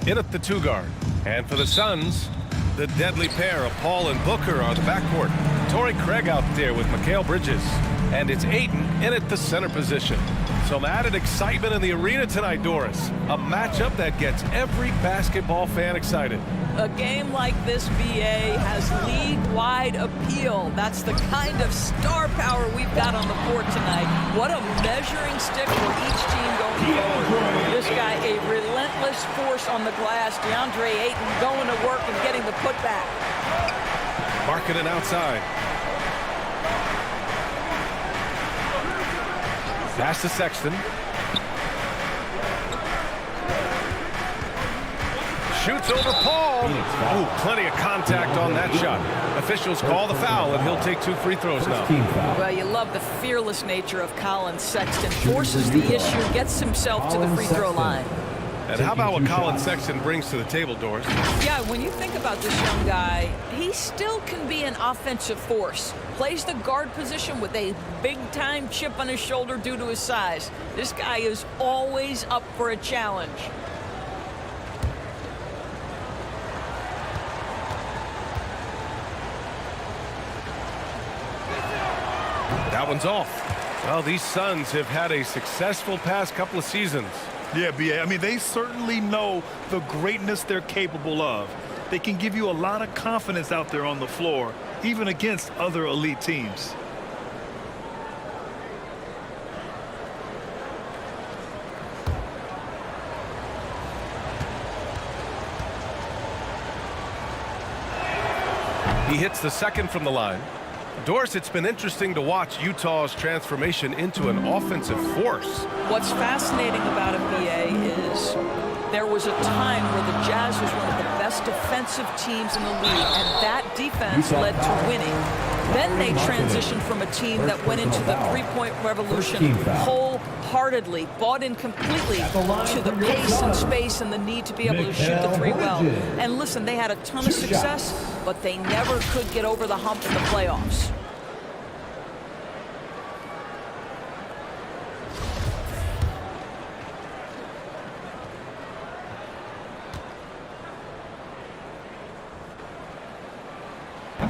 In at the 2 guard. And for the Suns, the deadly pair of Paul and Booker on the backcourt. Torrey Craig out there with Mikal Bridges. And it's Ayton in at the center position. Some added excitement in the arena tonight, Doris. A matchup that gets every basketball fan excited. A game like this, BA, has league-wide appeal. That's the kind of star power we've got on the court tonight. What a measuring stick for each team going forward. This guy, a relentless force on the glass. DeAndre Ayton going to work and getting the putback. Marking it outside. Pass to Sexton. Shoots over Paul. Ooh, plenty of contact on that shot. Officials call the foul, and he'll take 2 free throws now. Well, you love the fearless nature of Colin Sexton. Forces the issue, gets himself to the free throw line. And how about what Colin Sexton brings to the table, Doris? Yeah, when you think about this young guy, he still can be an offensive force. Plays the guard position with a big-time chip on his shoulder due to his size. This guy is always up for a challenge. That one's off. Well, these Suns have had a successful past couple of seasons. Yeah, BA. I mean, they certainly know the greatness they're capable of. They can give you a lot of confidence out there on the floor, even against other elite teams. He hits the second from the line. Doris, it's been interesting to watch Utah's transformation into an offensive force. What's fascinating about it, BA, is there was a time where the Jazz was one of the best defensive teams in the league, and that defense led to winning. Then they transitioned from a team that went into the three-point revolution wholeheartedly, bought in completely to the pace and space and the need to be able to shoot the three well. And listen, they had a ton of success, but they never could get over the hump in the playoffs.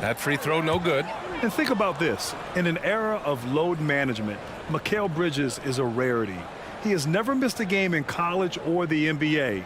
That free throw, no good. And think about this. In an era of load management, Mikal Bridges is a rarity. He has never missed a game in college or the NBA.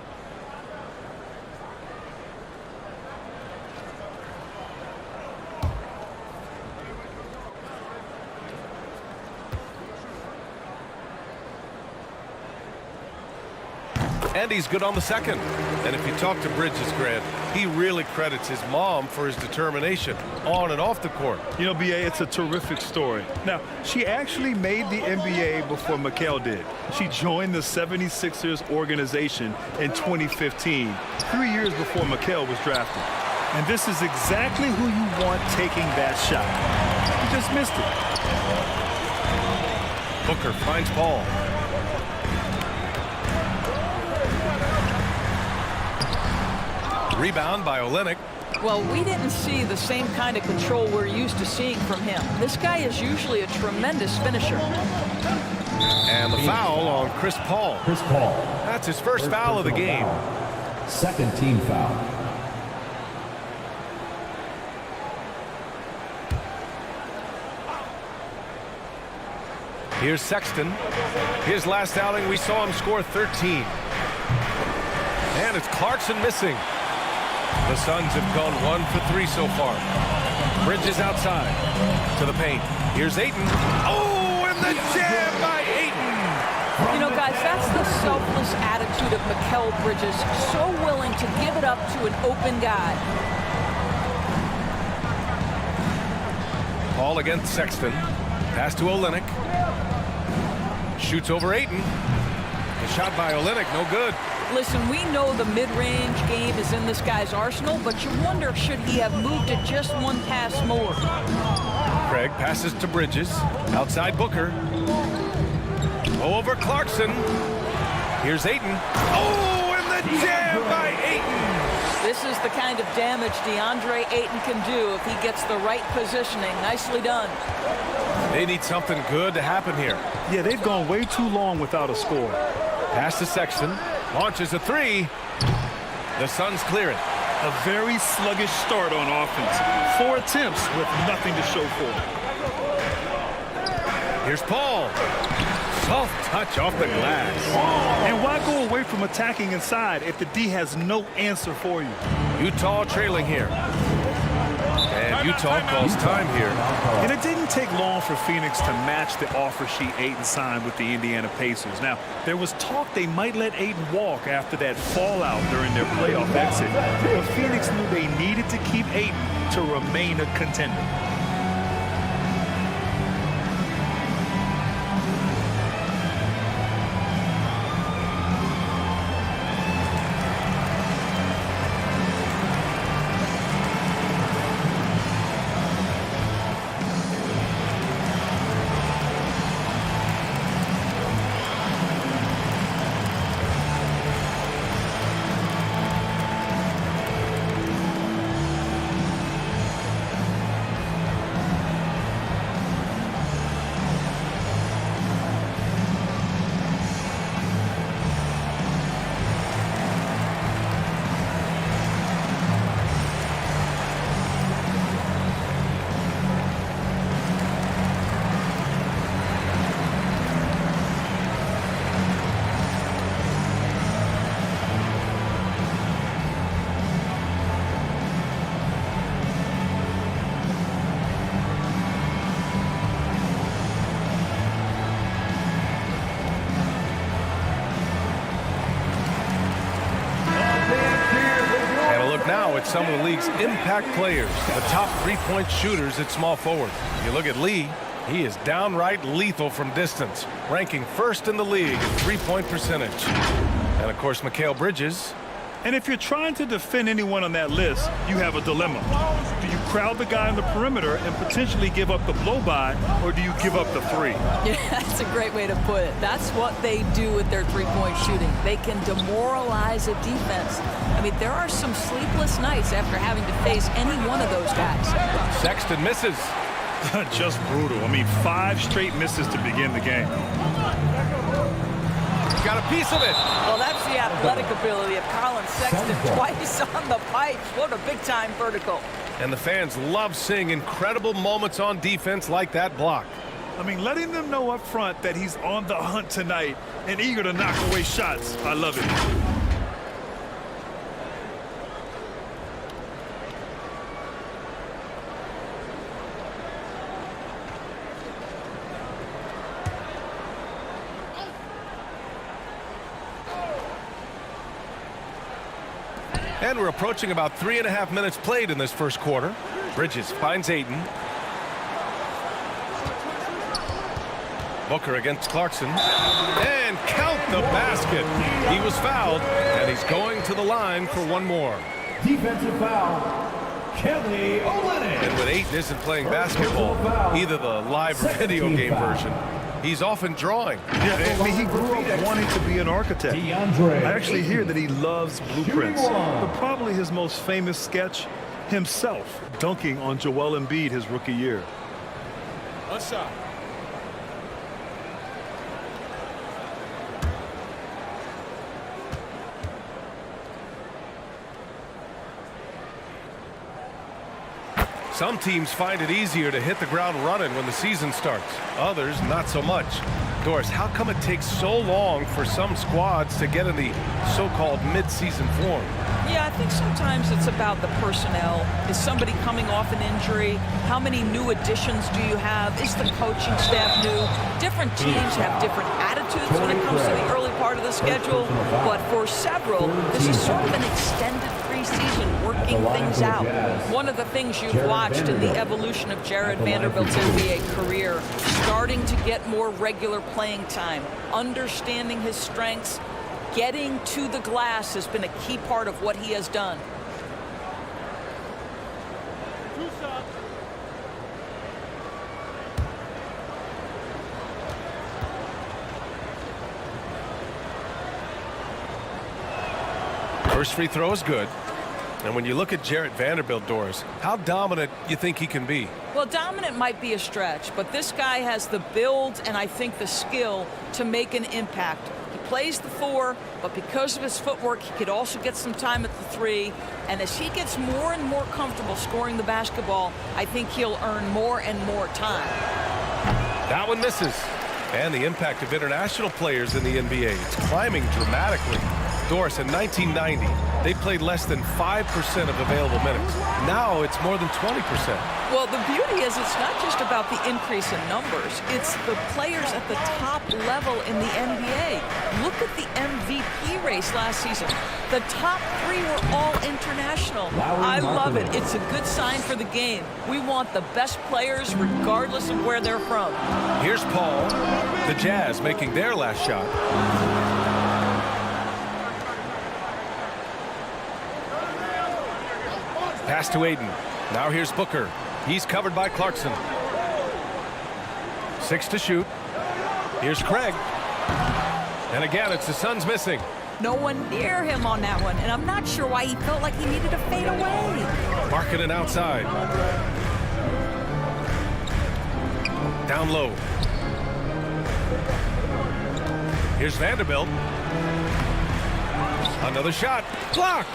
And he's good on the second. And if you talk to Bridges, Grant, he really credits his mom for his determination on and off the court. You know, BA, it's a terrific story. Now, she actually made the NBA before Mikal did. She joined the 76ers organization in 2015, 3 years before Mikal was drafted. And this is exactly who you want taking that shot. He just missed it. Booker finds Paul. Rebound by Olynyk. Well, we didn't see the same kind of control we're used to seeing from him. This guy is usually a tremendous finisher. And the foul on chrispaul. chrispaul. That's his first foul of the game. Second team foul. Here's Sexton. His last outing, we saw him score 13. And it's Clarkson missing. The Suns have gone 1 for 3 so far. Bridges outside to the paint. Here's Ayton. Oh, and the jam by Ayton. You know, guys, that's the selfless attitude of Mikal Bridges. So willing to give it up to an open guy. Paul against Sexton. Pass to Olynyk. Shoots over Ayton. The shot by Olynyk, no good. Listen, we know the mid-range game is in this guy's arsenal, but you wonder, should he have moved it just one pass more? Craig passes to Bridges. Outside Booker. Oh, over Clarkson. Here's Ayton. Oh, and the jam by Ayton. This is the kind of damage DeAndre Ayton can do if he gets the right positioning. Nicely done. They need something good to happen here. Yeah, they've gone way too long without a score. Pass to Sexton. Launches a three. The Suns clear it. A very sluggish start on offense. 4 attempts with nothing to show for it. Here's Paul. Soft touch off the glass. And why go away from attacking inside if the D has no answer for you? Utah trailing here. And Utah calls time here. And it didn't take long for Phoenix to match the offer sheet Ayton signed with the Indiana Pacers. Now, there was talk they might let Ayton walk after that fallout during their playoff exit. But Phoenix knew they needed to keep Ayton to remain a contender. Now it's some of the league's impact players, the top three-point shooters at small forward. You look at Lee, he is downright lethal from distance, ranking first in the league in three-point percentage. And of course, Mikal Bridges. And if you're trying to defend anyone on that list, you have a dilemma. Do you crowd the guy on the perimeter and potentially give up the blow-by, or do you give up the three? Yeah, that's a great way to put it. That's what they do with their three-point shooting. They can demoralize a defense. I mean, there are some sleepless nights after having to face any one of those guys. Sexton misses. Just brutal. I mean, 5 straight misses to begin the game. Got a piece of it. Well, that's the athletic ability of Colin Sexton. Twice on the pipes. What a big-time vertical. And the fans love seeing incredible moments on defense like that block. I mean, letting them know up front that he's on the hunt tonight and eager to knock away shots. I love it. And we're approaching about 3.5 minutes played in this first quarter. Bridges finds Ayton. Booker against Clarkson. And count the basket. He was fouled, and he's going to the line for one more. Defensive foul, Kelly Olynyk. And when Ayton isn't playing basketball, either the live or video game version, he's often drawing. Yeah, I mean, he grew up wanting to be an architect. I actually hear that he loves blueprints. But probably his most famous sketch, himself dunking on Joel Embiid his rookie year. One shot. Some teams find it easier to hit the ground running when the season starts. Others, not so much. Doris, how come it takes so long for some squads to get in the so-called mid-season form? Yeah, I think sometimes it's about the personnel. Is somebody coming off an injury? How many new additions do you have? Is the coaching staff new? Different teams have different attitudes when it comes to the early part of the schedule. But for several, this is sort of an extended preseason, working things out. One of the things you've watched in the evolution of Jared Vanderbilt's NBA career, starting to get more regular playing time, understanding his strengths, getting to the glass has been a key part of what he has done. First free throw is good. And when you look at Jarrett Vanderbilt, Doris, how dominant you think he can be? Well, dominant might be a stretch, but this guy has the build and I think the skill to make an impact. He plays the 4, but because of his footwork, he could also get some time at the 3. And as he gets more and more comfortable scoring the basketball, I think he'll earn more and more time. That one misses. And the impact of international players in the NBA, it's climbing dramatically. Doris, in 1990, they played less than 5% of available minutes. Now it's more than 20%. Well, the beauty is it's not just about the increase in numbers. It's the players at the top level in the NBA. Look at the MVP race last season. The top 3 were all international. I love it. It's a good sign for the game. We want the best players regardless of where they're from. Here's Paul. The Jazz making their last shot. Pass to Aiden. Now here's Booker. He's covered by Clarkson. 6 to shoot. Here's Craig. And again, it's the Suns missing. No one near him on that one, and I'm not sure why he felt like he needed to fade away. Marking it outside. Down low. Here's Vanderbilt. Another shot. Blocked.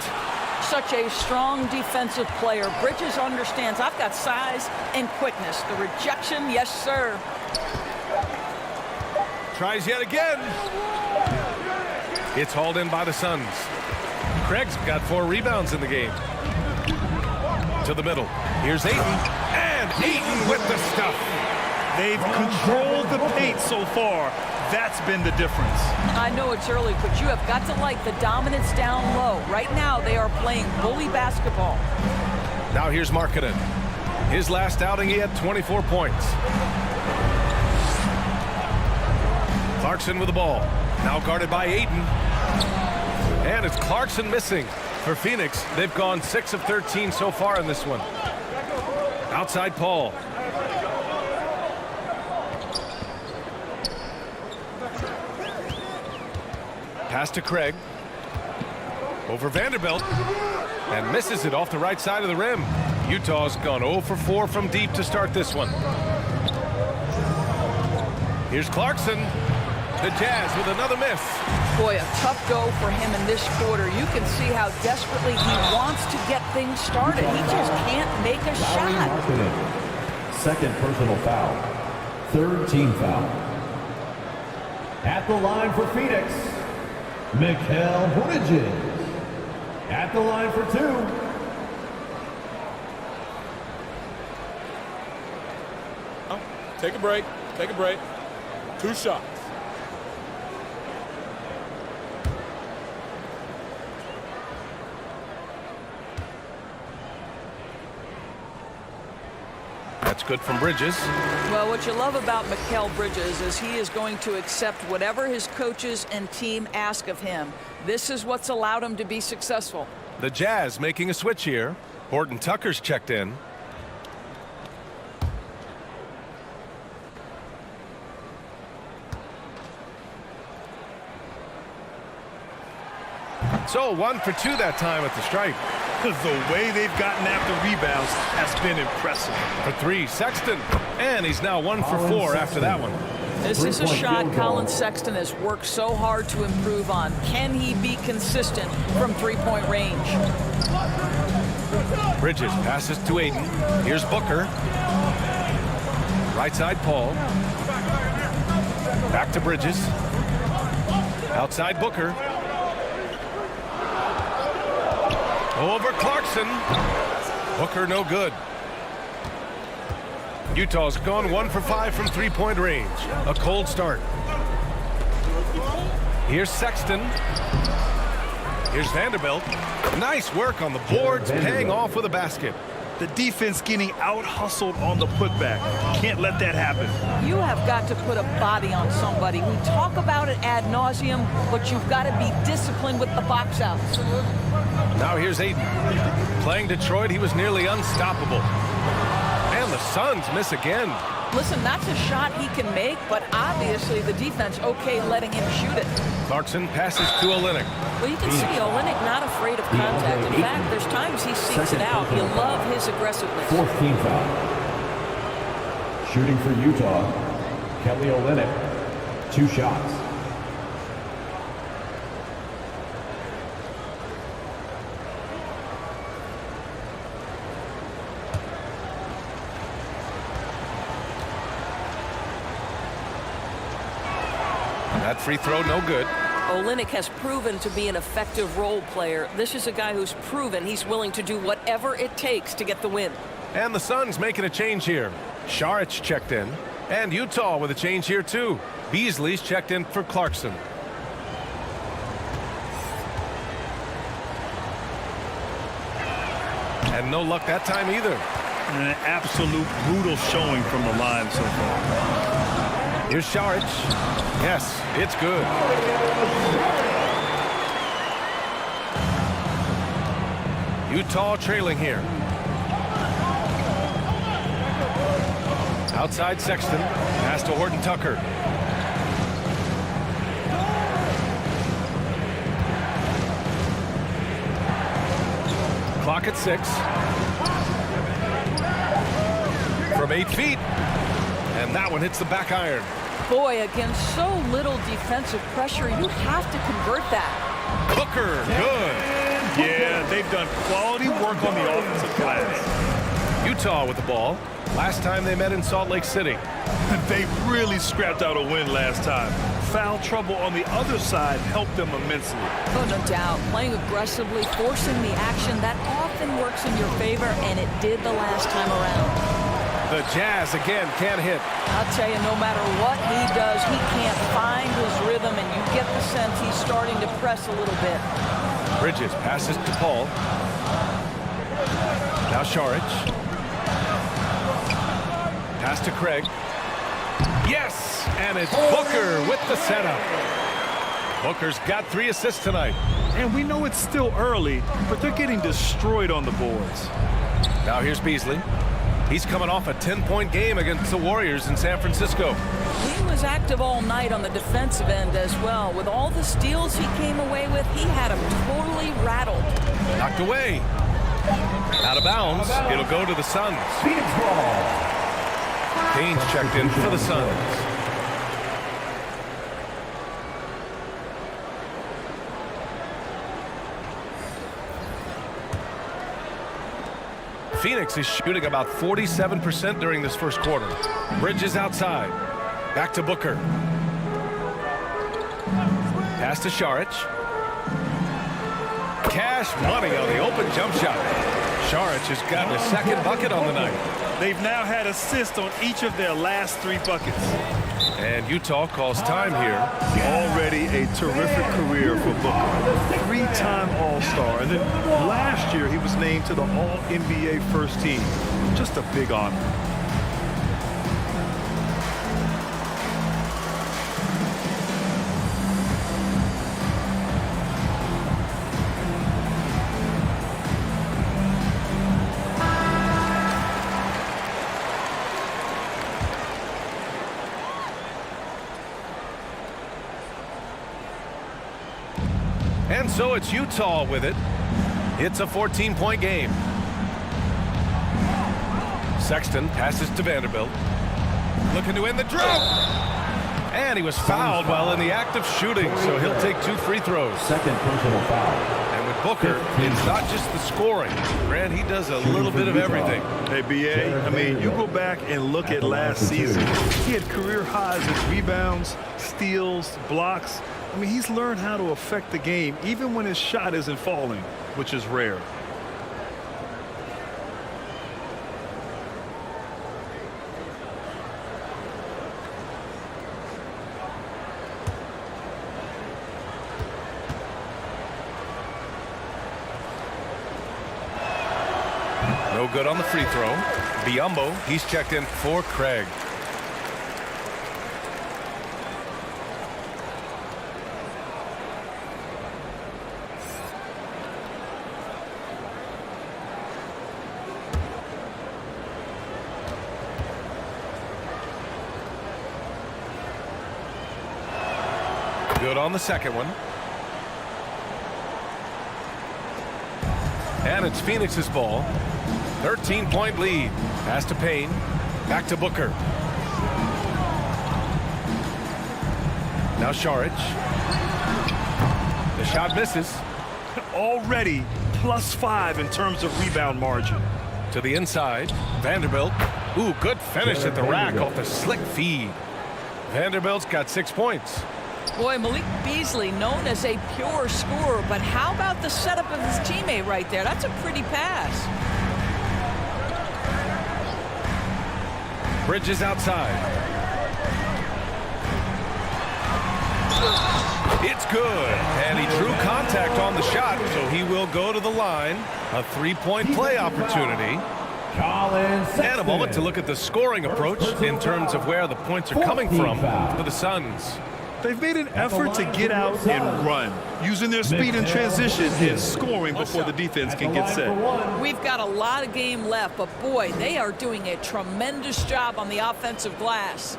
Such a strong defensive player. Bridges understands I've got size and quickness. The rejection, yes, sir. Tries yet again. It's hauled in by the Suns. Craig's got 4 rebounds in the game. To the middle. Here's Ayton. And Ayton with the stuff. They've controlled the paint so far. That's been the difference. I know it's early, but you have got to like the dominance down low. Right now, they are playing bully basketball. Now here's Markkanen. His last outing, he had 24 points. Clarkson with the ball. Now guarded by Ayton. And it's Clarkson missing. For Phoenix, they've gone 6 of 13 so far in this one. Outside Paul. Pass to Craig. Over Vanderbilt. And misses it off the right side of the rim. Utah's gone 0 for 4 from deep to start this one. Here's Clarkson. The Jazz with another miss. Boy, a tough go for him in this quarter. You can see how desperately he wants to get things started. He just can't make a shot. Second personal foul. Third team foul. At the line for Phoenix, Mikal. At the line for 2. Take a break. Take a break. 2 shots. That's good from Bridges. Well, what you love about Mikal Bridges is he is going to accept whatever his coaches and team ask of him. This is what's allowed him to be successful. The Jazz making a switch here. Horton Tucker's checked in. So 1 for 2 that time at the stripe. The way they've gotten after rebounds has been impressive. For 3, Sexton. And he's now 1 for 4 after that one. This is a shot Colin Sexton has worked so hard to improve on. Can he be consistent from 3-point range? Bridges passes to Ayton. Here's Booker. Right side Paul. Back to Bridges. Outside Booker. Over Clarkson. Booker no good. Utah's gone 1 for 5 from 3-point range. A cold start. Here's Sexton. Here's Vanderbilt. Nice work on the boards, paying off with a basket. The defense getting out-hustled on the putback. Can't let that happen. You have got to put a body on somebody. We talk about it ad nauseum, but you've got to be disciplined with the box outs. Now here's Ayton. Playing Detroit, he was nearly unstoppable. And the Suns miss again. Listen, that's a shot he can make, but obviously the defense okay letting him shoot it. Clarkson passes to Olynyk. Well, you can see Olynyk not afraid of contact. In fact, there's times he seeks it out. You love his aggressiveness. Fourth team foul. Shooting for Utah, Kelly Olynyk. 2 shots. That free throw, no good. Olynyk has proven to be an effective role player. This is a guy who's proven he's willing to do whatever it takes to get the win. And the Suns making a change here. Saric checked in. And Utah with a change here, too. Beasley's checked in for Clarkson. And no luck that time either. And an absolute brutal showing from the line so far. Here's Saric. Yes, it's good. Utah trailing here. Outside Sexton. Pass to Horton Tucker. Clock at 6. From 8 feet. And that one hits the back iron. Boy, against so little defensive pressure, you have to convert that. Booker, good. Yeah, they've done quality work on the offensive glass. Utah with the ball. Last time they met in Salt Lake City. They really scrapped out a win last time. Foul trouble on the other side helped them immensely. Oh, no doubt. Playing aggressively, forcing the action, that often works in your favor, and it did the last time around. The Jazz again can't hit. I'll tell you, no matter what he does, he can't find his rhythm, and you get the sense he's starting to press a little bit. Bridges passes to Paul. Now Saric. Pass to Craig. Yes! And it's Booker with the setup. Booker's got 3 assists tonight. And we know it's still early, but they're getting destroyed on the boards. Now here's Beasley. He's coming off a 10-point game against the Warriors in San Francisco. He was active all night on the defensive end as well. With all the steals he came away with, he had him totally rattled. Knocked away. Out of bounds. It'll go to the Suns. Phoenix ball. Kane's checked in for the Suns. Phoenix is shooting about 47% during this first quarter. Bridges outside. Back to Booker. Pass to Saric. Cash money on the open jump shot. Saric has gotten a second bucket on the night. They've now had assists on each of their last 3 buckets. And Utah calls time here. Already a terrific career for Booker. 3-time All-Star. And then last year he was named to the All-NBA first team. Just a big honor. And so it's Utah with it. It's a 14-point game. Sexton passes to Vanderbilt. Looking to end the drought. And he was fouled while in the act of shooting, so he'll take 2 free throws. Second personal foul. And with Booker, it's not just the scoring. Grant, he does a little bit of everything. Hey, B.A., I mean, you go back and look at last season. He had career highs in rebounds, steals, blocks. I mean, he's learned how to affect the game even when his shot isn't falling, which is rare. No good on the free throw. Biyombo, he's checked in for Craig. Good on the second one. And it's Phoenix's ball. 13-point lead. Pass to Payne. Back to Booker. Now Saric. The shot misses. Already +5 in terms of rebound margin. To the inside. Vanderbilt. Ooh, good finish at the rack off the slick feed. Vanderbilt's got 6 points. Boy, Malik Beasley, known as a pure scorer, but how about the setup of his teammate right there? That's a pretty pass. Bridges outside. It's good, and he drew contact on the shot, so he will go to the line. A three-point play opportunity. And a moment to look at the scoring approach in terms of where the points are coming from for the Suns. They've made an effort to get out and run, using their speed in transition and scoring before the defense can get set. We've got a lot of game left, but boy, they are doing a tremendous job on the offensive glass.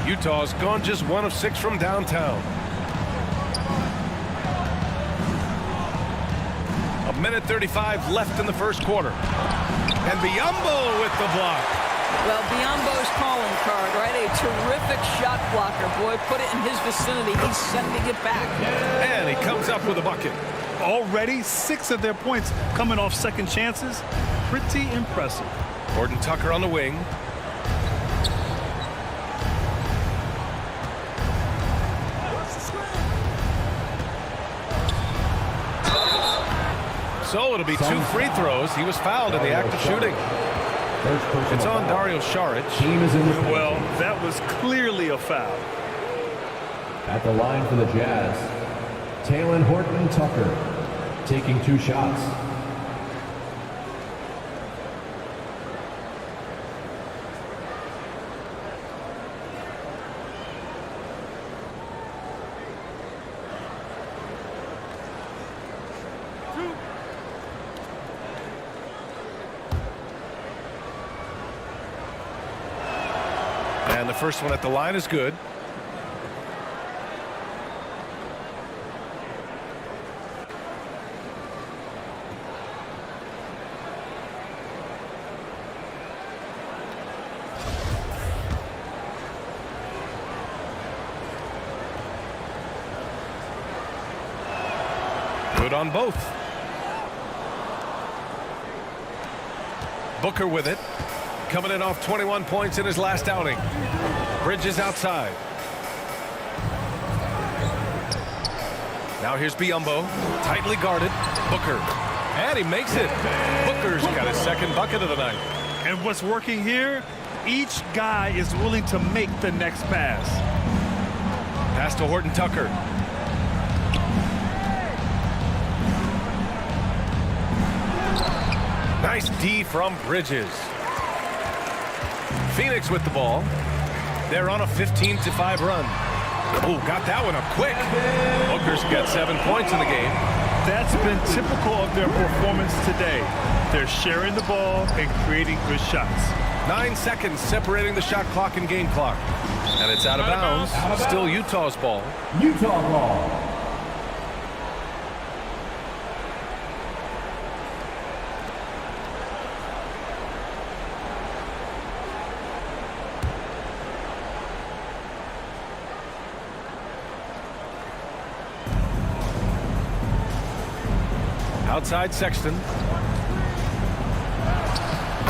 Utah's gone just 1 of 6 from downtown. A minute 35 left in the first quarter. And Biyombo with the block. Well, Biyombo's calling card, right? A terrific shot blocker. Boy, put it in his vicinity. He's sending it back. And he comes up with a bucket. Already 6 of their points coming off second chances. Pretty impressive. Gordon Tucker on the wing. So it'll be 2 free throws. He was fouled in the act of shooting. It's on Dario Saric. Well, that was clearly a foul. At the line for the Jazz, Talen Horton-Tucker taking 2 shots. And the first one at the line is good. Good on both. Booker with it. Coming in off 21 points in his last outing. Bridges outside. Now here's Biyombo. Tightly guarded. Booker. And he makes it. Booker's got his second bucket of the night. And what's working here? Each guy is willing to make the next pass. Pass to Horton-Tucker. Nice D from Bridges. Phoenix with the ball. They're on a 15-5 run. Oh, got that one up quick. Booker's got 7 points in the game. That's been typical of their performance today. They're sharing the ball and creating good shots. 9 seconds separating the shot clock and game clock. And it's out of bounds. Still Utah's ball. Utah ball. Outside Sexton.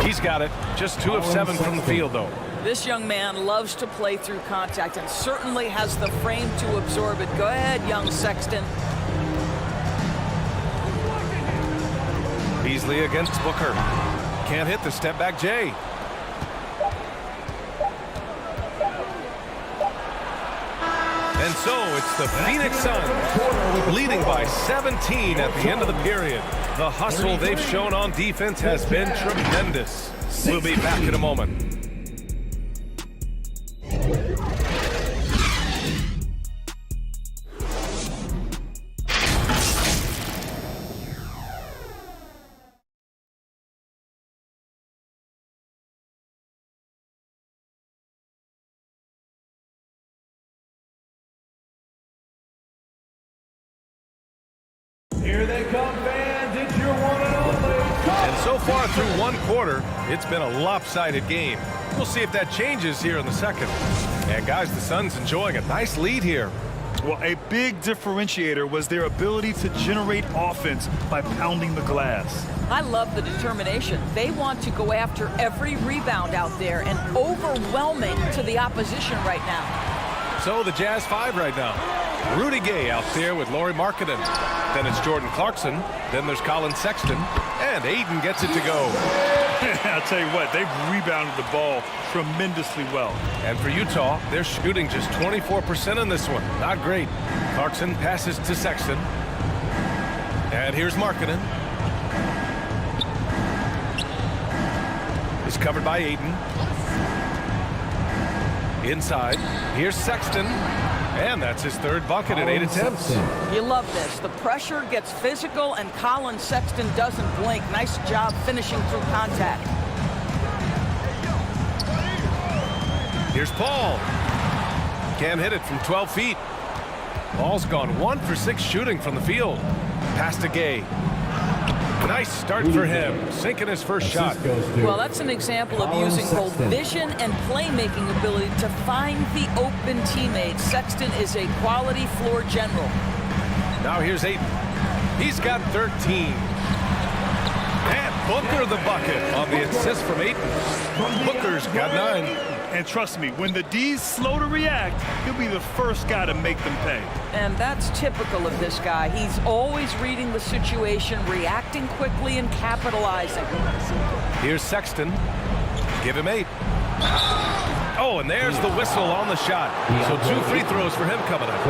He's got it. Just 2 of 7 from the field, though. This young man loves to play through contact and certainly has the frame to absorb it. Go ahead, young Sexton. Beasley against Booker. Can't hit the step back J. And so it's the Phoenix Suns leading by 17 at the end of the period. The hustle they've shown on defense has been tremendous. We'll be back in a moment. Here they come, fans. It's your one and only. And so far through 1 quarter, it's been a lopsided game. We'll see if that changes here in the second. And guys, the Suns enjoying a nice lead here. Well, a big differentiator was their ability to generate offense by pounding the glass. I love the determination. They want to go after every rebound out there and overwhelming to the opposition right now. So the Jazz 5 right now. Rudy Gay out there with Lauri Markkanen. Then it's Jordan Clarkson. Then there's Colin Sexton. And Aiden gets it to go. I'll tell you what, they've rebounded the ball tremendously well. And for Utah, they're shooting just 24% in this one. Not great. Clarkson passes to Sexton. And here's Markkanen. He's covered by Aiden. Inside. Here's Sexton. And that's his third bucket in 8 attempts. You love this. The pressure gets physical, and Colin Sexton doesn't blink. Nice job finishing through contact. Here's Paul. Can't hit it from 12 feet. Paul's gone 1 for 6 shooting from the field. Pass to Gay. Nice start for him, sinking his first shot. Well, that's an example of using both vision and playmaking ability to find the open teammates. Sexton is a quality floor general. Now here's Aiden. He's got 13. And Booker the bucket on the assist from Aiden. Booker's got 9. And trust me, when the D's slow to react, he'll be the first guy to make them pay. And that's typical of this guy. He's always reading the situation, reacting quickly, and capitalizing. Here's Sexton. Give him 8. Oh, and there's the whistle on the shot. So 2 free throws for him coming up.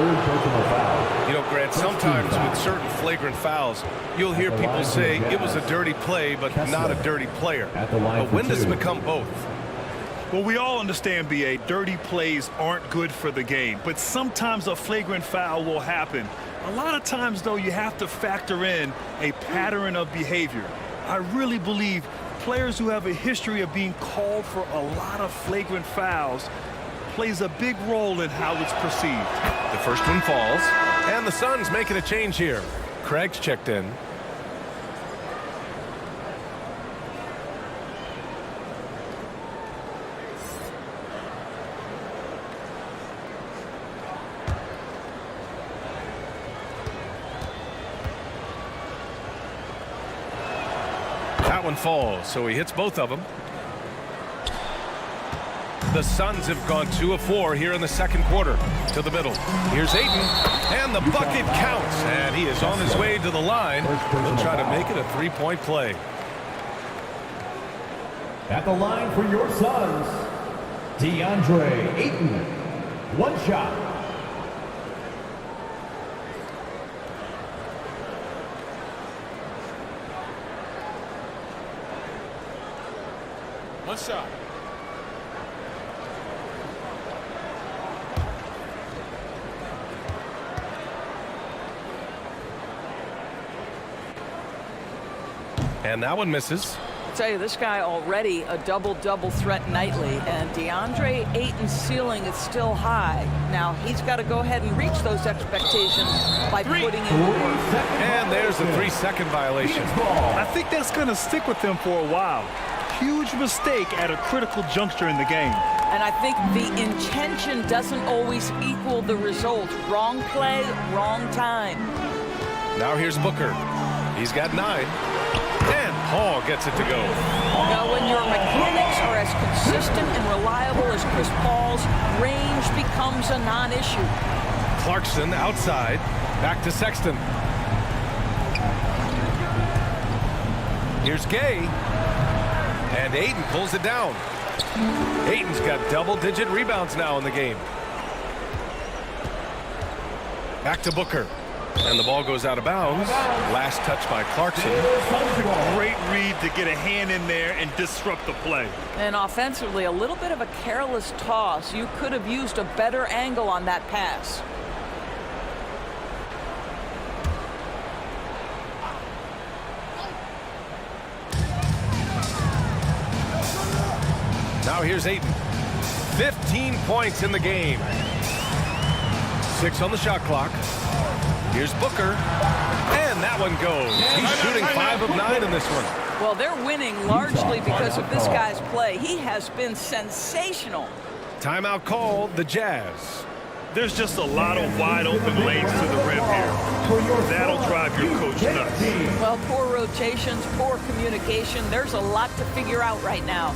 You know, Grant, sometimes with certain flagrant fouls, you'll hear people say it was a dirty play, but not a dirty player. But when does it become both? Well, we all understand, B.A., dirty plays aren't good for the game, but sometimes a flagrant foul will happen. A lot of times, though, you have to factor in a pattern of behavior. I really believe players who have a history of being called for a lot of flagrant fouls plays a big role in how it's perceived. The first one falls, and the Suns making a change here. Craig's checked in. That one falls, so he hits both of them. The Suns have gone 2 of 4 here in the second quarter. To the middle. Here's Aiden, and the bucket counts, and he is on his way to the line. He'll try to make it a 3-point play. At the line for your Suns, DeAndre Ayton. 1 shot. One shot. And that one misses. I'll tell you, this guy already a double-double threat nightly, and DeAndre Ayton's ceiling is still high. Now, he's got to go ahead and reach those expectations by putting in the work. And there's a 3-second violation. I think that's going to stick with them for a while. Huge mistake at a critical juncture in the game. And I think the intention doesn't always equal the result. Wrong play, wrong time. Now here's Booker. He's got 9. And Paul gets it to go. Now, when your mechanics are as consistent and reliable as Chris Paul's, range becomes a non-issue. Clarkson outside. Back to Sexton. Here's Gay. And Aiden pulls it down. Aiden's got double-digit rebounds now in the game. Back to Booker. And the ball goes out of bounds. Last touch by Clarkson. Great read to get a hand in there and disrupt the play. And offensively, a little bit of a careless toss. You could have used a better angle on that pass. Now here's Aiden. 15 points in the game. 6 on the shot clock. Here's Booker. And that one goes. He's shooting 5 of 9 in this one. Well, they're winning largely because of this guy's play. He has been sensational. Timeout called, the Jazz. There's just a lot of wide open lanes to the rim here. That'll drive your coach nuts. Well, poor rotations, poor communication. There's a lot to figure out right now.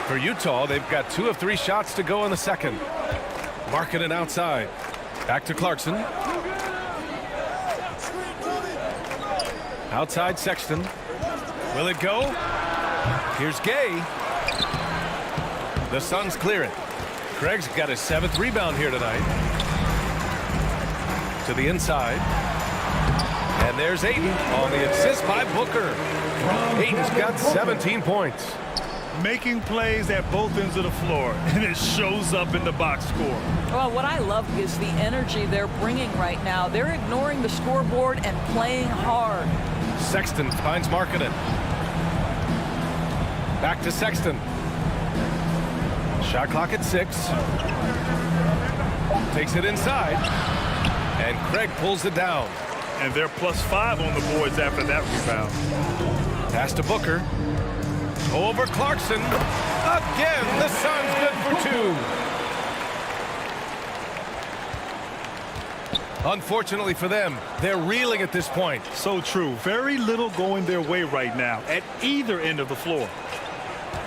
For Utah, they've got 2 of 3 shots to go in the second. Markkanen outside. Back to Clarkson. Outside Sexton. Will it go? Here's Gay. The Suns clear it. Craig's got his 7th rebound here tonight. To the inside. And there's Ayton on the assist by Booker. Ayton's got 17 points. Making plays at both ends of the floor, and it shows up in the box score. Well, what I love is the energy they're bringing right now. They're ignoring the scoreboard and playing hard. Sexton finds Markkanen. Back to Sexton. Shot clock at 6. Takes it inside. And Craig pulls it down. And they're +5 on the boards after that rebound. Pass to Booker. Over Clarkson. Again, the Suns good for 2. Unfortunately for them, they're reeling at this point. So true. Very little going their way right now at either end of the floor.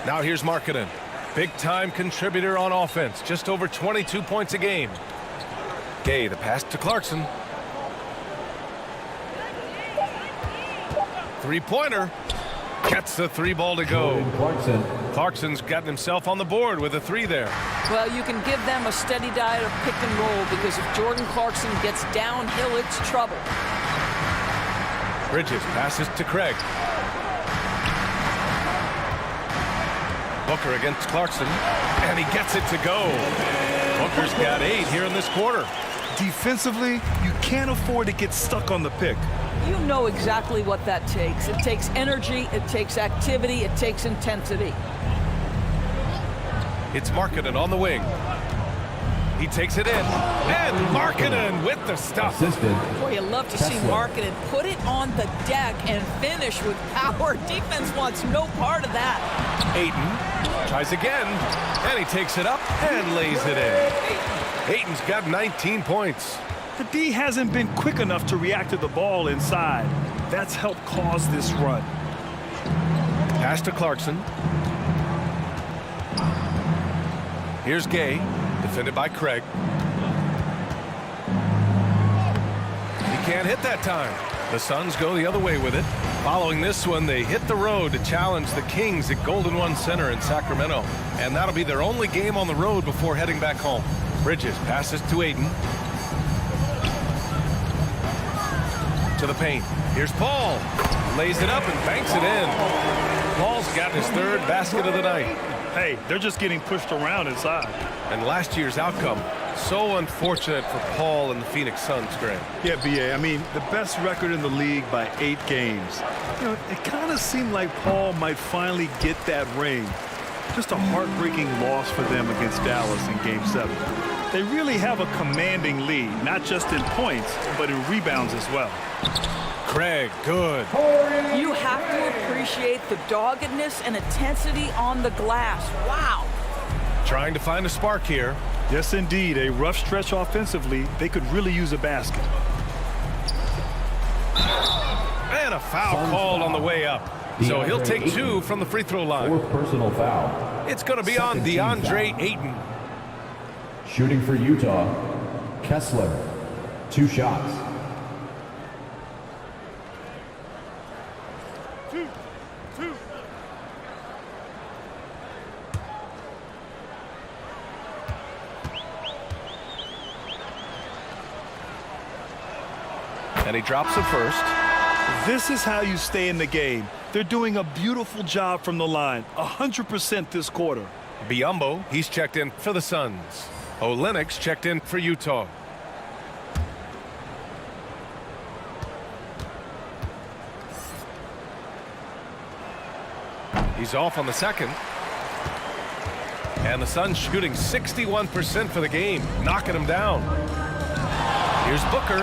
Now here's Markkanen. Big-time contributor on offense. Just over 22 points a game. Gay, the pass to Clarkson. Three-pointer. Gets the 3 ball to go. Clarkson's gotten himself on the board with a 3 there. Well, you can give them a steady diet of pick and roll because if Jordan Clarkson gets downhill, it's trouble. Bridges passes to Craig. Booker against Clarkson, and he gets it to go. Booker's got 8 here in this quarter. Defensively, you can't afford to get stuck on the pick. You know exactly what that takes. It takes energy, it takes activity, it takes intensity. It's Markkanen on the wing. He takes it in, and Markkanen with the stuff. Boy, you love to see Markkanen put it on the deck and finish with power. Defense wants no part of that. Ayton tries again, and he takes it up and lays it in. Ayton's got 19 points. The D hasn't been quick enough to react to the ball inside. That's helped cause this run. Pass to Clarkson. Here's Gay, defended by Craig. He can't hit that time. The Suns go the other way with it. Following this one, they hit the road to challenge the Kings at Golden One Center in Sacramento. And that'll be their only game on the road before heading back home. Bridges passes to Ayton. To the paint. Here's Paul. Lays it up and banks it in. Paul's got his 3rd basket of the night. Hey, they're just getting pushed around inside. And last year's outcome, so unfortunate for Paul and the Phoenix Suns, Greg. Yeah, B.A., I mean, the best record in the league by 8 games. You know, it kind of seemed like Paul might finally get that ring. Just a heartbreaking loss for them against Dallas in Game 7. They really have a commanding lead, not just in points, but in rebounds as well. Craig, good. You have to appreciate the doggedness and intensity on the glass. Wow. Trying to find a spark here. Yes, indeed. A rough stretch offensively. They could really use a basket. And a foul called on the way up. So he'll take 2 from the free throw line. 4th personal foul. It's going to be on DeAndre Ayton. Shooting for Utah, Kessler. 2 shots. Two. And he drops it first. This is how you stay in the game. They're doing a beautiful job from the line, 100% this quarter. Biyombo, he's checked in for the Suns. Olenek's checked in for Utah. He's off on the second. And the Suns shooting 61% for the game, knocking him down. Here's Booker,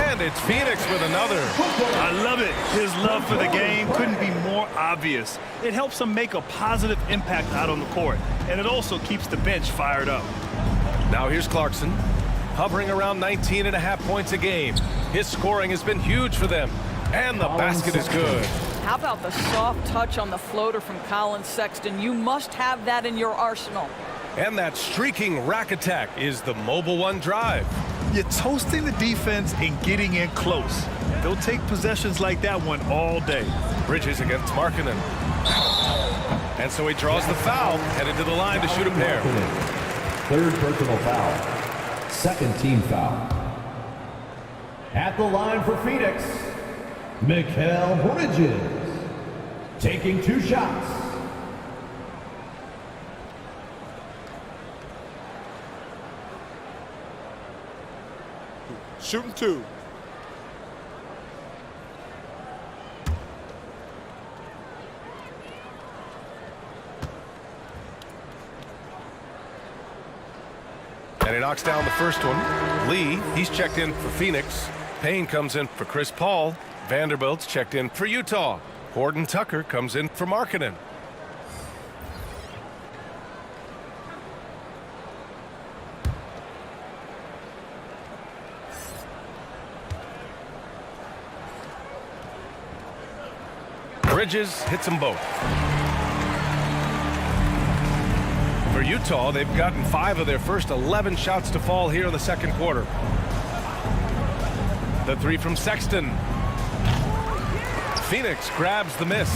and it's Phoenix with another. I love it. His love for the game couldn't be more obvious. It helps him make a positive impact out on the court, and it also keeps the bench fired up. Now here's Clarkson, hovering around 19.5 points a game. His scoring has been huge for them, and the basket is good. How about the soft touch on the floater from Colin Sexton? You must have that in your arsenal. And that streaking rack attack is the Mobile One drive. You're toasting the defense and getting in close. They'll take possessions like that one all day. Bridges against Markkanen. And so he draws the foul, headed to the line to shoot a pair. Third personal foul. Second team foul. At the line for Phoenix, Mikal Bridges. Taking 2 shots. Shooting 2. And he knocks down the first one. Lee, he's checked in for Phoenix. Payne comes in for chrispaul. Vanderbilt's checked in for Utah. Horton Tucker comes in for Markkanen. Bridges hits them both. For Utah, they've gotten 5 of their first 11 shots to fall here in the second quarter. The 3 from Sexton. Phoenix grabs the miss.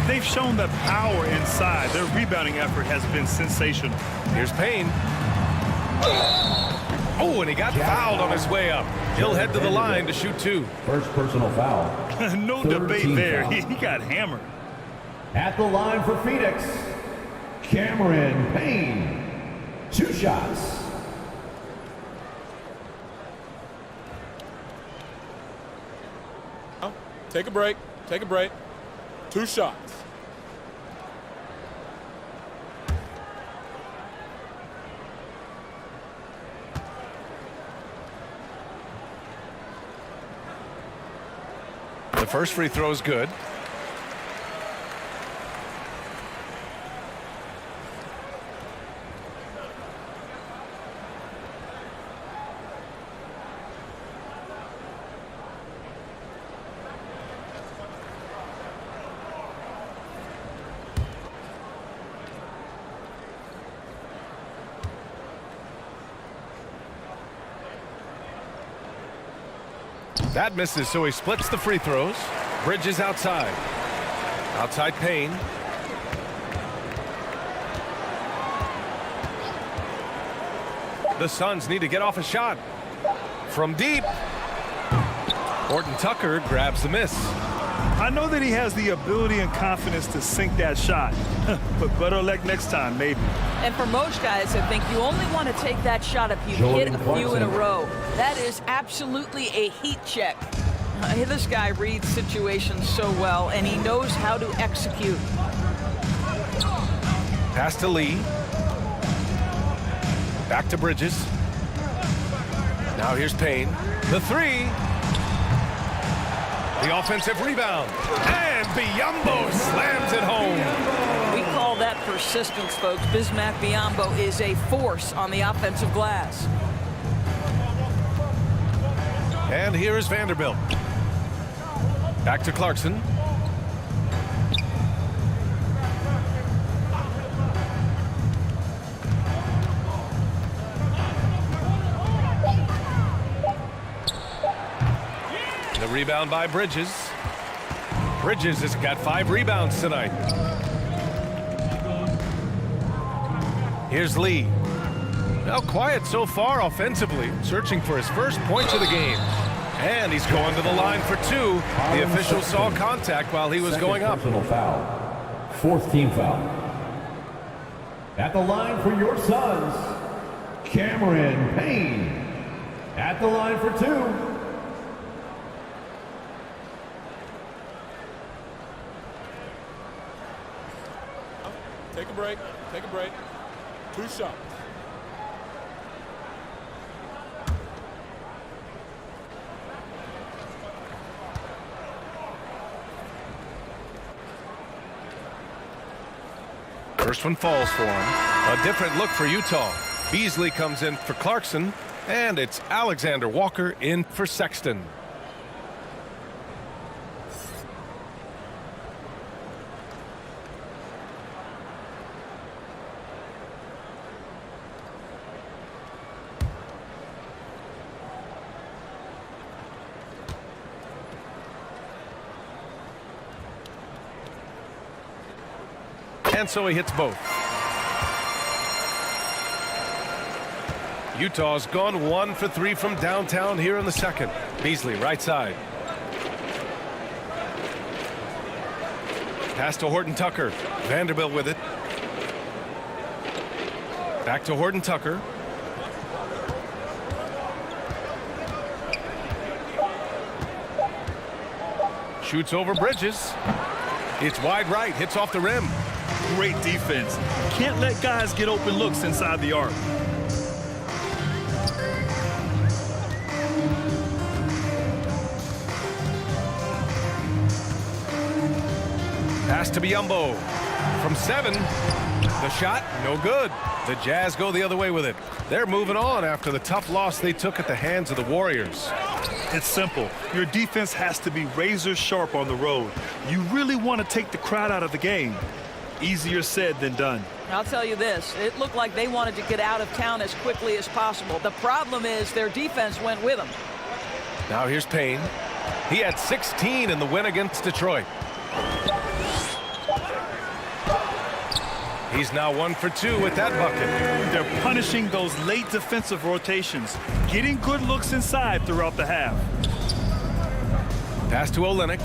They've shown the power inside. Their rebounding effort has been sensational. Here's Payne. Oh, and he got fouled on his way up. He'll head to the line to shoot 2. First personal foul. No Third debate team there. foul. He got hammered. At the line for Phoenix, Cameron Payne. 2 shots. Take a break. Take a break. 2 shots. The first free throw is good. That misses, so he splits the free throws. Bridges outside. Outside Payne. The Suns need to get off a shot. From deep. Horton Tucker grabs the miss. I know that he has the ability and confidence to sink that shot, but better luck next time, maybe. And for most guys, I think you only want to take that shot if you hit a few in a row. That is absolutely a heat check. This guy reads situations so well, and he knows how to execute. Pass to Lee. Back to Bridges. Now here's Payne. The 3. The offensive rebound. And Biyombo slams it home. We call that persistence, folks. Bismack Biyombo is a force on the offensive glass. And here is Vanderbilt. Back to Clarkson. The rebound by Bridges. Bridges has got 5 rebounds tonight. Here's Lee. Now quiet so far offensively, searching for his first points of the game. And he's going to the line for two. The official saw contact while he was going up. Personal foul. Fourth team foul. At the line for your Suns, Cameron Payne. At the line for two. Take a break. Take a break. 2 shots. First one falls for him. A different look for Utah. Beasley comes in for Clarkson, and it's Alexander Walker in for Sexton. And so he hits both. Utah's gone 1 for 3 from downtown here in the second. Beasley, right side. Pass to Horton Tucker. Vanderbilt with it. Back to Horton Tucker. Shoots over Bridges. It's wide right, hits off the rim. Great defense. Can't let guys get open looks inside the arc. Pass to Biyombo. From 7. The shot, no good. The Jazz go the other way with it. They're moving on after the tough loss they took at the hands of the Warriors. It's simple. Your defense has to be razor sharp on the road. You really want to take the crowd out of the game. Easier said than done. I'll tell you this, it looked like they wanted to get out of town as quickly as possible. The problem is their defense went with them. Now here's Payne. He had 16 in the win against Detroit. He's now 1 for 2 with that bucket. They're punishing those late defensive rotations, getting good looks inside throughout the half. Pass to Olynyk.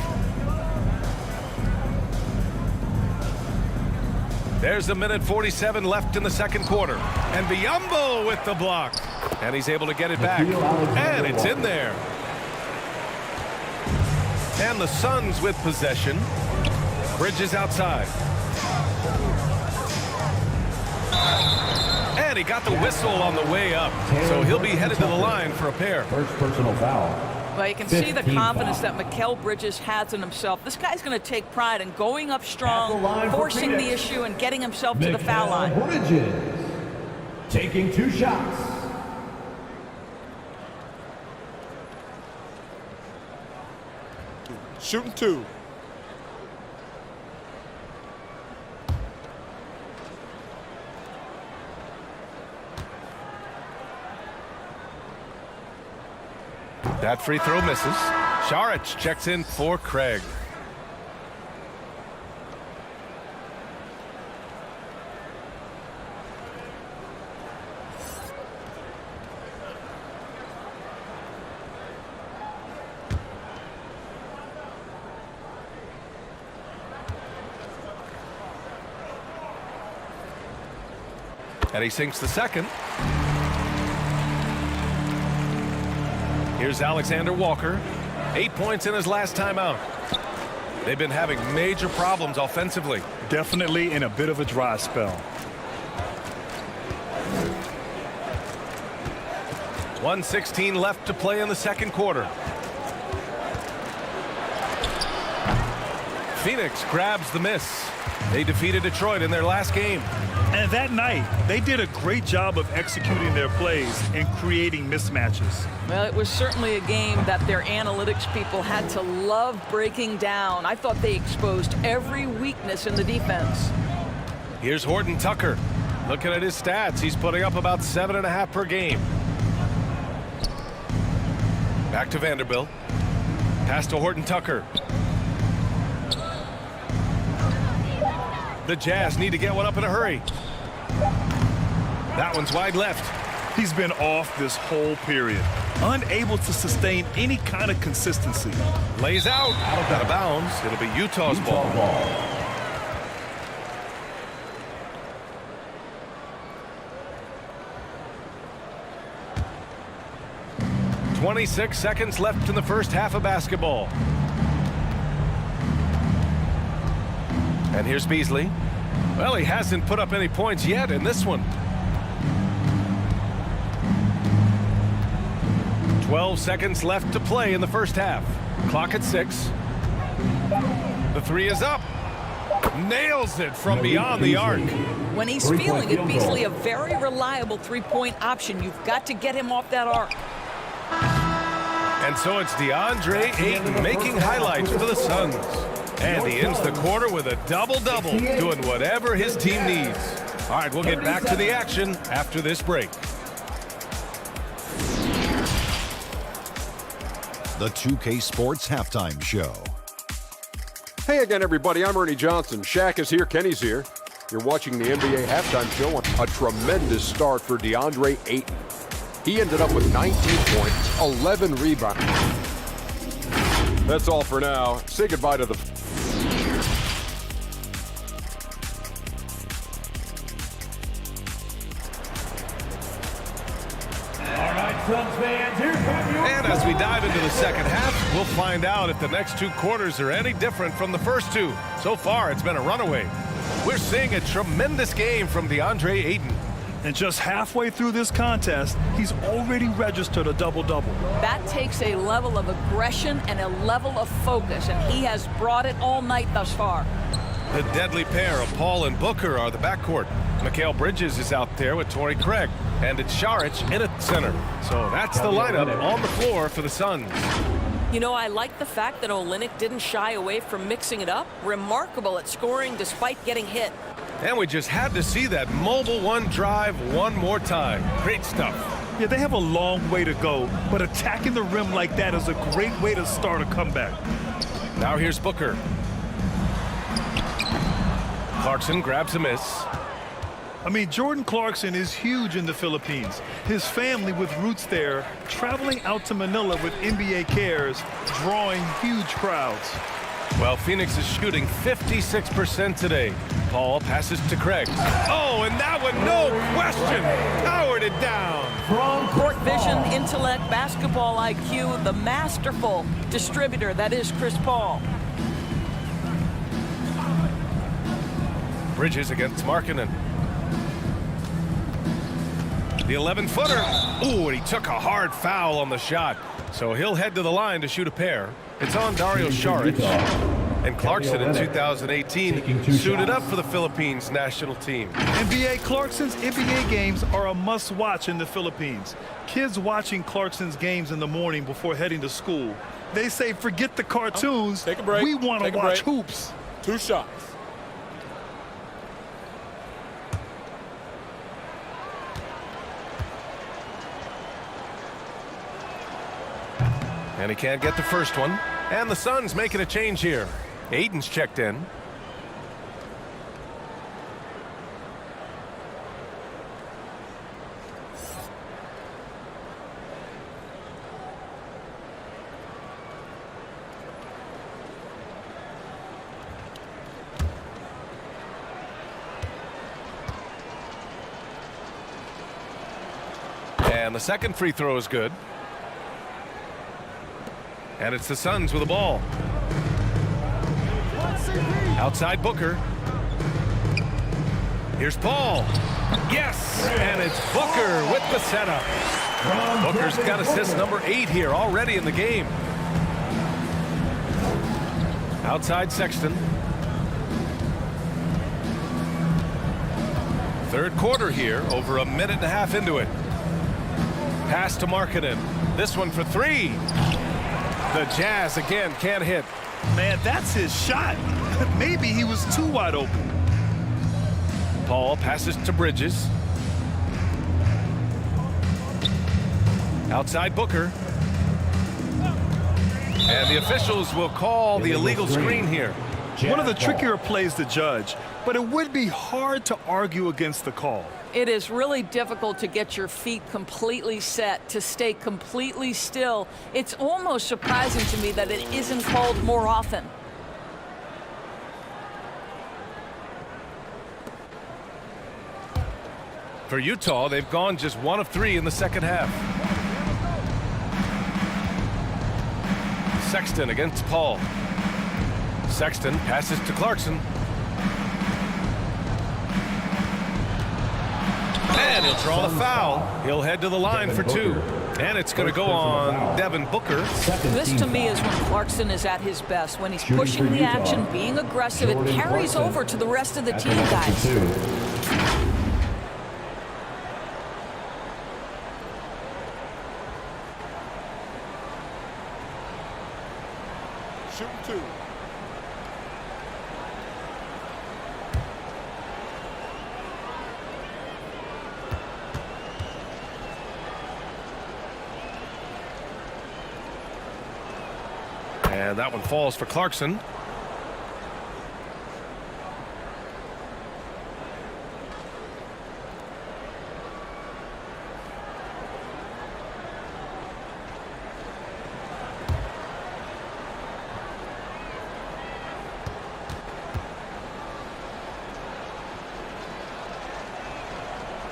There's a minute 47 left in the second quarter. And Biyombo with the block. And he's able to get it back. And it's in there. And the Suns with possession. Bridges outside. And he got the whistle on the way up. So he'll be headed to the line for a pair. First personal foul. Well, you can see the confidence that Mikal Bridges has in himself. This guy's going to take pride in going up strong, forcing the issue, and getting himself to the foul line. Bridges taking 2 shots. Shooting 2. That free throw misses. Saric checks in for Craig. And he sinks the second. Here's Alexander Walker. 8 points in his last time out. They've been having major problems offensively. Definitely in a bit of a dry spell. 1:16 left to play in the second quarter. Phoenix grabs the miss. They defeated Detroit in their last game. And that night, they did a great job of executing their plays and creating mismatches. Well, it was certainly a game that their analytics people had to love breaking down. I thought they exposed every weakness in the defense. Here's Horton Tucker. Looking at his stats, he's putting up about 7.5 per game. Back to Vanderbilt. Pass to Horton Tucker. The Jazz need to get one up in a hurry. That one's wide left. He's been off this whole period. unable to sustain any kind of consistency. Lays out of bounds. It'll be Utah's ball. 26 seconds left in the first half of basketball. And here's Beasley. Well, he hasn't put up any points yet in this one. 12 seconds left to play in the first half. Clock at 6. The three is up. Nails it from beyond the arc. When he's feeling it, Beasley, a very reliable three-point option. You've got to get him off that arc. And so it's DeAndre Ayton making highlights for the Suns. And he ends the quarter with a double-double, doing whatever his team needs. All right, we'll get back to the action after this break. The 2K Sports Halftime Show. Hey again, everybody. I'm Ernie Johnson. Shaq is here. Kenny's here. You're watching the NBA Halftime Show. A tremendous start for DeAndre Ayton. He ended up with 19 points, 11 rebounds. That's all for now. Say goodbye to the... All right, Suns fans, here comes your... And as we dive into the second half, we'll find out if the next two quarters are any different from the first two. So far, it's been a runaway. We're seeing a tremendous game from DeAndre Ayton. And just halfway through this contest, he's already registered a double-double. That takes a level of aggression and a level of focus, and he has brought it all night thus far. The deadly pair of Paul and Booker are the backcourt. Mikal Bridges is out there with Torrey Craig, and it's Saric in at center. So that's the lineup on the floor for the Suns. You know, I like the fact that Olynyk didn't shy away from mixing it up. Remarkable at scoring despite getting hit. And we just had to see that mobile one drive one more time. Great stuff. Yeah, they have a long way to go, but attacking the rim like that is a great way to start a comeback. Now here's Booker. Clarkson grabs a miss. I mean, Jordan Clarkson is huge in the Philippines. His family with roots there, traveling out to Manila with NBA cares, drawing huge crowds. Well, Phoenix is shooting 56% today. Paul passes to Craig. Oh, and that one, no question, powered it down. Court vision, intellect, basketball IQ, the masterful distributor that is Chris Paul. Bridges against Markkanen. The 11-footer. Ooh, and he took a hard foul on the shot. So he'll head to the line to shoot a pair. It's on Dario Saric. And Clarkson in 2018 suited up for the Philippines national team. Clarkson's NBA games are a must-watch in the Philippines. Kids watching Clarkson's games in the morning before heading to school. They say, forget the cartoons. Take a break. We want to Take a watch break. hoops. 2 shots. And he can't get the first one. And the Suns making a change here. Ayton's checked in. And the second free throw is good. And it's the Suns with the ball. Outside Booker. Here's Paul. Yes! And it's Booker with the setup. Booker's got assist number 8 here already in the game. Outside Sexton. Third quarter here, over a minute and a half into it. Pass to Markkanen. This one for 3. The Jazz again can't hit. Man, that's his shot. Maybe he was too wide open. Paul passes to Bridges. Outside Booker. And the officials will call the illegal screen here. One of the trickier plays to judge, but it would be hard to argue against the call. It is really difficult to get your feet completely set, to stay completely still. It's almost surprising to me that it isn't called more often. For Utah, they've gone just 1 of 3 in the second half. Sexton against Paul. Sexton passes to Clarkson. And he'll draw the foul. He'll head to the line for 2. And it's going to go on Devin Booker. This to me is when Clarkson is at his best. When he's pushing the action, being aggressive, it carries over to the rest of the team, guys. Shooting 2. And that one falls for Clarkson.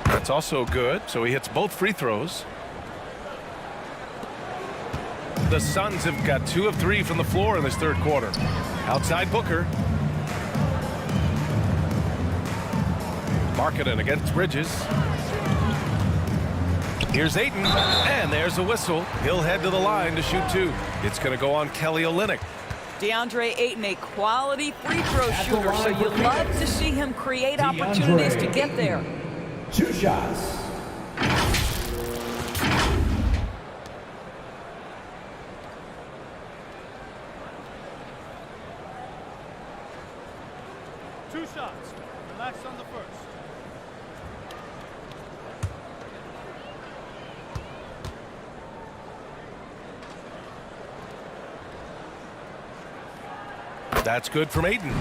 That's also good, so he hits both free throws. The Suns have got 2 of 3 from the floor in this third quarter. Outside Booker. Markkanen against Bridges. Here's Ayton, and there's a whistle. He'll head to the line to shoot 2. It's going to go on Kelly Olynyk. DeAndre Ayton, a quality free throw shooter, so you love to see him create opportunities to get there. 2 shots. Two shots. Relax on the first. That's good from Ayton.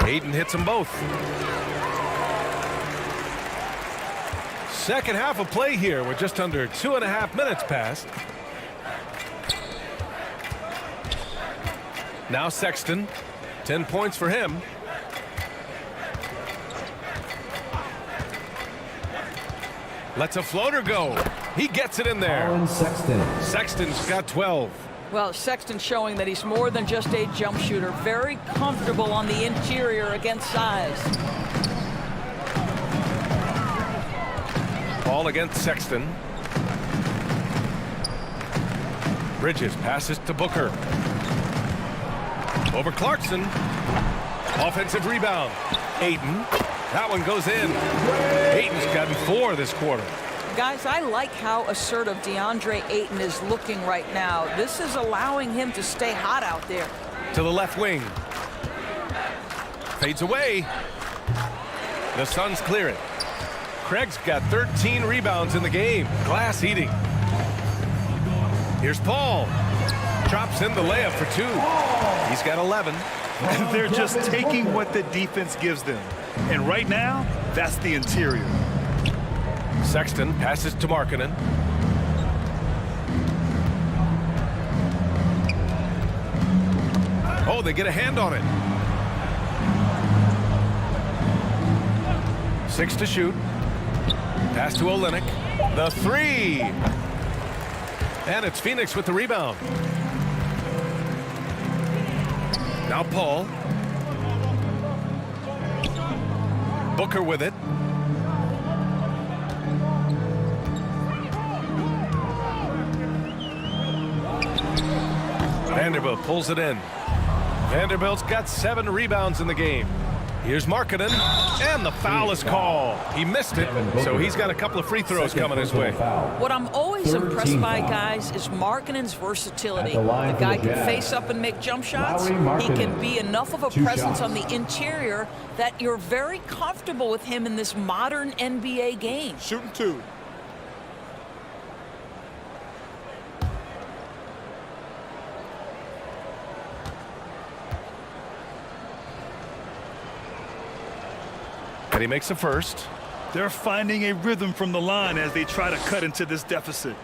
Ayton hits them both. Second half of play here. We're just under 2.5 minutes past. Now Sexton. 10 points for him. Lets a floater go. He gets it in there. Sexton's got 12. Well, Sexton showing that he's more than just a jump shooter. Very comfortable on the interior against size. Ball against Sexton. Bridges passes to Booker. Over Clarkson. Offensive rebound. Ayton. That one goes in. Ayton's gotten 4 this quarter. Guys, I like how assertive DeAndre Ayton is looking right now. This is allowing him to stay hot out there. To the left wing. Fades away. The Suns clear it. Craig's got 13 rebounds in the game. Glass eating. Here's Paul. Drops in the layup for 2. He's got 11. And they're just taking what the defense gives them. And right now, that's the interior. Sexton passes to Markkanen. Oh, they get a hand on it. 6 to shoot. Pass to Olynyk. The 3. And it's Phoenix with the rebound. Now Paul. Booker with it. Vanderbilt pulls it in. Vanderbilt's got 7 rebounds in the game. Here's Markkanen, and the foul is called. He missed it, so he's got a couple of free throws coming his way. What I'm always impressed by, guys, is Markkanen's versatility. The guy can face up and make jump shots. He can be enough of a presence on the interior that you're very comfortable with him in this modern NBA game. Shooting 2. And he makes the first. They're finding a rhythm from the line as they try to cut into this deficit.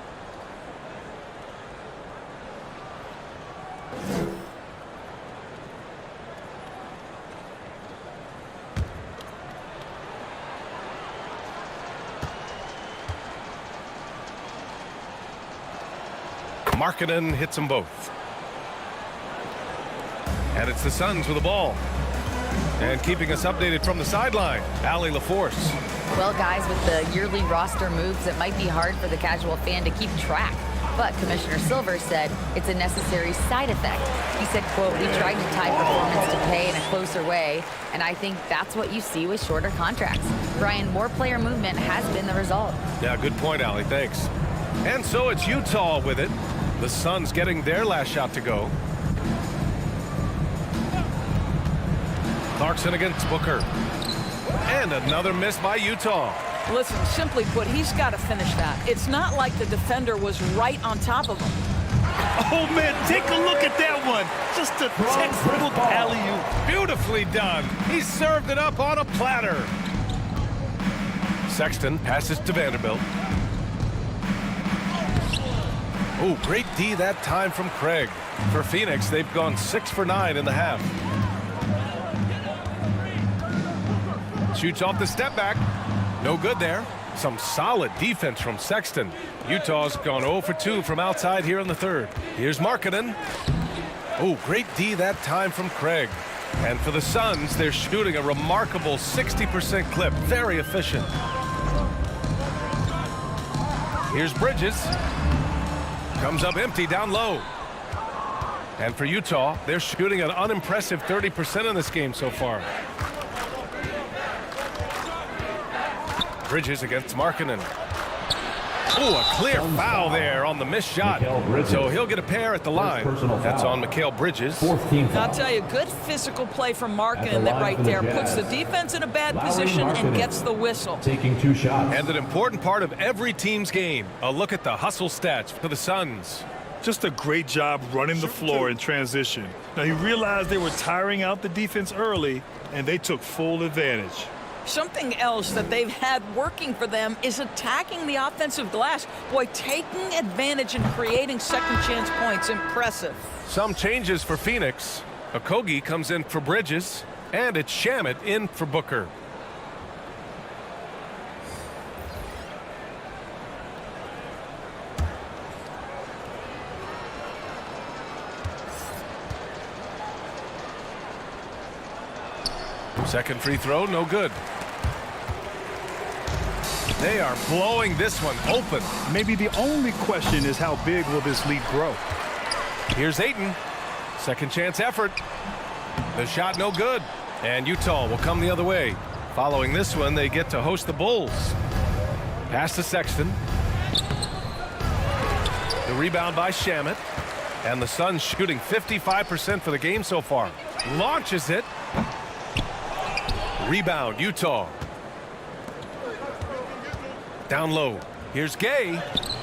Markkanen hits them both. And it's the Suns with the ball. And keeping us updated from the sideline, Allie LaForce. Well, guys, with the yearly roster moves, it might be hard for the casual fan to keep track. But Commissioner Silver said it's a necessary side effect. He said, quote, "We tried to tie performance to pay in a closer way, and I think that's what you see with shorter contracts." Brian, more player movement has been the result. Yeah, good point, Allie. Thanks. And so it's Utah with it. The Suns getting their last shot to go. Clarkson against Booker. And another miss by Utah. Listen, simply put, he's got to finish that. It's not like the defender was right on top of him. Oh, man, take a look at that one. Just a textbook alley-oop. Beautifully done. He served it up on a platter. Sexton passes to Vanderbilt. Oh, great D that time from Craig. For Phoenix, they've gone 6 for 9 in the half. Shoots off the step back. No good there. Some solid defense from Sexton. Utah's gone 0 for 2 from outside here in the third. Here's Markkanen. Oh, great D that time from Craig. And for the Suns, they're shooting a remarkable 60% clip. Very efficient. Here's Bridges. Comes up empty down low. And for Utah, they're shooting an unimpressive 30% in this game so far. Bridges against Markkanen. Oh, a clear foul there on the missed shot. So he'll get a pair at the line. That's on Mikal Bridges. I'll tell you, good physical play from Markkanen that right there puts the defense in a bad position and gets the whistle. Taking 2 shots. And an important part of every team's game. A look at the hustle stats for the Suns. Just a great job running the floor in transition. Now, he realized they were tiring out the defense early, and they took full advantage. Something else that they've had working for them is attacking the offensive glass. Boy, taking advantage and creating second chance points. Impressive. Some changes for Phoenix. Okogie comes in for Bridges, and it's Shamet in for Booker. Second free throw, no good. They are blowing this one open. Maybe the only question is how big will this lead grow? Here's Ayton. Second chance effort. The shot no good. And Utah will come the other way. Following this one, they get to host the Bulls. Pass to Sexton. The rebound by Shamet. And the Suns shooting 55% for the game so far. Launches it. Rebound, Utah. Down low. Here's Gay.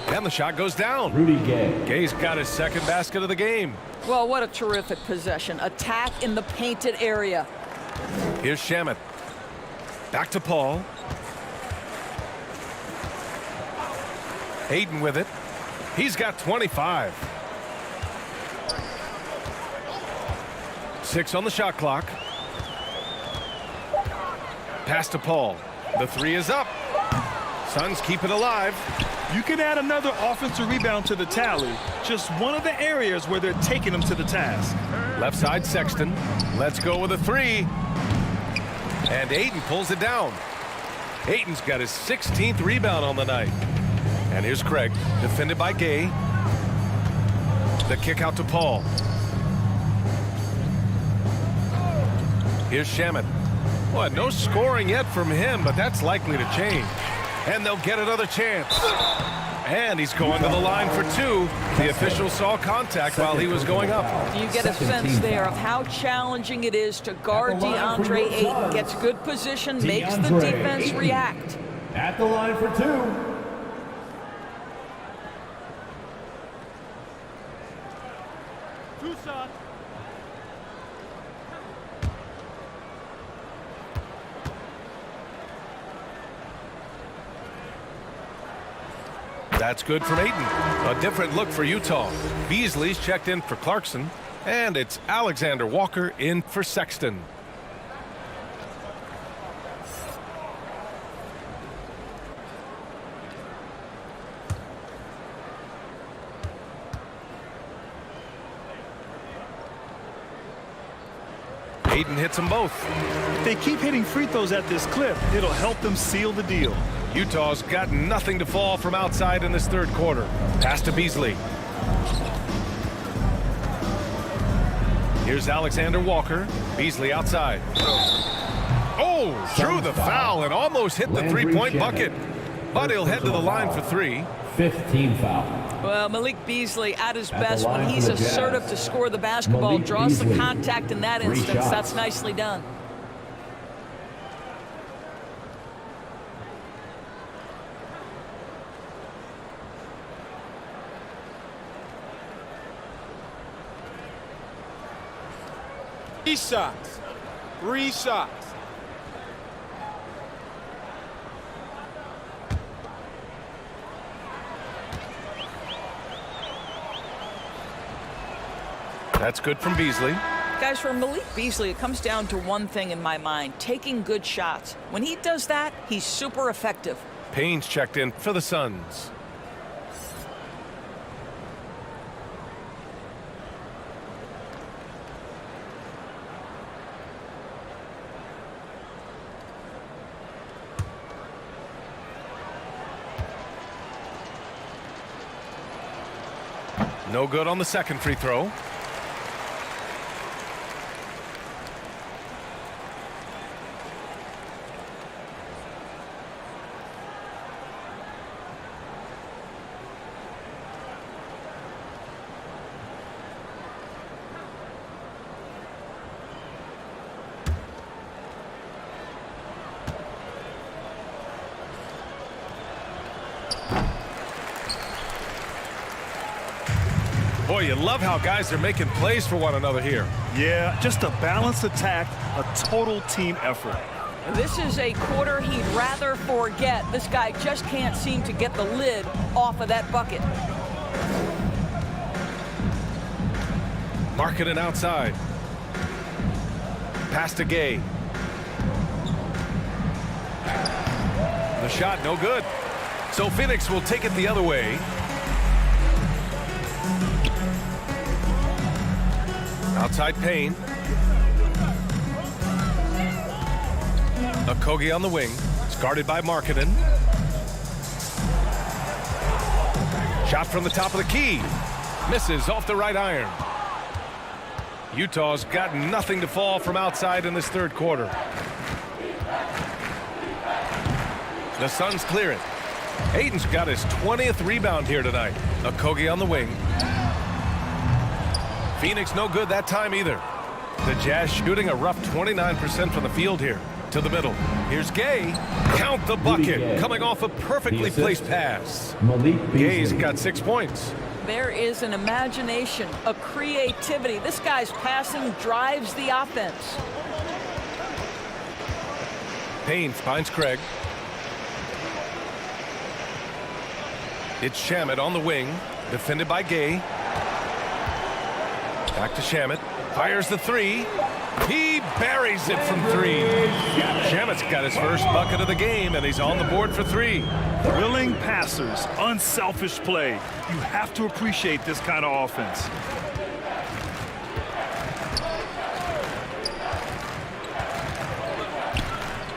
And the shot goes down. Rudy Gay. Gay's got his second basket of the game. Well, what a terrific possession. Attack in the painted area. Here's Shamet. Back to Paul. Ayton with it. He's got 25. 6 on the shot clock. Pass to Paul. The 3 is up. Suns keep it alive. You can add another offensive rebound to the tally. Just one of the areas where they're taking them to the task. Left side Sexton. Let's go with a 3. And Ayton pulls it down. Ayton's got his 16th rebound on the night. And here's Craig, defended by Gay. The kick out to Paul. Here's Shamet. Well, no scoring yet from him, but that's likely to change. And they'll get another chance. And he's going to the line for two. The official saw contact while he was going up. You get a sense there of how challenging it is to guard DeAndre Ayton. Gets good position, makes the defense react. At the line for two. That's good from Ayton. A different look for Utah. Beasley's checked in for Clarkson. And it's Alexander Walker in for Sexton. Ayton hits them both. If they keep hitting free throws at this clip, it'll help them seal the deal. Utah's got nothing to fall from outside in this third quarter. Pass to Beasley. Here's Alexander Walker. Beasley outside. Oh, drew the foul and almost hit the three-point bucket. But he'll head to the line for three. 15 foul. Well, Malik Beasley at his best when he's assertive to score the basketball, draws the contact in that instance. That's nicely done. Three shots. 3 shots. That's good from Beasley. Guys, for Malik Beasley, it comes down to one thing in my mind, taking good shots. When he does that, he's super effective. Payne's checked in for the Suns. No good on the second free throw. Boy, you love how guys are making plays for one another here. Yeah, just a balanced attack, a total team effort. This is a quarter he'd rather forget. This guy just can't seem to get the lid off of that bucket. Marketing outside. Pass to Gay. The shot, no good. So Phoenix will take it the other way. Outside Payne. Okogie on the wing. It's guarded by Markkanen. Shot from the top of the key. Misses off the right iron. Utah's got nothing to fall from outside in this third quarter. The Suns clear it. Ayton's got his 20th rebound here tonight. Okogie on the wing. Phoenix no good that time either. The Jazz shooting a rough 29% from the field here. To the middle. Here's Gay. Count the bucket. Coming off a perfectly placed pass. Gay's got 6 points. There is an imagination, a creativity. This guy's passing drives the offense. Payne finds Craig. It's Shamet on the wing. Defended by Gay. Back to Shamet. Fires the three. He buries it from three. Shamet's got his first bucket of the game, and he's on the board for three. Willing passers, unselfish play. You have to appreciate this kind of offense.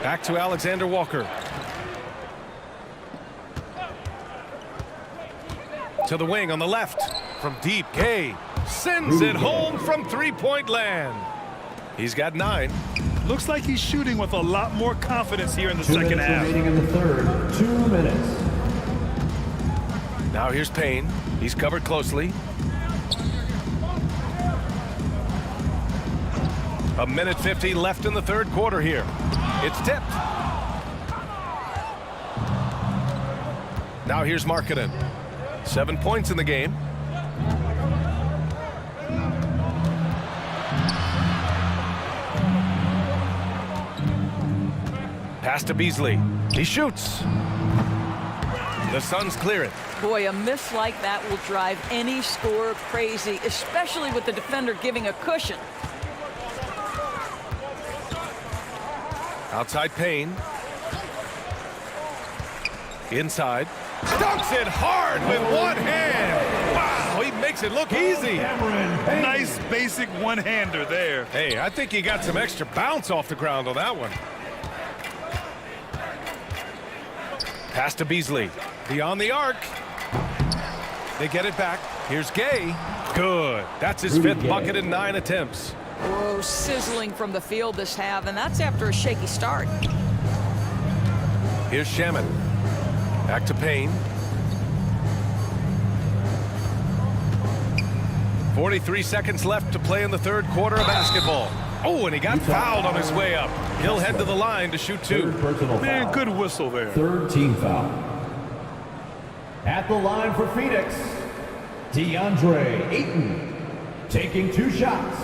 Back to Alexander Walker. To the wing on the left. From deep, Gay sends it home from three-point land. He's got 9. Looks like he's shooting with a lot more confidence here in the 2 second minutes half. remaining in the third. 2 minutes. Now here's Payne. He's covered closely. A minute 50 left in the third quarter here. It's tipped. Now here's Markkanen. 7 points in the game. Pass to Beasley. He shoots. The Suns clear it. Boy, a miss like that will drive any scorer crazy, especially with the defender giving a cushion. Outside Payne. Inside. Dunks it hard with one hand. Wow, he makes it look easy. Nice basic one-hander there. Hey, I think he got some extra bounce off the ground on that one. Pass to Beasley. Beyond the arc. They get it back. Here's Gay. Good. That's his fifth bucket in 9 attempts. Whoa, sizzling from the field this half, and that's after a shaky start. Here's Shaman. Back to Payne. 43 seconds left to play in the third quarter of basketball. Oh, and he got fouled on his way up. He'll head to the line to shoot 2. Man, good whistle there. Third team foul. At the line for Phoenix, DeAndre Ayton taking 2 shots.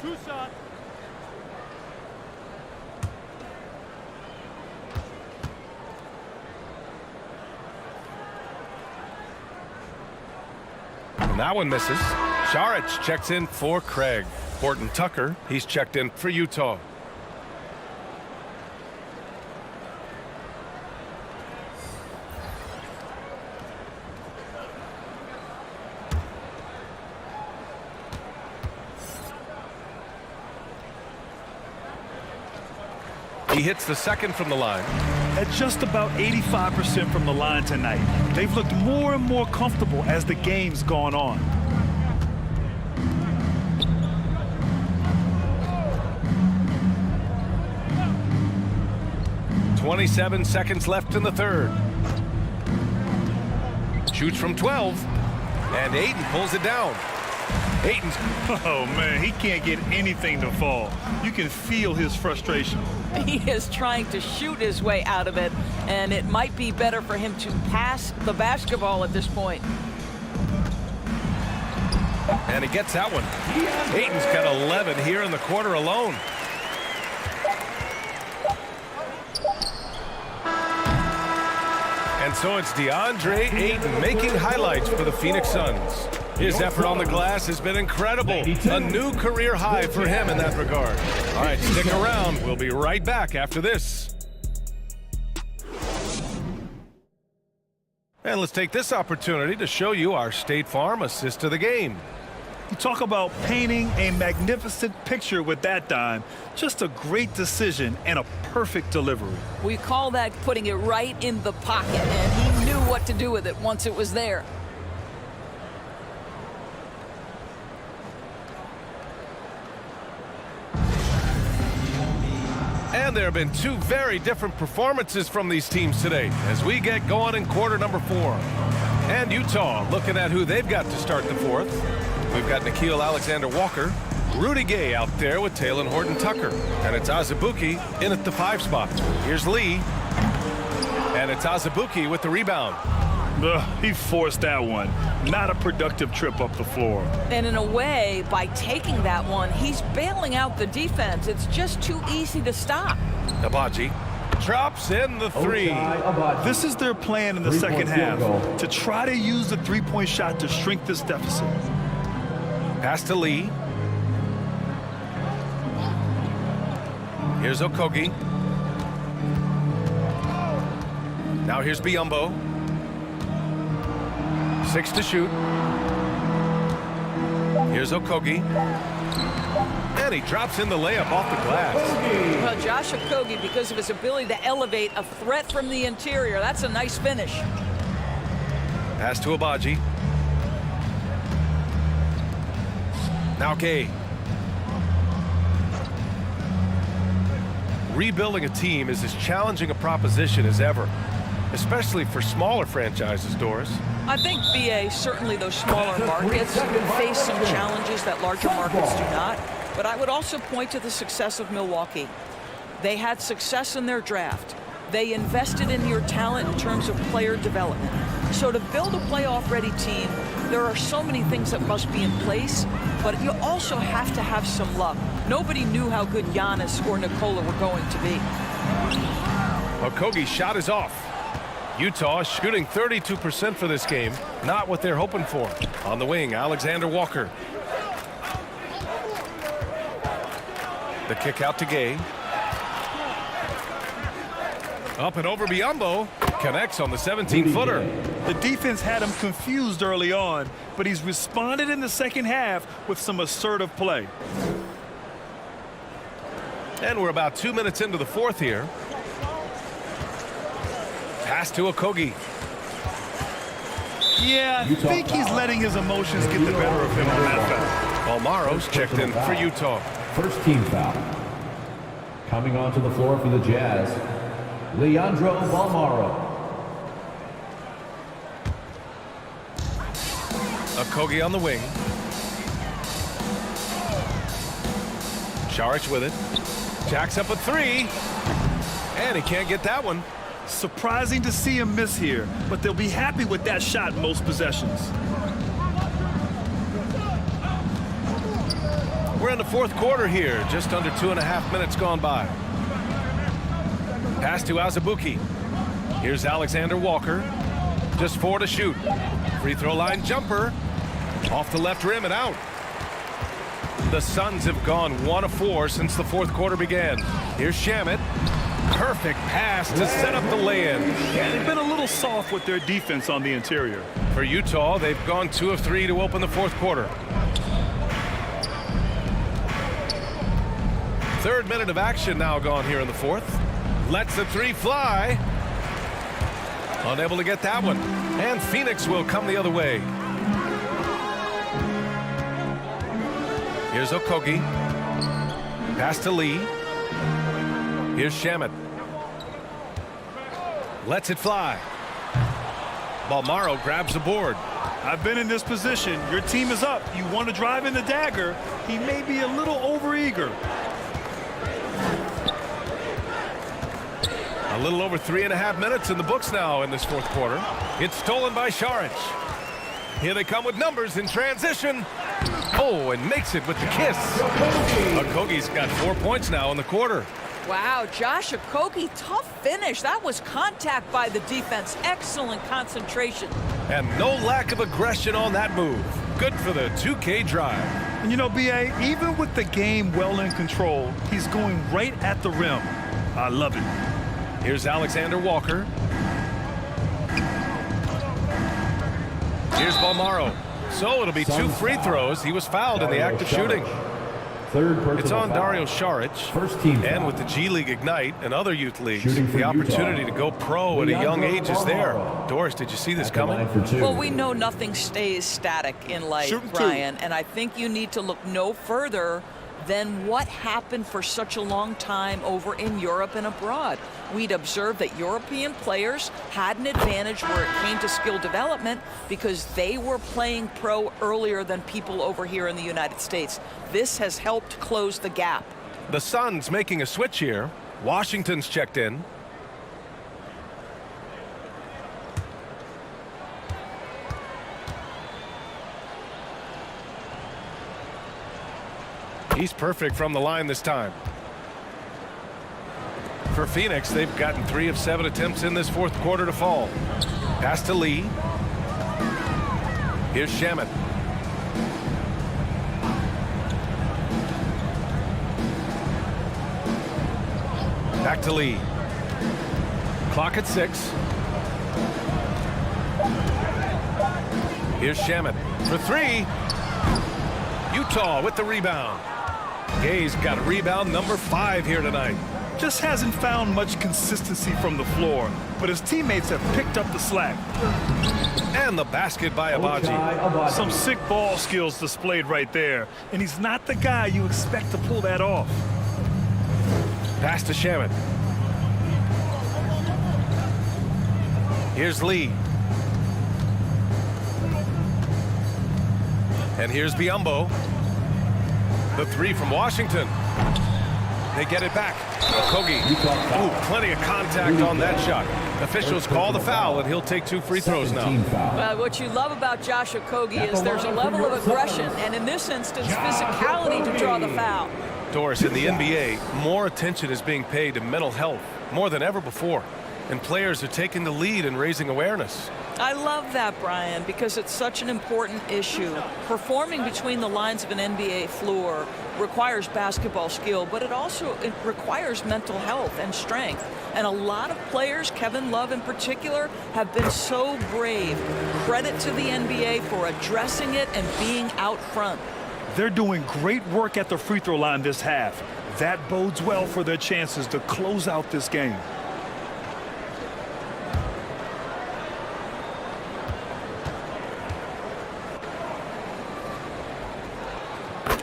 Two shots. And that one misses. Saric checks in for Craig. Horton Tucker, he's checked in for Utah. He hits the second from the line. At just about 85% from the line tonight. They've looked more and more comfortable as the game's gone on. .27 seconds left in the third. Shoots from 12, and Ayton pulls it down. Ayton's... Oh, man, he can't get anything to fall. You can feel his frustration. He is trying to shoot his way out of it, and it might be better for him to pass the basketball at this point. And he gets that one. Ayton's got 11 here in the quarter alone. And so it's DeAndre Ayton making highlights for the Phoenix Suns. His effort on the glass has been incredible. A new career high for him in that regard. All right, stick around. We'll be right back after this. And let's take this opportunity to show you our State Farm assist of the game. You talk about painting a magnificent picture with that dime. Just a great decision and a perfect delivery. We call that putting it right in the pocket, and he knew what to do with it once it was there. And there have been 2 very different performances from these teams today as we get going in quarter number 4. And Utah looking at who they've got to start the fourth. We've got Nickeil Alexander-Walker, Rudy Gay out there with Talen Horton-Tucker. And it's Azubuike in at the 5 spot. Here's Lee. And it's Azubuike with the rebound. He forced that one. Not a productive trip up the floor. And in a way, by taking that one, he's bailing out the defense. It's just too easy to stop. Abaji drops in the 3. This is their plan in the second half, to try to use the three-point shot to shrink this deficit. Pass to Lee. Here's Okogie. Now here's Biyombo. 6 to shoot. Here's Okogie. And he drops in the layup off the glass. Well, Josh Okogie, because of his ability to elevate a threat from the interior, that's a nice finish. Pass to Abaji. Now Gay. Rebuilding a team is as challenging a proposition as ever, especially for smaller franchises, Doris. I think, BA, certainly those smaller markets face some challenges that larger markets do not. But I would also point to the success of Milwaukee. They had success in their draft. They invested in your talent in terms of player development. So to build a playoff-ready team, there are so many things that must be in place, but you also have to have some luck. Nobody knew how good Giannis or Nikola were going to be. Okogie's shot is off. Utah shooting 32% for this game. Not what they're hoping for. On the wing, Alexander Walker. The kick out to Gay. Up and over Biyombo. Connects on the 17-footer. The defense had him confused early on, but he's responded in the second half with some assertive play. And we're about 2 minutes into the fourth here. Pass to Okogie. Yeah, I think he's letting his emotions get the better of him on that foul. Balmaro's checked in for Utah. First team foul. Coming onto the floor for the Jazz, Leandro Balmaro. Okogie on the wing. Saric with it. Jacks up a three. And he can't get that one. Surprising to see him miss here, but they'll be happy with that shot most possessions. We're in the fourth quarter here. Just under 2.5 minutes gone by. Pass to Azubuike. Here's Alexander Walker. Just 4 to shoot. Free throw line jumper. Off the left rim and out. The Suns have gone 1 of 4 since the fourth quarter began. Here's Shamet. Perfect pass to set up the lay-in. Yeah, they've been a little soft with their defense on the interior. For Utah, they've gone 2 of 3 to open the fourth quarter. Third minute of action now gone here in the fourth. Lets the three fly. Unable to get that one. And Phoenix will come the other way. Here's Okogie. Pass to Lee. Here's Shamet. Lets it fly. Balmaro grabs the board. I've been in this position. Your team is up. You want to drive in the dagger. He may be a little overeager. A little over 3.5 minutes in the books now in this fourth quarter. It's stolen by Saric. Here they come with numbers in transition. Oh, and makes it with the kiss. Okogie's got 4 points now in the quarter. Wow, Josh Okogie, tough finish. That was contact by the defense. Excellent concentration. And no lack of aggression on that move. Good for the 2K drive. And you know, BA, even with the game well in control, he's going right at the rim. I love it. Here's Alexander Walker. Here's Balmaro. So it'll be 2 free throws. He was fouled in the act of shooting. It's on Dario Saric. First team and with the G League Ignite and other youth leagues, the opportunity to go pro at a young age is there. Doris, did you see this coming? Well, we know nothing stays static in life, Brian, and I think you need to look no further than what happened for such a long time over in Europe and abroad. We'd observed that European players had an advantage where it came to skill development because they were playing pro earlier than people over here in the United States. This has helped close the gap. The Suns making a switch here. Washington's checked in. He's perfect from the line this time. For Phoenix, they've gotten 3 of 7 attempts in this fourth quarter to fall. Pass to Lee. Here's Shamet. Back to Lee. Clock at 6. Here's Shamet for 3. Utah with the rebound. Gay's got rebound number 5 here tonight. just hasn't found much consistency from the floor, but his teammates have picked up the slack. And the basket by Abaji. Some sick ball skills displayed right there, and he's not the guy you expect to pull that off. Pass to Shaman. Here's Lee. And here's Biyombo. The three from Washington. They get it back. Okogie. Ooh, plenty of contact on that shot. Officials call the foul, and he'll take 2 free throws now. Well, what you love about Josh Okogie is there's a level of aggression, and in this instance, physicality to draw the foul. Doris, in the NBA, more attention is being paid to mental health, more than ever before. And players are taking the lead in raising awareness. I love that, Brian, because it's such an important issue. Performing between the lines of an NBA floor requires basketball skill, but it requires mental health and strength. And a lot of players, Kevin Love in particular, have been so brave. Credit to the NBA for addressing it and being out front. They're doing great work at the free throw line this half. That bodes well for their chances to close out this game.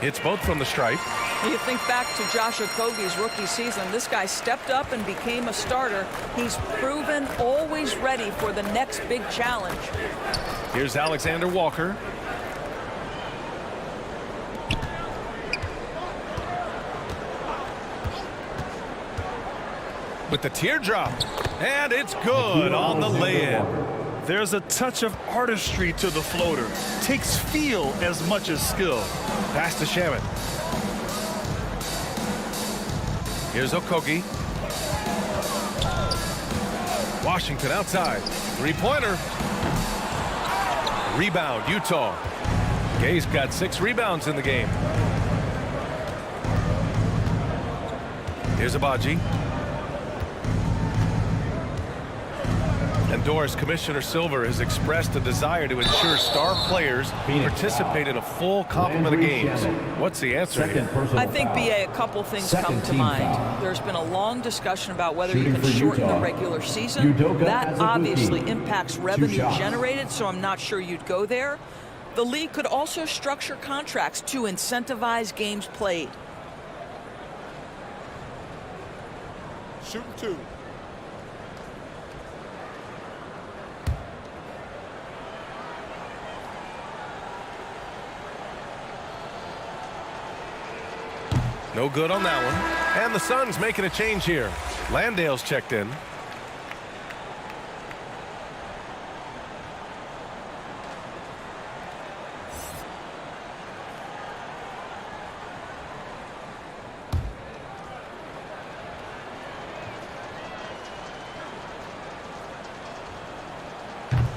It's both from the stripe. You think back to Josh Okogie's rookie season. This guy stepped up and became a starter. He's proven always ready for the next big challenge. Here's Alexander Walker. With the teardrop. And it's good on the lay-in. There's a touch of artistry to the floater. Takes feel as much as skill. Pass to Shaman. Here's Okogie. Washington outside. Three-pointer. Rebound, Utah. Gay's got 6 rebounds in the game. Here's Abaji. And Doris, Commissioner Silver has expressed a desire to ensure star players participate in a full complement of games. What's the answer here? I think, BA, a couple things come to mind. There's been a long discussion about whether you can shorten the regular season. That obviously impacts revenue generated, so I'm not sure you'd go there. The league could also structure contracts to incentivize games played. Shooting 2. No good on that one. And the Suns making a change here. Landale's checked in.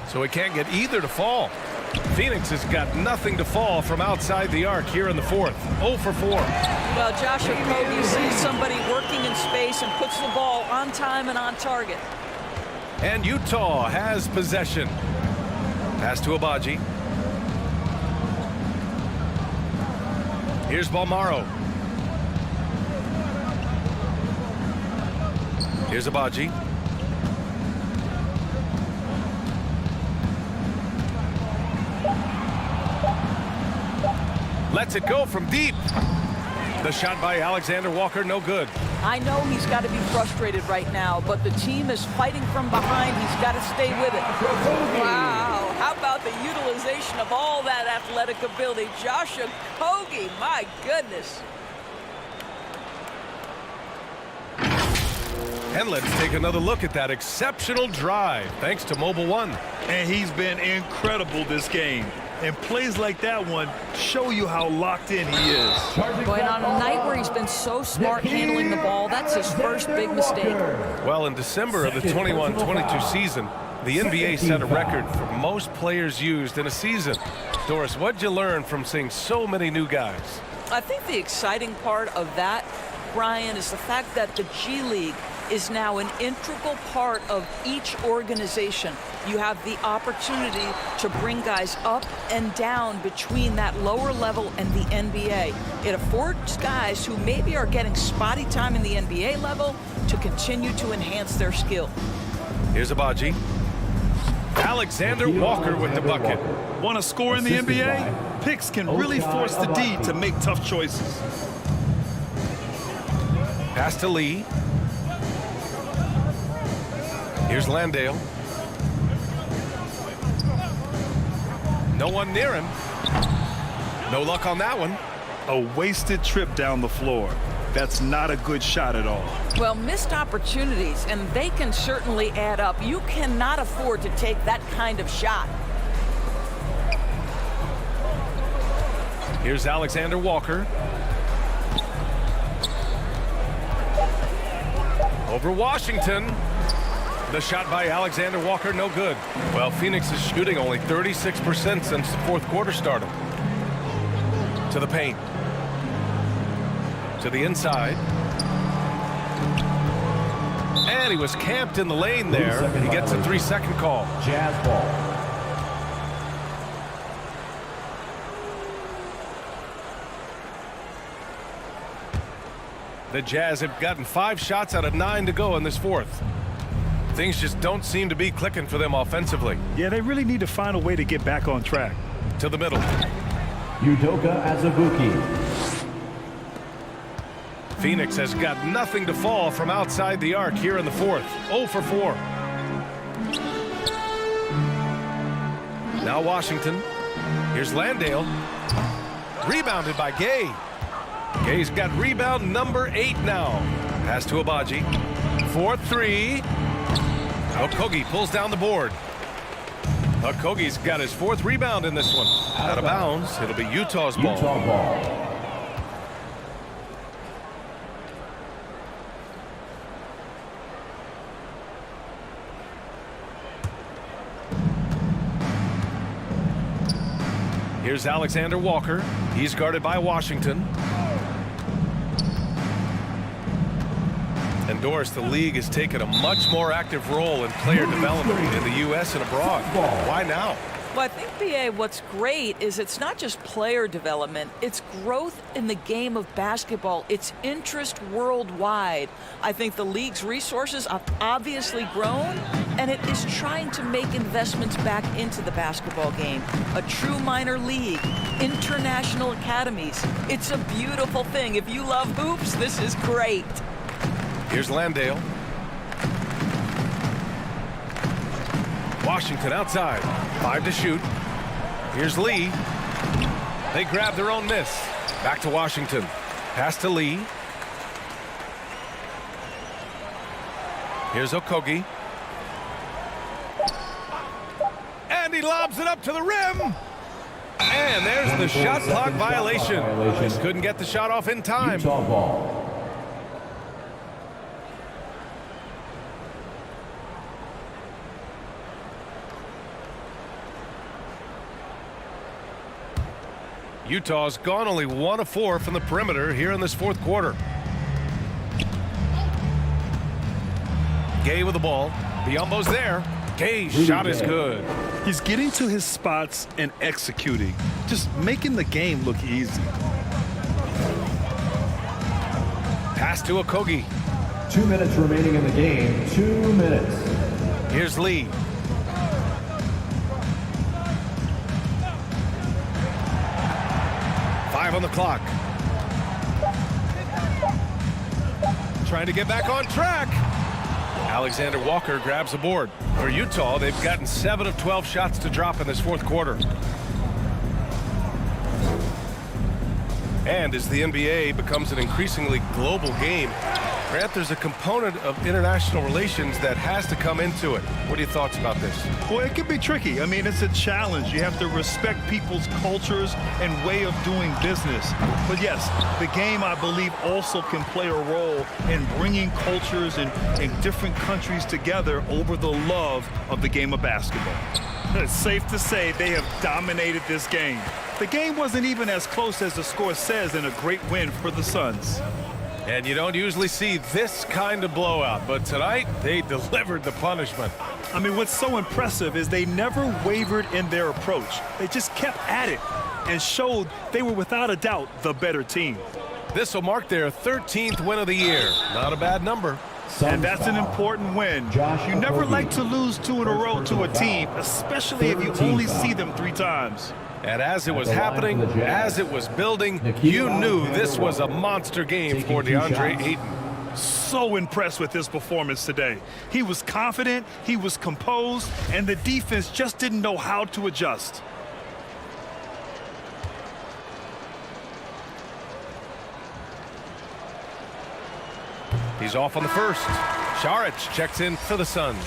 So he can't get either to fall. Phoenix has got nothing to fall from outside the arc here in the fourth. 0 for 4. Well, Josh Okogie sees somebody working in space and puts the ball on time and on target. And Utah has possession. Pass to Abaji. Here's Balmaro. Here's Abaji. Lets it go from deep. The shot by Alexander Walker, no good. I know he's got to be frustrated right now, but the team is fighting from behind. He's got to stay with it. Wow, how about the utilization of all that athletic ability? Josh Okogie, my goodness. And let's take another look at that exceptional drive, thanks to Mobile One. And he's been incredible this game. And plays like that one show you how locked in he is. But on a night where he's been so smart handling the ball, that's his first big mistake. Well, in December of the 21-22 season, the NBA set a record for most players used in a season. Doris, what'd you learn from seeing so many new guys? I think the exciting part of that, Brian, is the fact that the G League is now an integral part of each organization. You have the opportunity to bring guys up and down between that lower level and the NBA. It affords guys who maybe are getting spotty time in the NBA level to continue to enhance their skill. Here's Abaji. Alexander Walker with the bucket. Want to score in the NBA? Picks can really force the D to make tough choices. Pass to Lee. Here's Landale. No one near him. No luck on that one. A wasted trip down the floor. That's not a good shot at all. Well, missed opportunities, and they can certainly add up. You cannot afford to take that kind of shot. Here's Alexander Walker. Over Washington. The shot by Alexander Walker, no good. Well, Phoenix is shooting only 36% since the fourth quarter started. To the paint. To the inside. And he was camped in the lane there. He gets a 3-second call. Jazz ball. The Jazz have gotten 5 shots out of 9 to go in this fourth. Things just don't seem to be clicking for them offensively. Yeah, they really need to find a way to get back on track. To the middle. Udoka Azubuike. Phoenix has got nothing to fall from outside the arc here in the fourth. 0 for 4. Now Washington. Here's Landale. Rebounded by Gay. Gay's got rebound number 8 now. Pass to Abaji. 4-3. Okogie pulls down the board. Okogie's got his 4th rebound in this one. Out of bounds. It'll be Utah's ball. Utah ball. Here's Alexander Walker. He's guarded by Washington. And Doris, the league has taken a much more active role in player development in the U.S. and abroad. Why now? Well, I think, B.A., what's great is it's not just player development, it's growth in the game of basketball. It's interest worldwide. I think the league's resources have obviously grown, and it is trying to make investments back into the basketball game. A true minor league, international academies. It's a beautiful thing. If you love hoops, this is great. Here's Landale. Washington outside. 5 to shoot. Here's Lee. They grab their own miss. Back to Washington. Pass to Lee. Here's Okogie. And he lobs it up to the rim. And there's the shot clock violation. Just couldn't get the shot off in time. Utah ball. Utah's gone only 1 of 4 from the perimeter here in this fourth quarter. Gay with the ball. Biombo's there. Gay's shot is good. He's getting to his spots and executing, just making the game look easy. Pass to Okogie. 2 minutes remaining in the game. 2 minutes. Here's Lee. On the clock. Trying to get back on track. Alexander Walker grabs the board. For Utah, they've gotten 7 of 12 shots to drop in this fourth quarter. And as the NBA becomes an increasingly global game, Grant, there's a component of international relations that has to come into it. What are your thoughts about this? Well, it can be tricky. I mean, it's a challenge. You have to respect people's cultures and way of doing business. But yes, the game, I believe, also can play a role in bringing cultures in different countries together over the love of the game of basketball. It's safe to say they have dominated this game. The game wasn't even as close as the score says, in a great win for the Suns. And you don't usually see this kind of blowout, but tonight they delivered the punishment. I mean, what's so impressive is they never wavered in their approach. They just kept at it and showed they were without a doubt the better team. This will mark their 13th win of the year. Not a bad number. And that's an important win. You never like to lose 2 in a row to a team, especially if you only see them 3 times. And as it was happening, as it was building, you knew this was a monster game for DeAndre Ayton. So impressed with his performance today. He was confident, he was composed, and the defense just didn't know how to adjust. He's off on the first. Saric checks in for the Suns.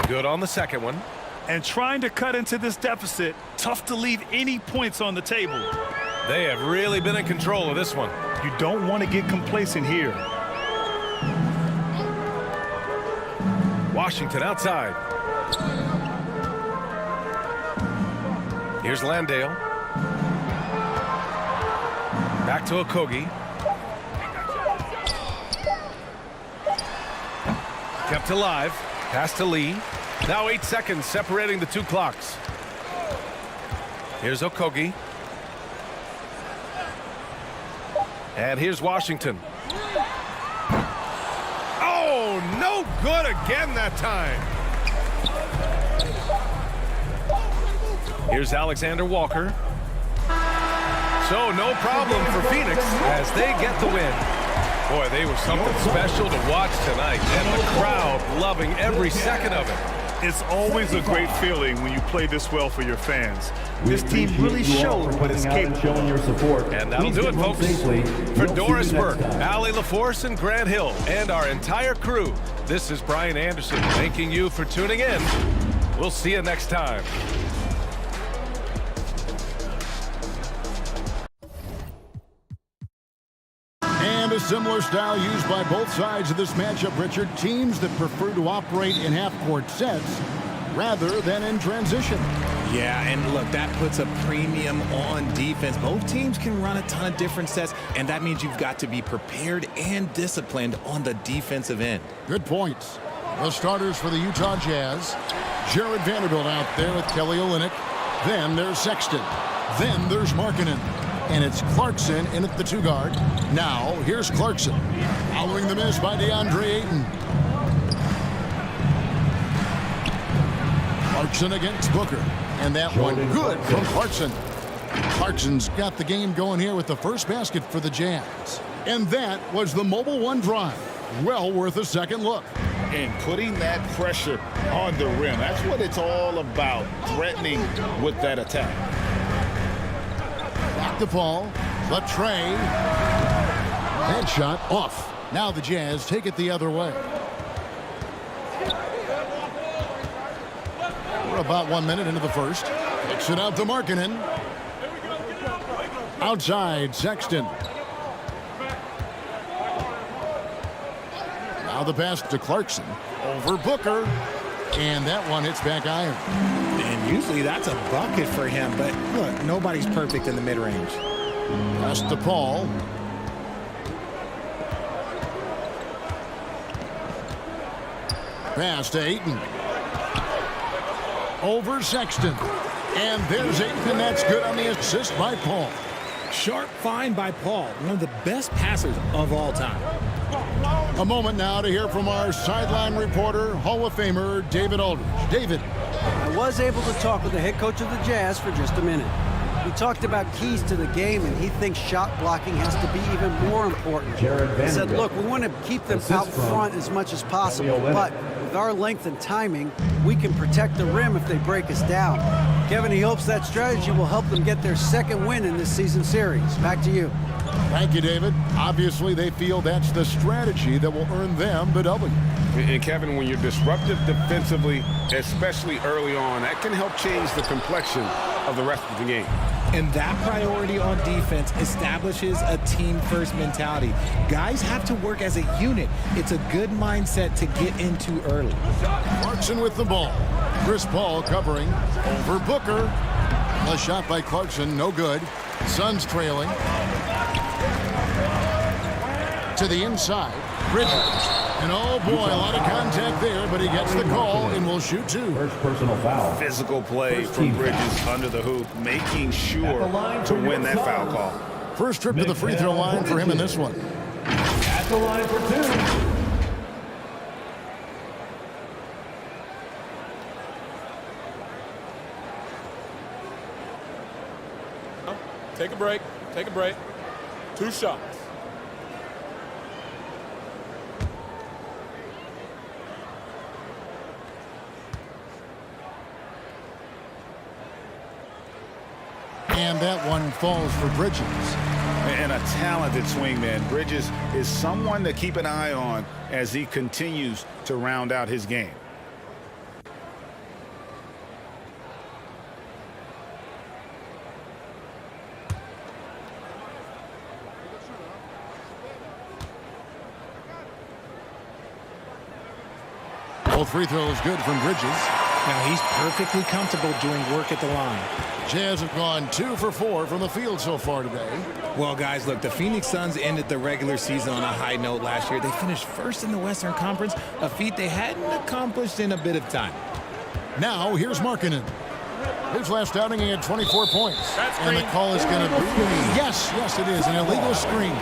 Good on the second one. And trying to cut into this deficit, tough to leave any points on the table. They have really been in control of this one. You don't want to get complacent here. Washington outside. Here's Landale. Back to Okogie. Kept alive. Pass to Lee. Now 8 seconds separating the 2 clocks. Here's Okogie. And here's Washington. Oh, no good again that time. Here's Alexander Walker. So no problem for Phoenix as they get the win. Boy, they were something special to watch tonight, and the crowd loving every second of it. It's always a great feeling when you play this well for your fans. This team really showed what it's capable of. And that'll do it, folks. For Doris Burke, Allie LaForce, and Grant Hill, and our entire crew, this is Brian Anderson thanking you for tuning in. We'll see you next time. And a similar style used by both sides of this matchup, Richard. Teams that prefer to operate in half-court sets rather than in transition. Yeah, and look, that puts a premium on defense. Both teams can run a ton of different sets, and that means you've got to be prepared and disciplined on the defensive end. Good points. The starters for the Utah Jazz. Jared Vanderbilt out there with Kelly Olynyk. Then there's Sexton. Then there's Markkanen. And it's Clarkson in at the 2 guard. Now, here's Clarkson. Following the miss by DeAndre Ayton. Clarkson against Booker. And that one good from Clarkson. Clarkson's got the game going here with the first basket for the Jazz. And that was the Mobile One drive. Well worth a second look. And putting that pressure on the rim. That's what it's all about, threatening with that attack. Back to Paul. The tray. Headshot off. Now the Jazz take it the other way. We're about 1 minute into the first. Kicks it out to Markkanen. Outside, Sexton. Now the pass to Clarkson. Over Booker. And that one hits back iron. And usually that's a bucket for him, but look, nobody's perfect in the mid-range. Pass to Paul. Pass to Ayton. Over Sexton. And there's Ayton. That's good on the assist by Paul. Sharp find by Paul, one of the best passers of all time. A moment now to hear from our sideline reporter, Hall of Famer David Aldridge. David. I was able to talk with the head coach of the Jazz for just a minute. We talked about keys to the game, and he thinks shot blocking has to be even more important. He said, look, we want to keep them out front as much as possible, but with our length and timing, we can protect the rim if they break us down. Kevin, he hopes that strategy will help them get their second win in this season series. Back to you. Thank you, David. Obviously, they feel that's the strategy that will earn them the W. And Kevin, when you're disruptive defensively, especially early on, that can help change the complexion of the rest of the game. And that priority on defense establishes a team-first mentality. Guys have to work as a unit. It's a good mindset to get into early. Clarkson with the ball. Chrispaul covering over Booker. A shot by Clarkson, no good. Suns trailing. To the inside, Bridges. And oh boy, a lot of contact there, but he gets the call and will shoot two. First personal foul. Physical play from Bridges under the hoop, making sure to win that foul call. First trip to the free throw line for him in this one. At the line for two. Take a break. Take a break. 2 shots. And that one falls for Bridges. And a talented swingman. Bridges is someone to keep an eye on as he continues to round out his game. Both free throws good from Bridges. Now he's perfectly comfortable doing work at the line. Jazz have gone 2 for 4 from the field so far today. Well, guys, look, the Phoenix Suns ended the regular season on a high note last year. They finished first in the Western Conference, a feat they hadn't accomplished in a bit of time. Now, here's Markkanen. His last outing, he had 24 points. And the call is going to be, yes, it is, an illegal screen.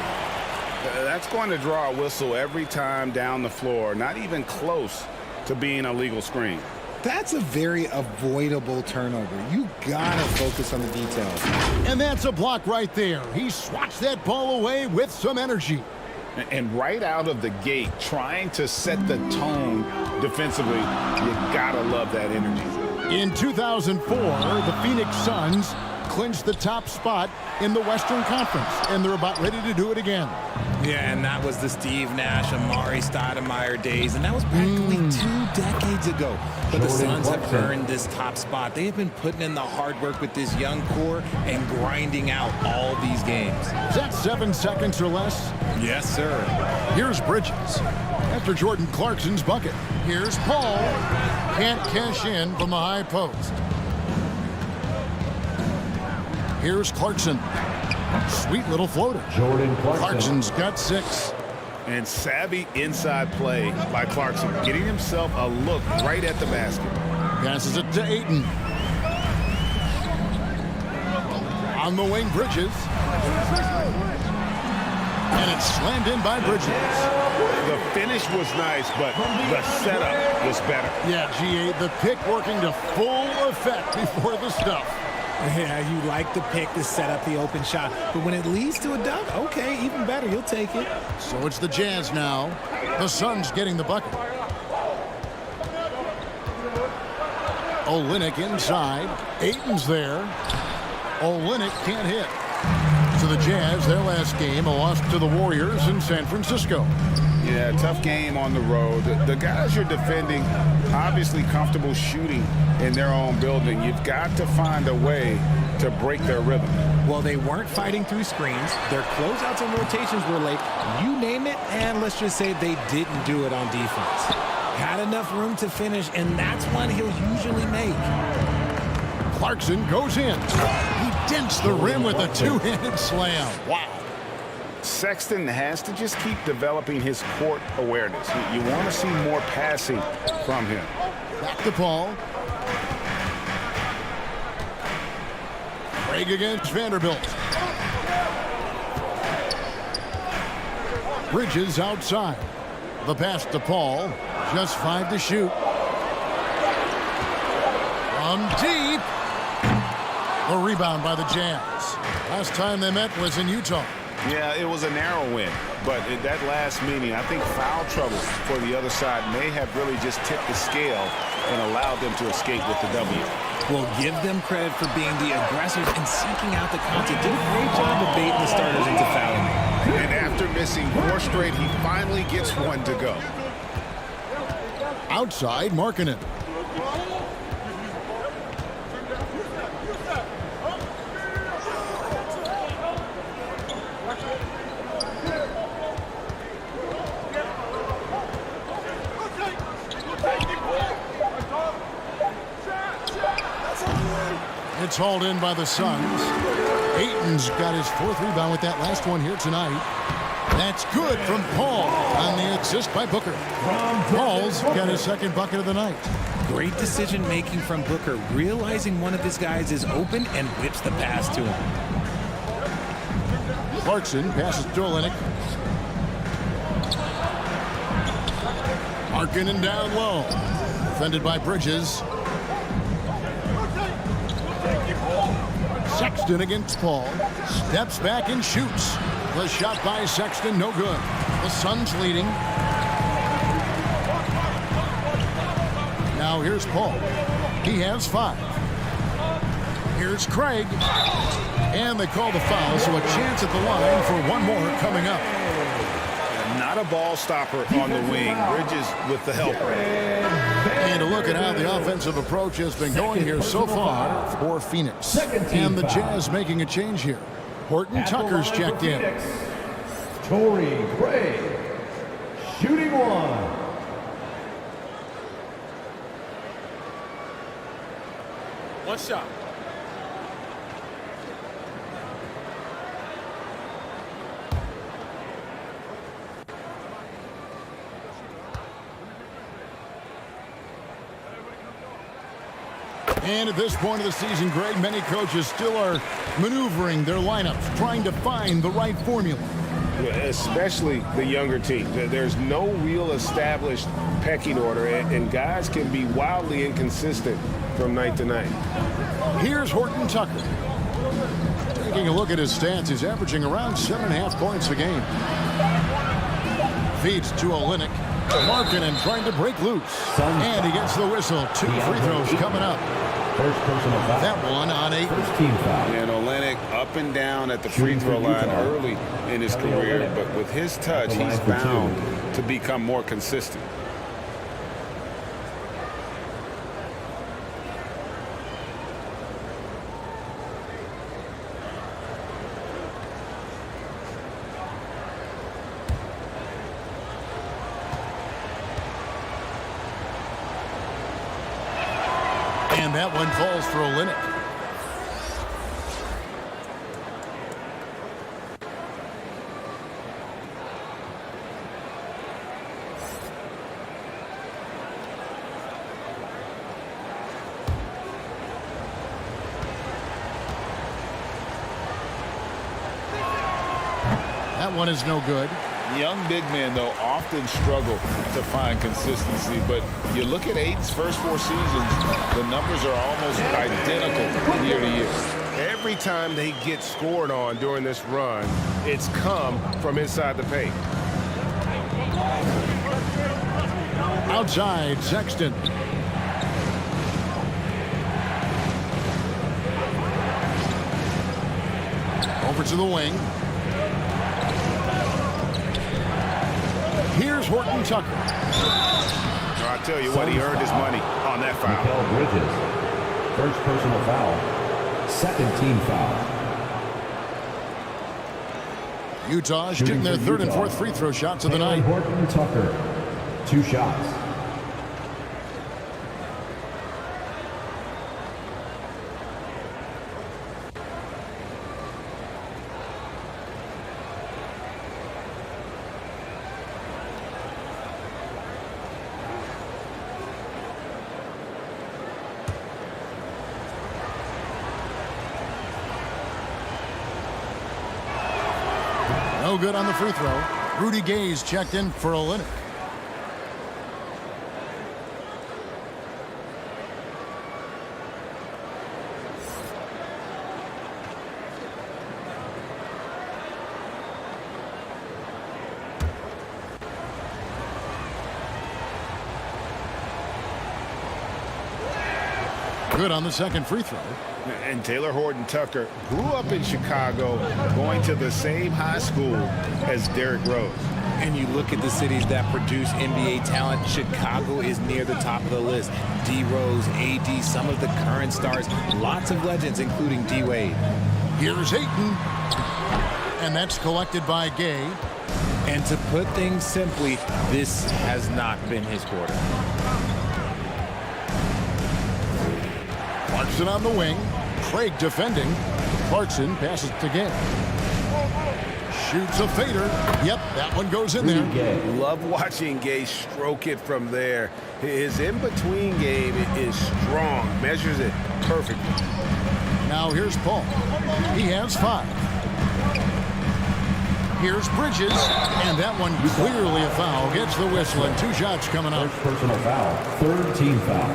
That's going to draw a whistle every time down the floor, not even close to being a legal screen. That's a very avoidable turnover. You gotta focus on the details. And that's a block right there. He swats that ball away with some energy. And right out of the gate, trying to set the tone defensively, you gotta love that energy. In 2004, the Phoenix Suns clinched the top spot in the Western Conference, and they're about ready to do it again. Yeah, and that was the Steve Nash, Amari Stoudemire days, and that was practically 2 decades ago. But the Suns have earned this top spot. They have been putting in the hard work with this young core and grinding out all these games. Is that 7 seconds or less? Yes, sir. Here's Bridges after Jordan Clarkson's bucket. Here's Paul. Can't cash in from the high post. Here's Clarkson. Sweet little floater. Jordan Clarkson's got 6. And savvy inside play by Clarkson, getting himself a look right at the basket. Passes it to Ayton. On the wing, Bridges. And it's slammed in by Bridges. The finish was nice, but the setup was better. Yeah, G8, the pick working to full effect before the stuff. Yeah, you like the pick to set up the open shot. But when it leads to a dunk, okay, even better. You'll take it. So it's the Jazz now. The Suns getting the bucket. Olynyk inside. Ayton's there. Olynyk can't hit. So the Jazz, their last game, a loss to the Warriors in San Francisco. Yeah, tough game on the road. The guys you're defending, obviously comfortable shooting in their own building. You've got to find a way to break their rhythm. Well, they weren't fighting through screens. Their closeouts and rotations were late. You name it, and let's just say they didn't do it on defense. Had enough room to finish, and that's one he'll usually make. Clarkson goes in. He dents the rim with a 2-handed slam. Wow. Sexton has to just keep developing his court awareness. You want to see more passing from him. Back to Paul. Craig against Vanderbilt. Bridges outside. The pass to Paul. Just 5 to shoot. From deep. A rebound by the Jazz. Last time they met was in Utah. Yeah, it was a narrow win, but in that last meeting, I think foul trouble for the other side may have really just tipped the scale and allowed them to escape with the W. Well, give them credit for being the aggressors and seeking out the content. Did a great job of baiting the starters into fouling. And after missing 4 straight, he finally gets one to go. Outside, Markkanen. It's hauled in by the Suns. Ayton's got his 4th rebound with that last one here tonight. That's good from Paul on the assist by Booker. Paul's got his 2nd bucket of the night. Great decision making from Booker, realizing one of his guys is open and whips the pass to him. Clarkson passes to Olynyk. Markkanen down low. Defended by Bridges. Sexton against Paul. Steps back and shoots. The shot by Sexton, no good. The Suns leading. Now here's Paul. He has 5. Here's Craig. And they call the foul, so a chance at the line for one more coming up. Not a ball stopper on the wing. Bridges with the help. And a look at how the offensive approach has been going here so far for Phoenix. And the Jazz making a change here. Horton Tucker's checked in. Torrey Craig, shooting 1. One shot. And at this point of the season, Greg, many coaches still are maneuvering their lineups, trying to find the right formula. Especially the younger team. There's no real established pecking order, and guys can be wildly inconsistent from night to night. Here's Horton Tucker. Taking a look at his stats, he's averaging around 7.5 points a game. Feeds to Olynyk. Markkanen trying to break loose. And he gets the whistle. 2 free throws coming up. First personal foul. That one on 8. First team foul. And Olynyk up and down at the free throw line early in his career, but with his touch, he's bound to become more consistent. And that one falls for Olynyk. That one is no good. Young big men, though, often struggle to find consistency, but you look at Ayton's first 4 seasons, the numbers are almost identical year to year. Every time they get scored on during this run, it's come from inside the paint. Outside, Sexton. Over to the wing. Here's Horton Tucker. I tell you what, he earned his money on that foul. Bridges, first personal foul, 2nd team foul. Utah's getting their 3rd and 4th free throw shots of the night. Horton Tucker, 2 shots. No good on the free throw. Rudy Gay's checked in for Olynyk. Good on the 2nd free throw. And Taylor Horton Tucker grew up in Chicago, going to the same high school as Derrick Rose. And you look at the cities that produce NBA talent, Chicago is near the top of the list. D. Rose, AD, some of the current stars, lots of legends, including D. Wade. Here's Ayton. And that's collected by Gay. And to put things simply, this has not been his quarter. Clarkson on the wing. Craig defending. Clarkson passes to Gay. Shoots a fader. Yep, that one goes in there. Love watching Gay stroke it from there. His in-between game is strong. Measures it perfectly. Now here's Paul. He has 5. Here's Bridges, and that one clearly a foul. Gets the whistle, and 2 shots coming up. First personal foul. 3rd team foul.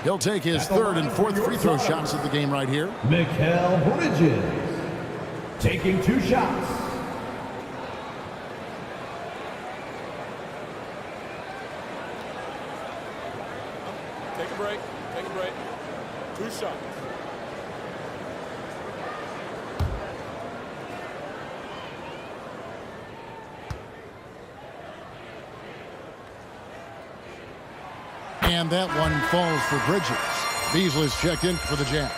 He'll take his 3rd and 4th free throw shots of the game right here. Mikal Bridges taking 2 shots. Take a break. Take a break. 2 shots. And that one falls for Bridges. Beasley's checked in for the Jazz.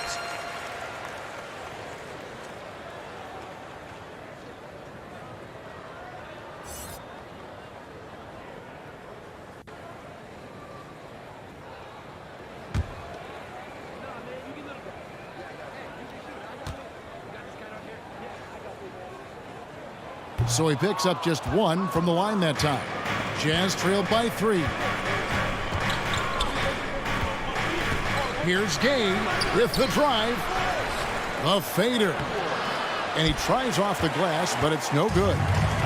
So he picks up just 1 from the line that time. Jazz trailed by 3. Here's Gay with the drive. A fader. And he tries off the glass, but it's no good.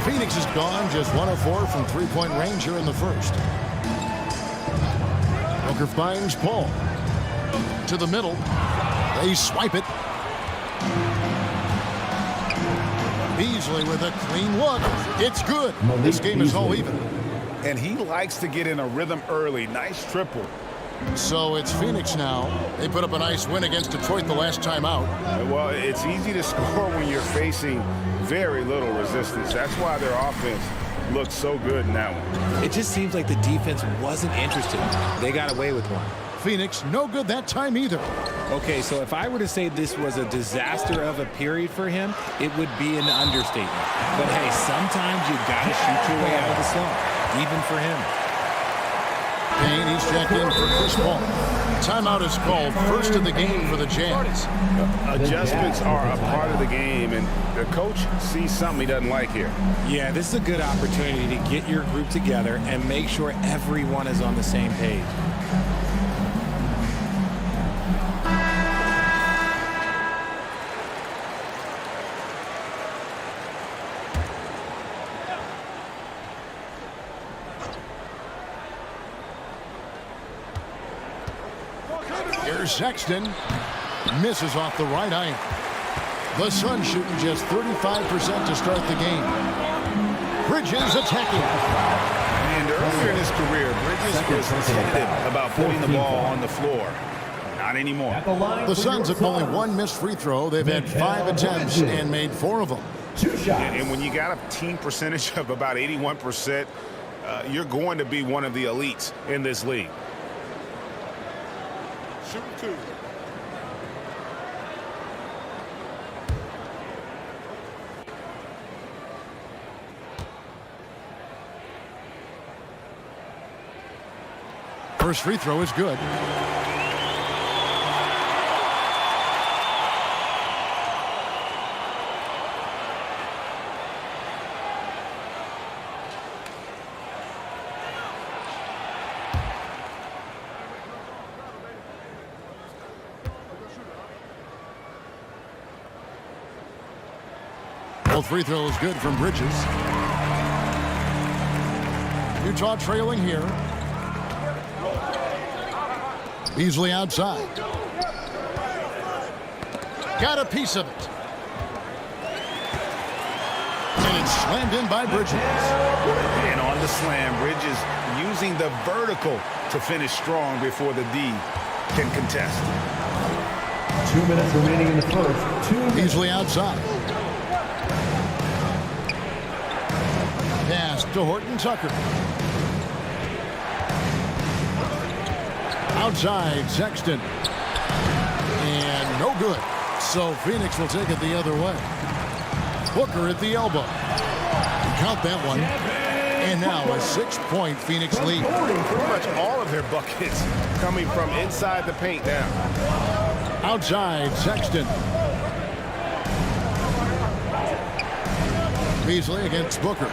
Phoenix is gone, just 1 of 4 from three-point range here in the first. Booker finds Paul. To the middle. They swipe it. Beasley with a clean look. It's good. This game is all even. And he likes to get in a rhythm early. Nice triple. So it's Phoenix now. They put up a nice win against Detroit the last time out. Well, it's easy to score when you're facing very little resistance. That's why their offense looked so good in that one. It just seems like the defense wasn't interested. They got away with one. Phoenix, no good that time either. Okay, so if I were to say this was a disaster of a period for him, it would be an understatement. But hey, sometimes you got to shoot your way out of the slump, even for him. Payne, he's checked in for chrispaul. Timeout is called, first of the game for the Jazz. Adjustments are a part of the game, and the coach sees something he doesn't like here. Yeah, this is a good opportunity to get your group together and make sure everyone is on the same page. Sexton misses off the right eye. The Suns shooting just 35% to start the game. Bridges attacking. And earlier in his career, Bridges was tentative about putting the ball on the floor. Not anymore. The Suns have only 1 missed free throw. They've had 5 attempts and made 4 of them. 2 shots. And when you got a team percentage of about 81%, you're going to be one of the elites in this league. Shoot 2. First free throw is good. Both free throws good from Bridges. Utah trailing here. Beasley outside. Got a piece of it. And it's slammed in by Bridges. And on the slam, Bridges using the vertical to finish strong before the D can contest. 2 minutes remaining in the first. 2 minutes. Beasley outside. to Horton Tucker. Outside, Sexton. And no good. So Phoenix will take it the other way. Booker at the elbow. Count that one. And now a 6-point Phoenix lead. Pretty much all of their buckets coming from inside the paint now. Outside, Sexton. Beasley against Booker.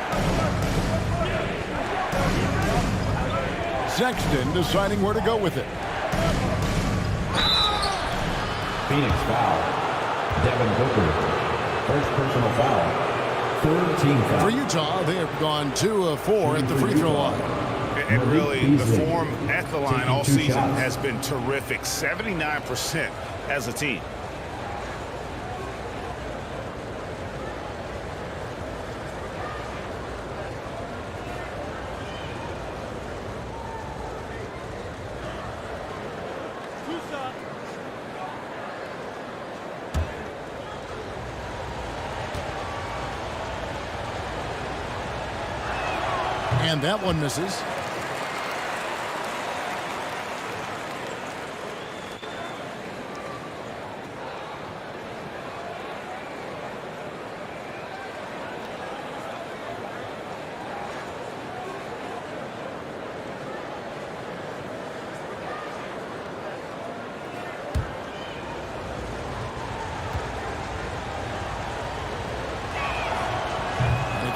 Sexton deciding where to go with it. Phoenix foul. Devinbooker. First personal foul. Third team foul. For Utah, they have gone 2 of 4 at the free throw line. And really, the form at the line all season has been terrific. 79% as a team. And that one misses.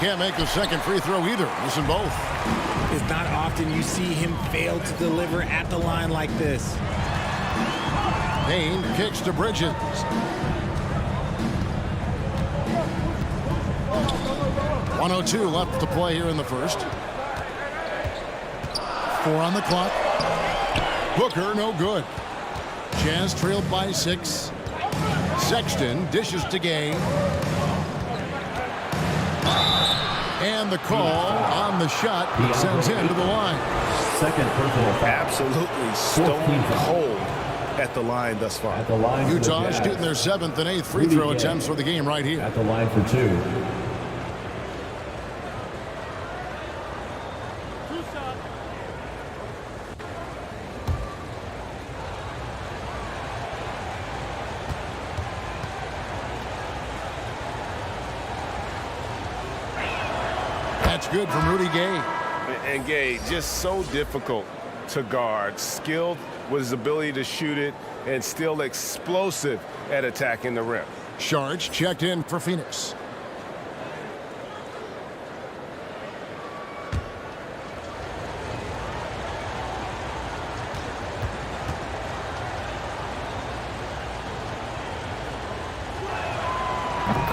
Can't make the second free throw either. Missing both. It's not often you see him fail to deliver at the line like this. Payne kicks to Bridges. .102 left to play here in the first. 4 on the clock. Booker, no good. Jazz trailed by 6. Sexton dishes to Gay. And the call on the shot sends him to the line. Second personal foul. Absolutely stone cold at the line thus far. At the line Utah shooting their 7th and 8th free throw attempts for the game right here. At the line for 2. Good from Rudy Gay. And Gay, just so difficult to guard. Skilled with his ability to shoot it and still explosive at attacking the rim. Sharge checked in for Phoenix.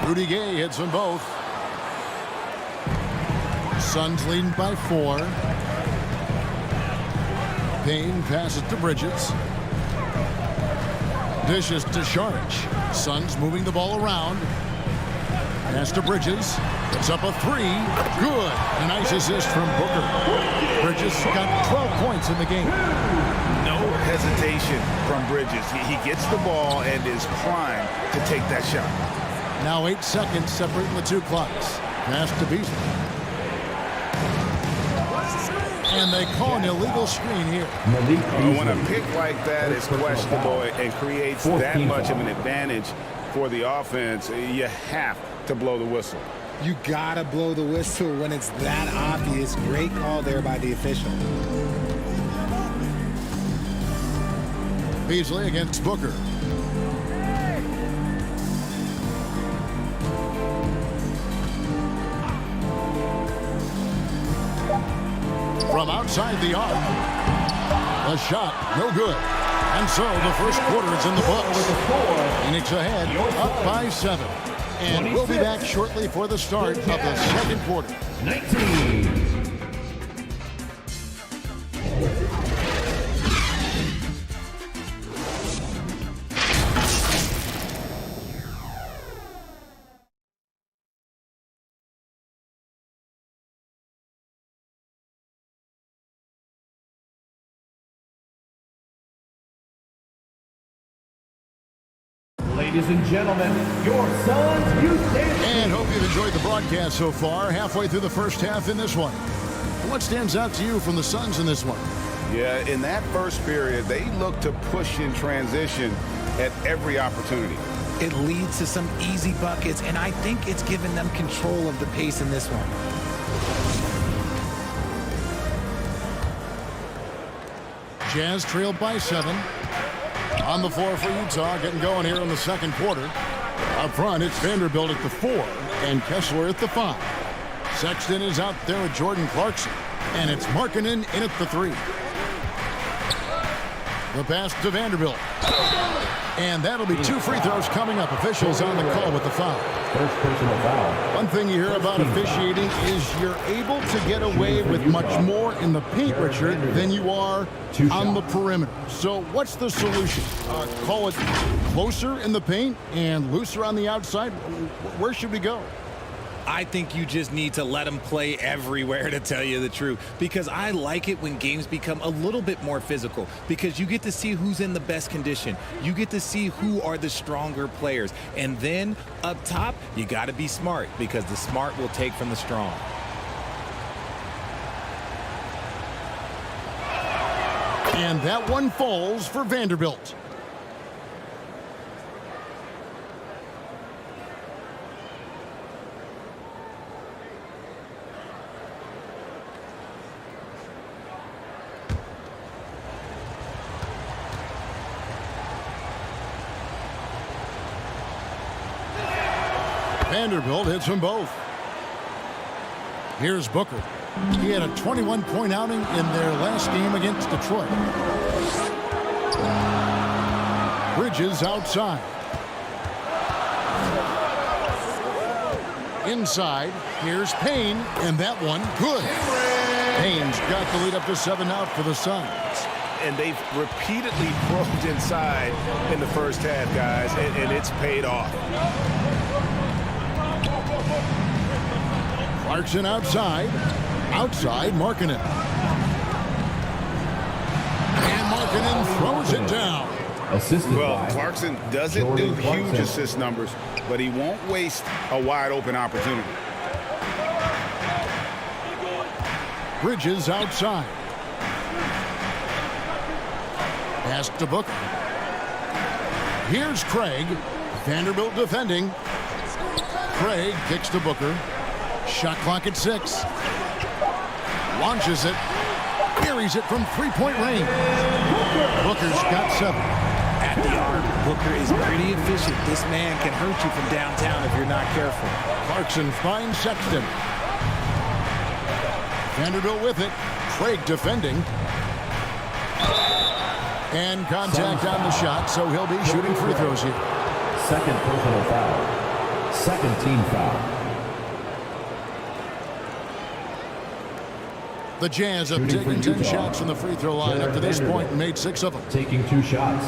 Rudy Gay hits them both. Suns leading by 4. Payne passes to Bridges. Dishes to Sharge. Suns moving the ball around. Pass to Bridges. It's up a 3. Good. A nice assist from Booker. Bridges got 12 points in the game. No hesitation from Bridges. He gets the ball and is primed to take that shot. Now 8 seconds separating the 2 clocks. Pass to Beasley. And they call an illegal screen here. When a pick like that is questionable and creates that much of an advantage for the offense, you have to blow the whistle. You gotta blow the whistle when it's that obvious. Great call there by the official. Beasley against Booker. From outside the arc. A shot, no good. And so the first quarter is in the books. Phoenix ahead, up by 7. And we'll be back shortly for the start of the second quarter. 19. Ladies and gentlemen, your Suns youth dance. And hope you've enjoyed the broadcast so far. Halfway through the first half in this one. What stands out to you from the Suns in this one? Yeah, in that first period, they look to push in transition at every opportunity. It leads to some easy buckets, and I think it's given them control of the pace in this one. Jazz trailed by 7. On the floor for Utah, getting going here in the second quarter. Up front, it's Vanderbilt at the 4 and Kessler at the 5. Sexton is out there with Jordan-Clarkson, and it's Markkanen in at the 3. The pass to Vanderbilt. And that'll be 2 free throws coming up. Officials on the call with the foul. First personal foul. One thing you hear about officiating is you're able to get away with much more in the paint, Richard, than you are on the perimeter. So what's the solution? Call it closer in the paint and looser on the outside? Where should we go? I think you just need to let them play everywhere, to tell you the truth, because I like it when games become a little bit more physical, because you get to see who's in the best condition. You get to see who are the stronger players. And then up top, you got to be smart, because the smart will take from the strong. And that one falls for Vanderbilt. Vanderbilt hits them both. Here's Booker. He had a 21-point outing in their last game against Detroit. Bridges outside. Inside, here's Payne, and that one good. Payne's got the lead up to 7 out for the Suns. And they've repeatedly probed inside in the first half, guys, and it's paid off. Clarkson outside. Outside, Markkanen. And Markkanen throws it down. Well, Clarkson doesn't do huge assist numbers, but he won't waste a wide-open opportunity. Bridges outside. Pass to Booker. Here's Craig. Vanderbilt defending. Craig kicks to Booker. Shot clock at 6. Launches it. Carries it from 3-point range. Booker's got 7. At the arc, Booker is pretty efficient. This man can hurt you from downtown if you're not careful. Clarkson finds Sexton. Vanderbilt with it. Craig defending. And contact on the shot, so he'll be shooting free throws here. Second personal foul. Second team foul. The Jazz have taken 10 shots from the free throw line up to this point and made 6 of them. Taking 2 shots.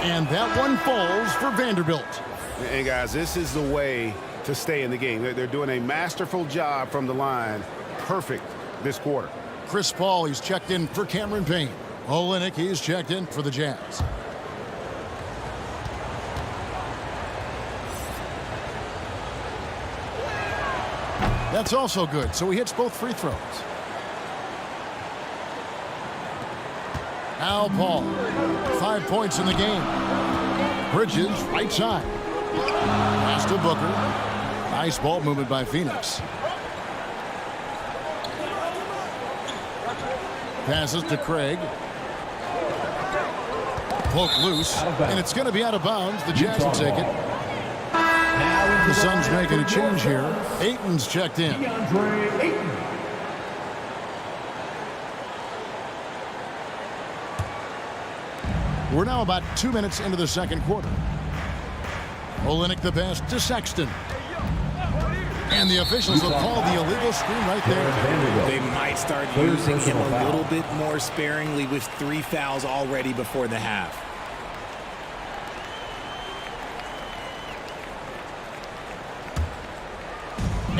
And that one falls for Vanderbilt. And guys, this is the way to stay in the game. They're doing a masterful job from the line. Perfect this quarter. Chrispaul, he's checked in for Cameron Payne. Olynyk, he's checked in for the Jazz. That's also good, so he hits both free throws. Al Paul, 5 points in the game. Bridges, right side. Pass to Booker. Nice ball movement by Phoenix. Passes to Craig. Poke loose, and it's going to be out of bounds. The Jazz will take it. The Suns making a change here. Ayton's checked in. We're now about 2 minutes into the second quarter. Olynyk the pass to Sexton. And the officials will call the illegal screen right there. They might might start using him a little bit more sparingly with 3 fouls already before the half.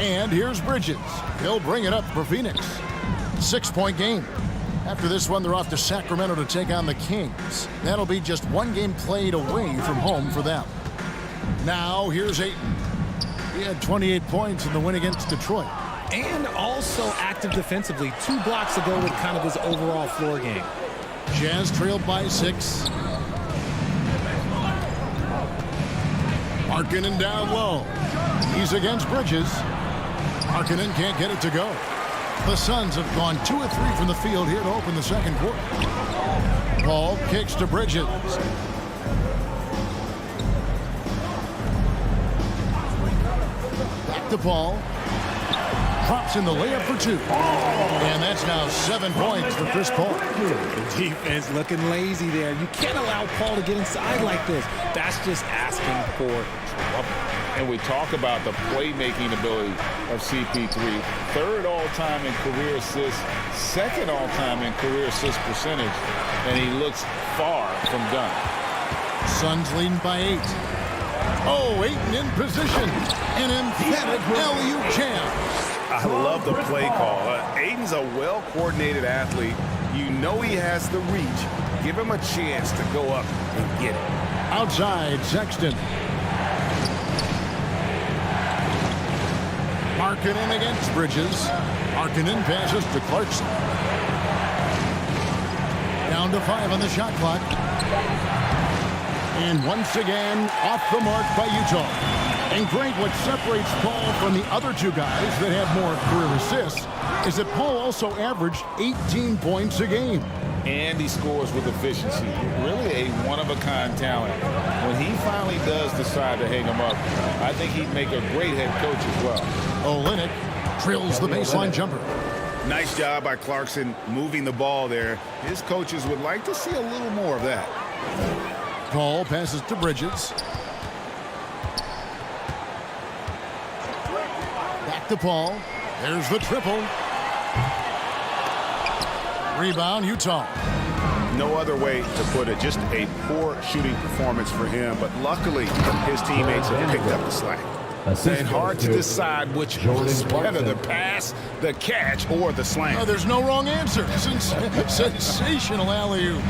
And here's Bridges. He'll bring it up for Phoenix. 6-point game. After this one, they're off to Sacramento to take on the Kings. That'll be just 1 game played away from home for them. Now, here's Ayton. He had 28 points in the win against Detroit. And also active defensively. 2 blocks to go with kind of his overall floor game. Jazz trailed by 6. Markkanen down low. He's against Bridges. Markkanen can't get it to go. The Suns have gone 2 of 3 from the field here to open the second quarter. Paul kicks to Bridges. Back to Paul. Drops in the layup for 2. And that's now 7 points for Chris Paul. The defense looking lazy there. You can't allow Paul to get inside like this. That's just asking for trouble. And we talk about the playmaking ability of CP3. 3rd all-time in career assists, 2nd all-time in career assist percentage, and he looks far from done. Suns leading by 8. Oh, Ayton in position. An emphatic alley-oop jam. I love the play call. Ayton's a well-coordinated athlete. You know he has the reach. Give him a chance to go up and get it. Outside, Sexton. Markkanen against Bridges. Markkanen passes to Clarkson. Down to 5 on the shot clock. And once again, off the mark by Utah. And Greg, what separates Paul from the other 2 guys that have more career assists is that Paul also averaged 18 points a game. And he scores with efficiency. Really a one-of-a-kind talent. When he finally does decide to hang him up, I think he'd make a great head coach as well. Olynyk drills the baseline jumper. Nice job by Clarkson moving the ball there. His coaches would like to see a little more of that. Paul passes to Bridges. Back to Paul. There's the triple. Rebound, Utah. No other way to put it. Just a poor shooting performance for him. But luckily, his teammates have picked up the slack. And hard to decide which was better, the pass, the catch, or the slam. Oh, there's no wrong answer. Sensational alley-oop.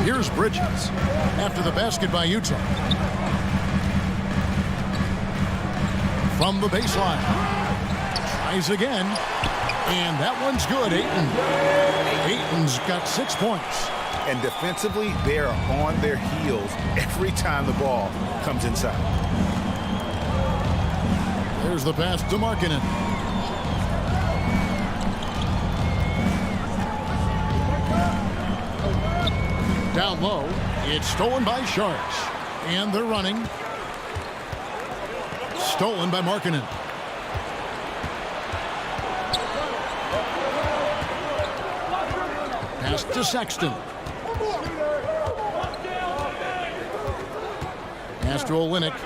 Here's Bridges after the basket by Utah. From the baseline. Tries again. And that one's good. Ayton's got 6 points. And defensively, they are on their heels every time the ball comes inside. There's the pass to Markkanen. Down low, it's stolen by Sharks. And they're running. Stolen by Markkanen. Pass to Sexton. Pass to Olynyk.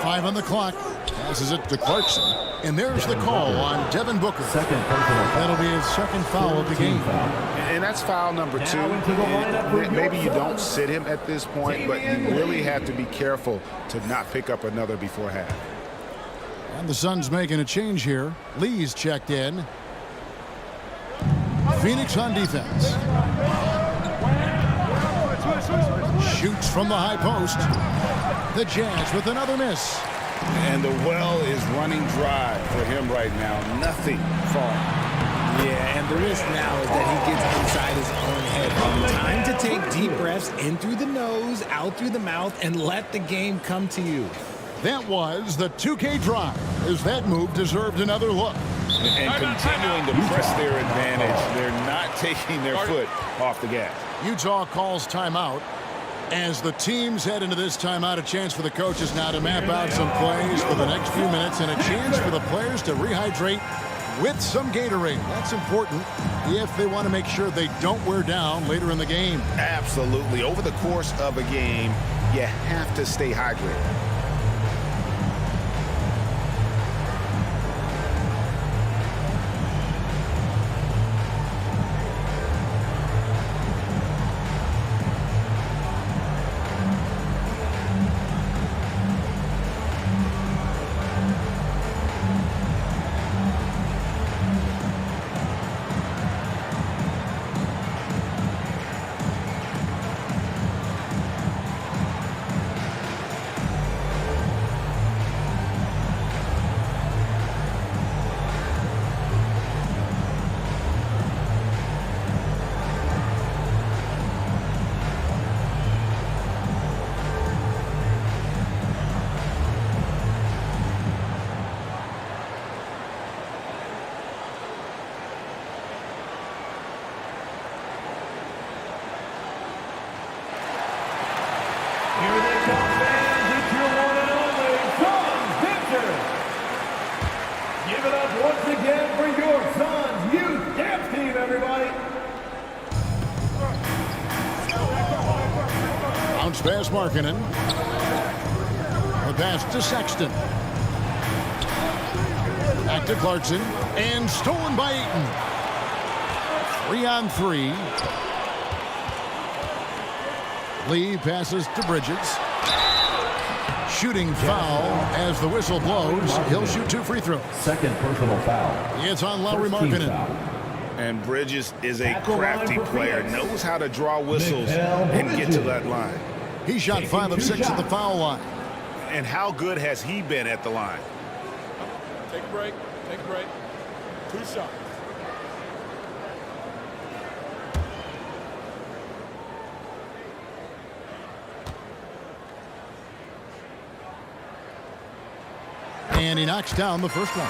5 on the clock. Passes it to Clarkson. And there's the call on Devin Booker. That'll be his 2nd foul of the game. And that's foul number 2. Maybe you don't sit him at this point, but you really have to be careful to not pick up another before half. And the Suns making a change here. Lee's checked in. Phoenix on defense. Shoots from the high post. The Jazz with another miss. And the well is running dry for him right now. Nothing falling. Yeah, and the risk now is that he gets inside his own head. Time to take deep breaths in through the nose, out through the mouth, and let the game come to you. That was the 2K drive, as that move deserved another look. And continuing to press their advantage. They're not taking their foot off the gas. Utah calls timeout. As the teams head into this timeout, a chance for the coaches now to map out some plays for the next few minutes and a chance for the players to rehydrate with some Gatorade. That's important if they want to make sure they don't wear down later in the game. Absolutely. Over the course of a game, you have to stay hydrated. Give it up once again for your Suns Youth Dance Team, everybody. Bounce pass Markkanen. The pass to Sexton. Back to Clarkson. And stolen by Ayton. 3-on-3. Lee passes to Bridges. Shooting foul as the whistle blows. He'll shoot 2 free throws. Second personal foul. It's on Lowry Markkanen. And Bridges is a crafty player, knows how to draw whistles and get to that line. He shot 5 of 6 at the foul line. And how good has he been at the line? Take a break. Take a break. 2 shots. And he knocks down the first one.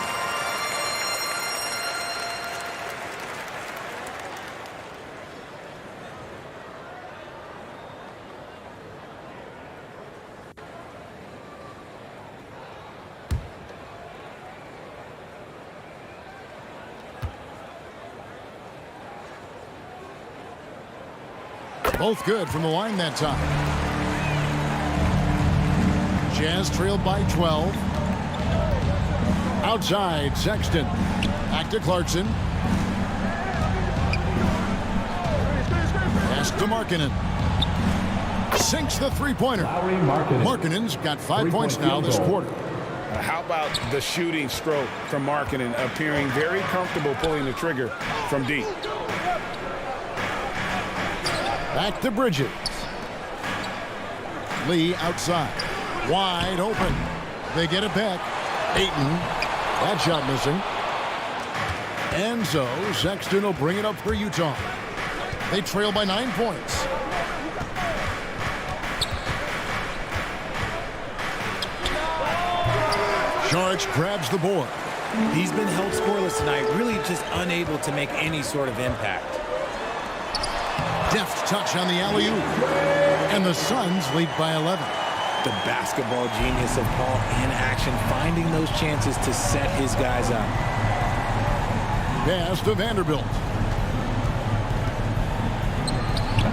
Both good from the line that time. Jazz trailed by 12. Outside, Sexton. Back to Clarkson. Pass to Markkanen. Sinks the three-pointer. Markkanen's got 5 points now this quarter. How about the shooting stroke from Markkanen, appearing very comfortable pulling the trigger from deep. Back to Bridges. Lee outside. Wide open. They get it back. Ayton. That shot missing. And so Sexton will bring it up for Utah. They trail by 9 points. Saric grabs the board. He's been held scoreless tonight, really just unable to make any sort of impact. Deft touch on the alley-oop. And the Suns lead by 11. The basketball genius of Paul in action, finding those chances to set his guys up. Pass to Vanderbilt.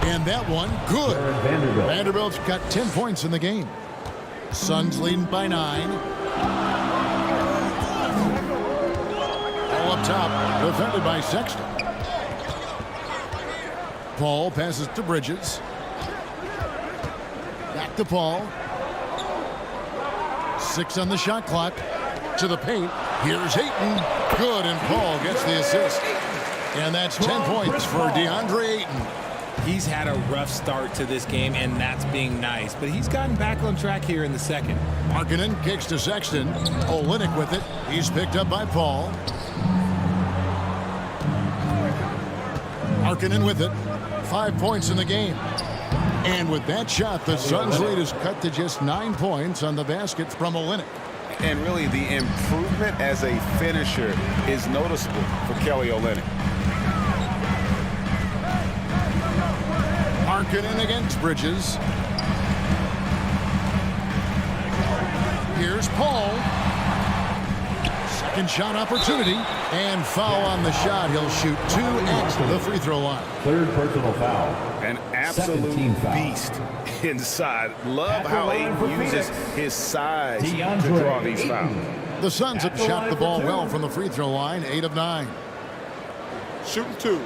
And that one, good. Vanderbilt's got 10 points in the game. Suns leading by 9. All up top, defended by Sexton. Paul passes to Bridges. Back to Paul. 6 on the shot clock. To the paint. Here's Ayton. Good, and Paul gets the assist. And that's 10 points for DeAndre Ayton. He's had a rough start to this game, and that's being nice. But he's gotten back on track here in the second. Markkanen kicks to Sexton. Olynyk with it. He's picked up by Paul. Markkanen with it. 5 points in the game. And with that shot, the Suns' lead is cut to just 9 points on the basket from Olynyk. And really, the improvement as a finisher is noticeable for Kelly Olynyk. Markkanen against Bridges. Here's Paul. Second shot opportunity. And foul on the shot. He'll shoot 2 at the free throw line. Third personal foul. An absolute beast inside. Love how Ayton uses his size to draw these fouls. The Suns have shot the ball well from the free throw line. 8 of 9. Shooting 2.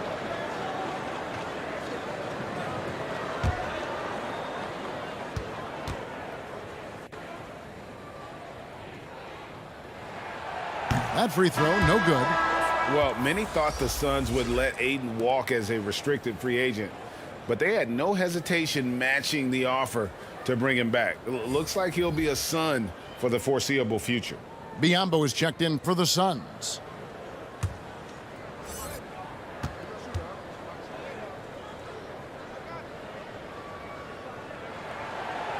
That free throw, no good. Well, many thought the Suns would let Ayton walk as a restricted free agent, but they had no hesitation matching the offer to bring him back. Looks like he'll be a Sun for the foreseeable future. Biyombo is checked in for the Suns.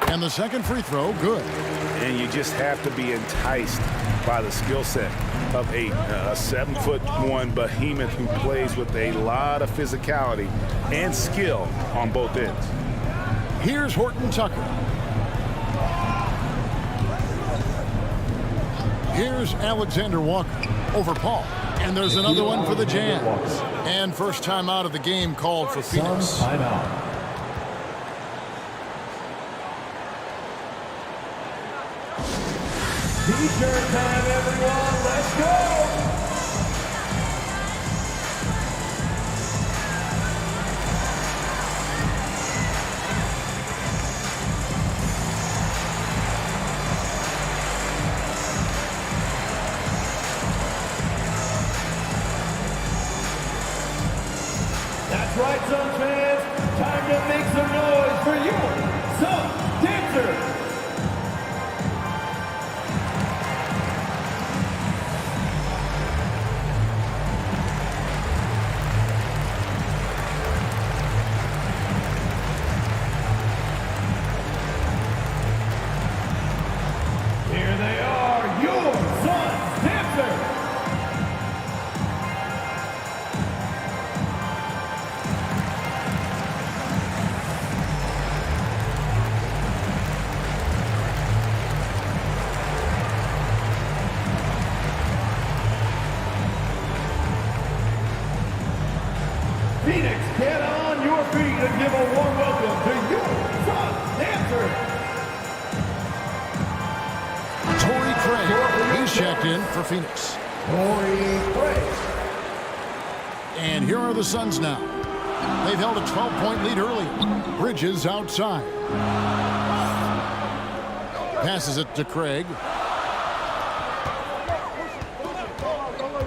And the second free throw, good. And you just have to be enticed by the skill set of Ayton, a 7'1" behemoth who plays with a lot of physicality and skill on both ends. Here's Horton Tucker. Here's Alexander Walker over Paul. And there's another one for the Jazz. And first time out of the game called for Phoenix. Timeout. T-shirt time, everyone. Let's go. That's right, Suns fans. Time to make some noise for your Suns dancer. Here they are, your Suns dancers. Phoenix, get on your feet and give a warm welcome to your Suns dancers. Torrey Craig, he's checked in for Phoenix. Torrey Craig. And here are the Suns now. They've held a 12-point lead early. Bridges outside. Passes it to Craig.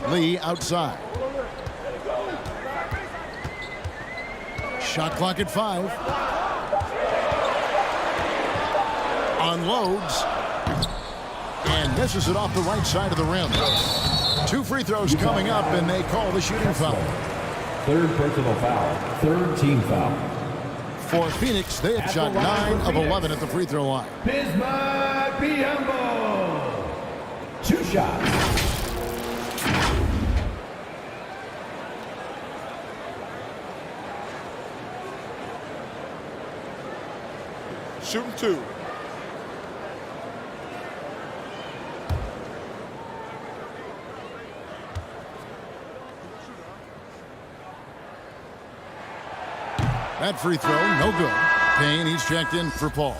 Lee outside. Shot clock at 5. Unloads. And misses it off the right side of the rim. 2 free throws coming up, and they call the shooting foul. Third personal foul. Third team foul. For Phoenix, they have shot 9 of 11 at the free throw line. Bismarck Biyombo. 2 shots. Shooting 2. That free throw, no good. Payne, he's checked in for Paul.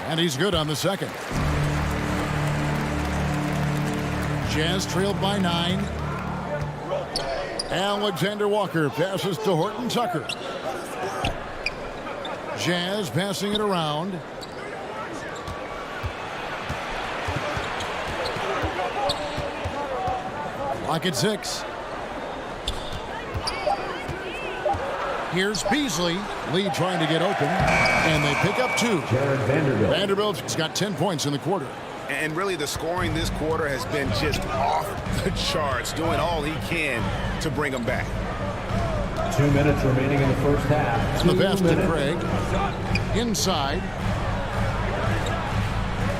And he's good on the second. Jazz trailed by 9. Alexander Walker passes to Horton Tucker. Jazz passing it around. Clock at 6. Here's Beasley. Lee trying to get open. And they pick up 2. Vanderbilt. Vanderbilt's got 10 points in the quarter. And really, the scoring this quarter has been just off the charts, doing all he can to bring them back. 2 minutes remaining in the first half. The pass to Craig. Inside.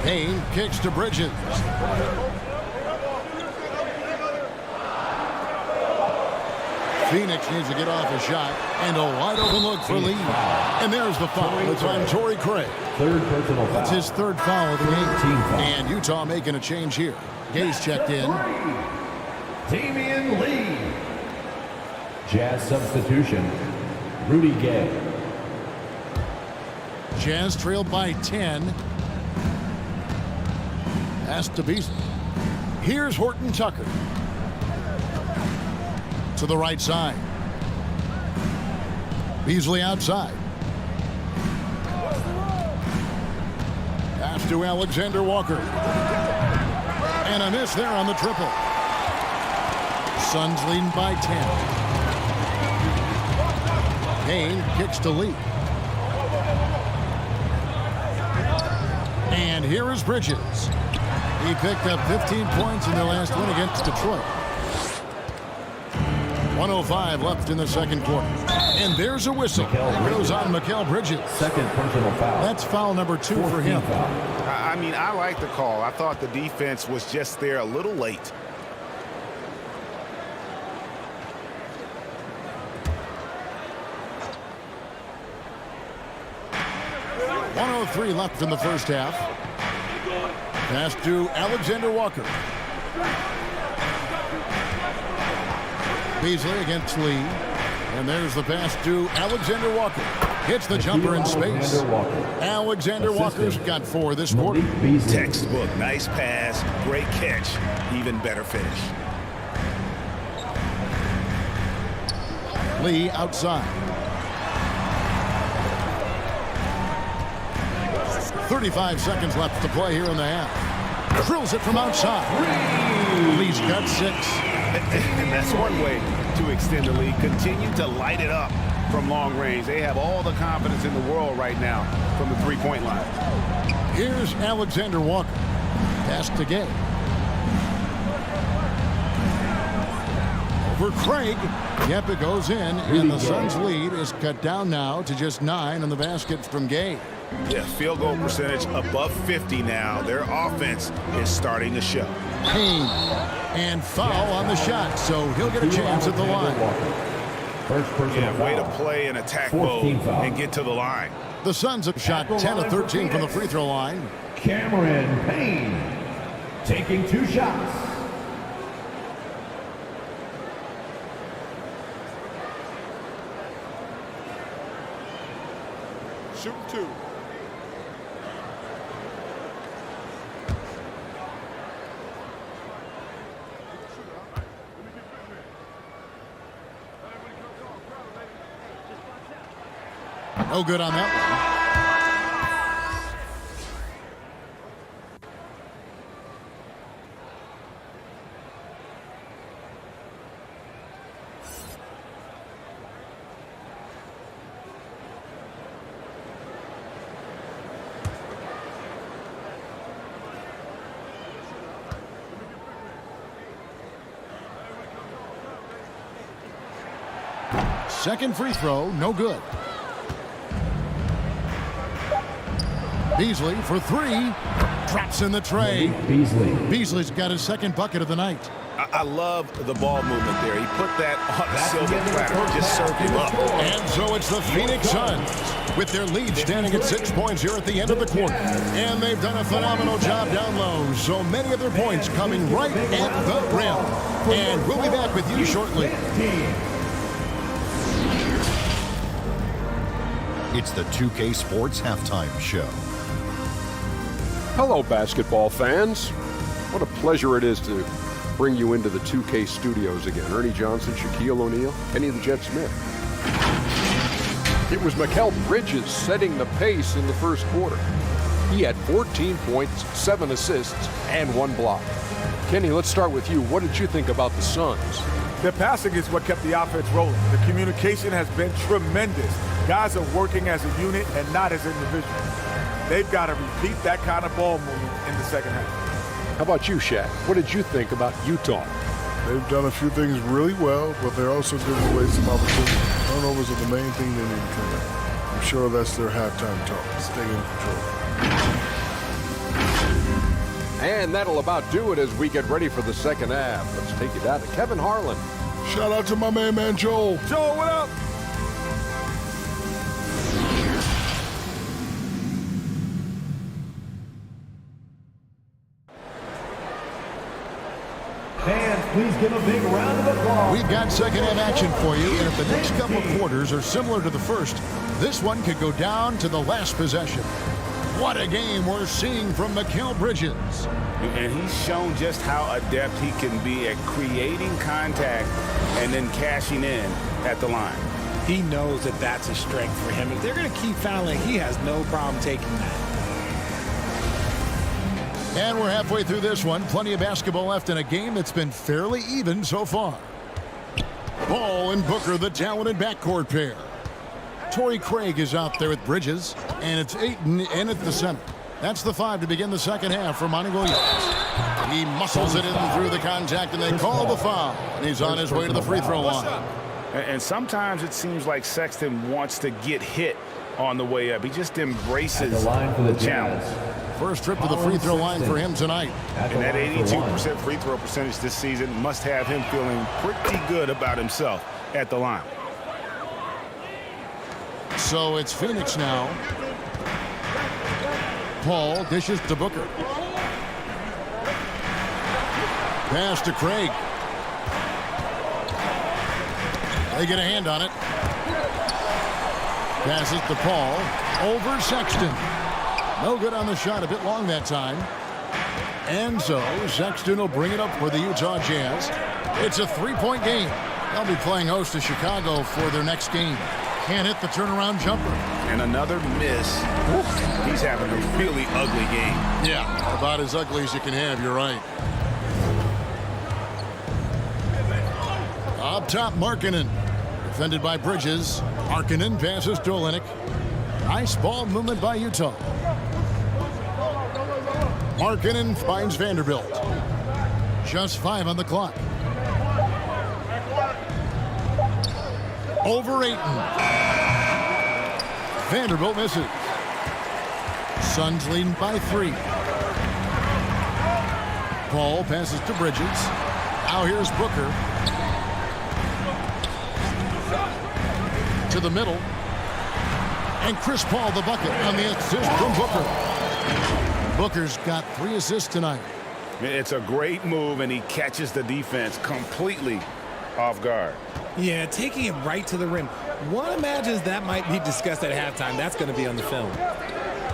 Payne kicks to Bridges. Phoenix needs to get off a shot, and a wide open look for Lee. And there's the foul. It's on Torrey Craig. Third personal foul. That's his third foul of the game. And Utah making a change here. Gay's checked in. Damian Lee. Jazz substitution. Rudy Gay. Jazz trailed by 10. Pass to Beasley. Here's Horton Tucker. To the right side. Beasley outside. Pass to Alexander Walker. And a miss there on the triple. Suns leading by 10. Payne kicks to Lee. And here is Bridges. He picked up 15 points in their last win against Detroit. 1:05 left in the second quarter. And there's a whistle. It goes on Mikal Bridges. Second personal foul. That's foul number 2 for him. I mean, I like the call. I thought the defense was just there a little late. .103 left in the first half. Pass to Alexander Walker. Beasley against Lee. And there's the pass to Alexander Walker. Hits the jumper in space. Alexander Walker's got 4 this quarter. Textbook. Nice pass. Great catch. Even better finish. Lee outside. 35 seconds left to play here in the half. Drills it from outside. Lee's got 6. And that's one way to extend the lead. Continue to light it up from long range. They have all the confidence in the world right now from the three-point line. Here's Alexander Walker. Pass to Gay. Over Craig. Yep, it goes in, and the Suns' lead is cut down now to just 9 on the basket from Gay. Yeah, field goal percentage above 50 now. Their offense is starting to show. Payne. And foul on the shot, so he'll get a chance at the line. Yeah, way to play in attack mode and get to the line. The Suns have shot 10 of 13 from the free throw line. Cameron Payne taking 2 shots. Shoot 2. No good on that Second free throw, no good. Beasley for 3. Drops in the tray. Beasley's got his second bucket of the night. I love the ball movement there. He put that on the silver platter, just served him up. And so it's the Phoenix Suns with their lead standing at 6 points here at the end of the quarter. And they've done a phenomenal job down low. So many of their points coming right at the rim. And we'll be back with you shortly. It's the 2K Sports Halftime Show. Hello, basketball fans. What a pleasure it is to bring you into the 2K studios again. Ernie Johnson, Shaquille O'Neal, Kenny the Jet Smith. It was Mikal Bridges setting the pace in the first quarter. He had 14 points, 7 assists, and 1 block. Kenny, let's start with you. What did you think about the Suns? Their passing is what kept the offense rolling. The communication has been tremendous. Guys are working as a unit and not as individuals. They've got to repeat that kind of ball movement in the second half. How about you, Shaq? What did you think about Utah? They've done a few things really well, but they're also giving away some opportunities. Turnovers are the main thing they need to clean up. I'm sure that's their halftime talk. Stay in control. And that'll about do it as we get ready for the second half. Let's take it down to Kevin Harlan. Shout out to my man Joel. Joel, what up? Fans, please give a big round of applause. We've got second half action for you, and if the next couple quarters are similar to the first, this one could go down to the last possession. What a game we're seeing from Mikal Bridges. And he's shown just how adept he can be at creating contact and then cashing in at the line. He knows that that's a strength for him. If they're going to keep fouling, he has no problem taking that. And we're halfway through this one. Plenty of basketball left in a game that's been fairly even so far. Ball and Booker, the talented backcourt pair. Torrey Craig is out there with Bridges, and it's Ayton in at the center. That's the 5 to begin the second half for Monty Williams. He muscles it in through the contact, and they call the foul. And he's on his way to the free throw line. And sometimes it seems like Sexton wants to get hit on the way up. He just embraces the challenge. First trip to the free throw line for him tonight. And that 82% free throw percentage this season must have him feeling pretty good about himself at the line. So it's Phoenix now. Paul dishes to Booker. Pass to Craig. They get a hand on it. Passes to Paul. Over Sexton. No good on the shot. A bit long that time. And so Sexton will bring it up for the Utah Jazz. It's a 3-point game. They'll be playing host to Chicago for their next game. Can't hit the turnaround jumper. And another miss. He's having a really ugly game. Yeah, about as ugly as you can have. You're right. Up top, Markkanen. Defended by Bridges. Markkanen passes to Olynyk. Nice ball movement by Utah. Markkanen finds Vanderbilt. Just 5 on the clock. Over Ayton. Vanderbilt misses. Suns leading by 3. Paul passes to Bridges. Now here's Booker. To the middle. And chrispaul the bucket on the assist from Booker. Booker's got 3 assists tonight. It's a great move, and he catches the defense completely off guard. Yeah, taking it right to the rim. One imagines that might be discussed at halftime. That's going to be on the film.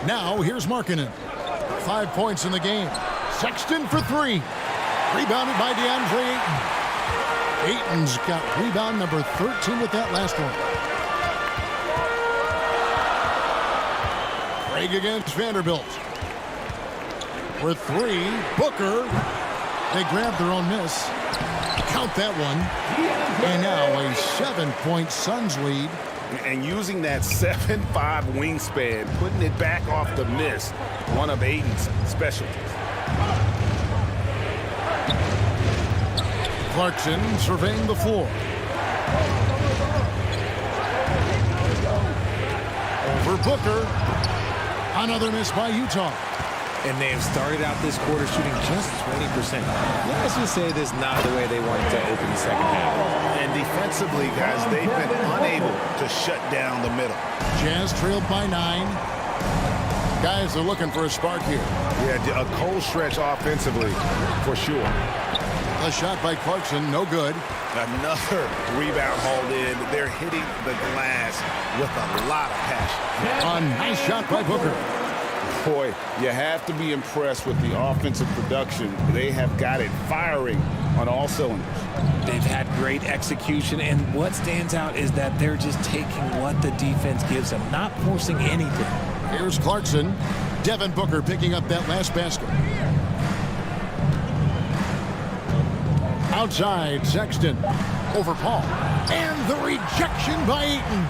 Now here's Markkanen. 5 points in the game. Sexton for 3. Rebounded by DeAndre Ayton. Ayton's got rebound number 13 with that last one. Craig against Vanderbilt. For 3, Booker. They grab their own miss. Count that one. And now a 7-point Suns lead. And using that 7'5" wingspan, putting it back off the miss, one of Ayton's specialties. Clarkson surveying the floor. Over Booker. Another miss by Utah. And they have started out this quarter shooting just 20%. Let's just say this is not the way they wanted to open the second half. And defensively, guys, they've been unable to shut down the middle. Jazz trailed by 9. Guys are looking for a spark here. Yeah, a cold stretch offensively, for sure. A shot by Clarkson, no good. Another rebound hauled in. They're hitting the glass with a lot of passion. A nice shot by Booker. Boy, you have to be impressed with the offensive production. They have got it firing on all cylinders. They've had great execution, and what stands out is that they're just taking what the defense gives them, not forcing anything. Here's Clarkson. Devin Booker picking up that last basket. Outside, Sexton. Over Paul. And the rejection by Ayton.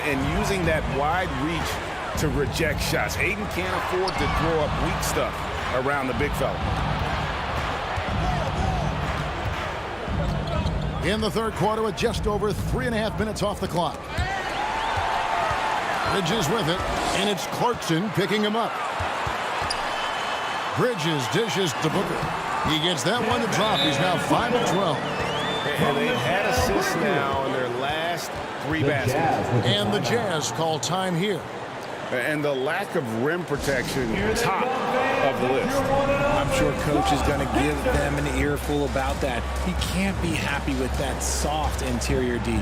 And using that wide reach to reject shots. Ayton can't afford to throw up weak stuff around the big fella. In the third quarter with just over 3.5 minutes off the clock. Bridges with it, and it's Clarkson picking him up. Bridges dishes to Booker. He gets that one to drop. He's now 5 of 12. And they've had assists now in their last 3 baskets. And the Jazz call time here. And the lack of rim protection, top of the list. I'm sure coach is going to give them an earful about that. He can't be happy with that soft interior D.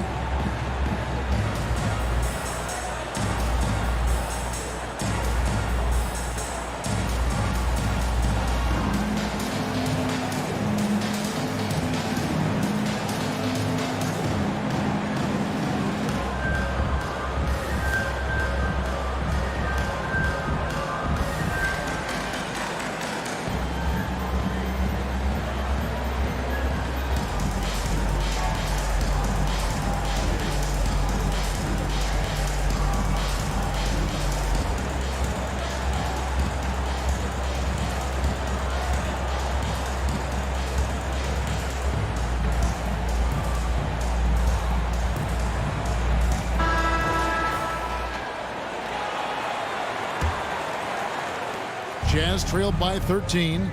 Jazz trailed by 13.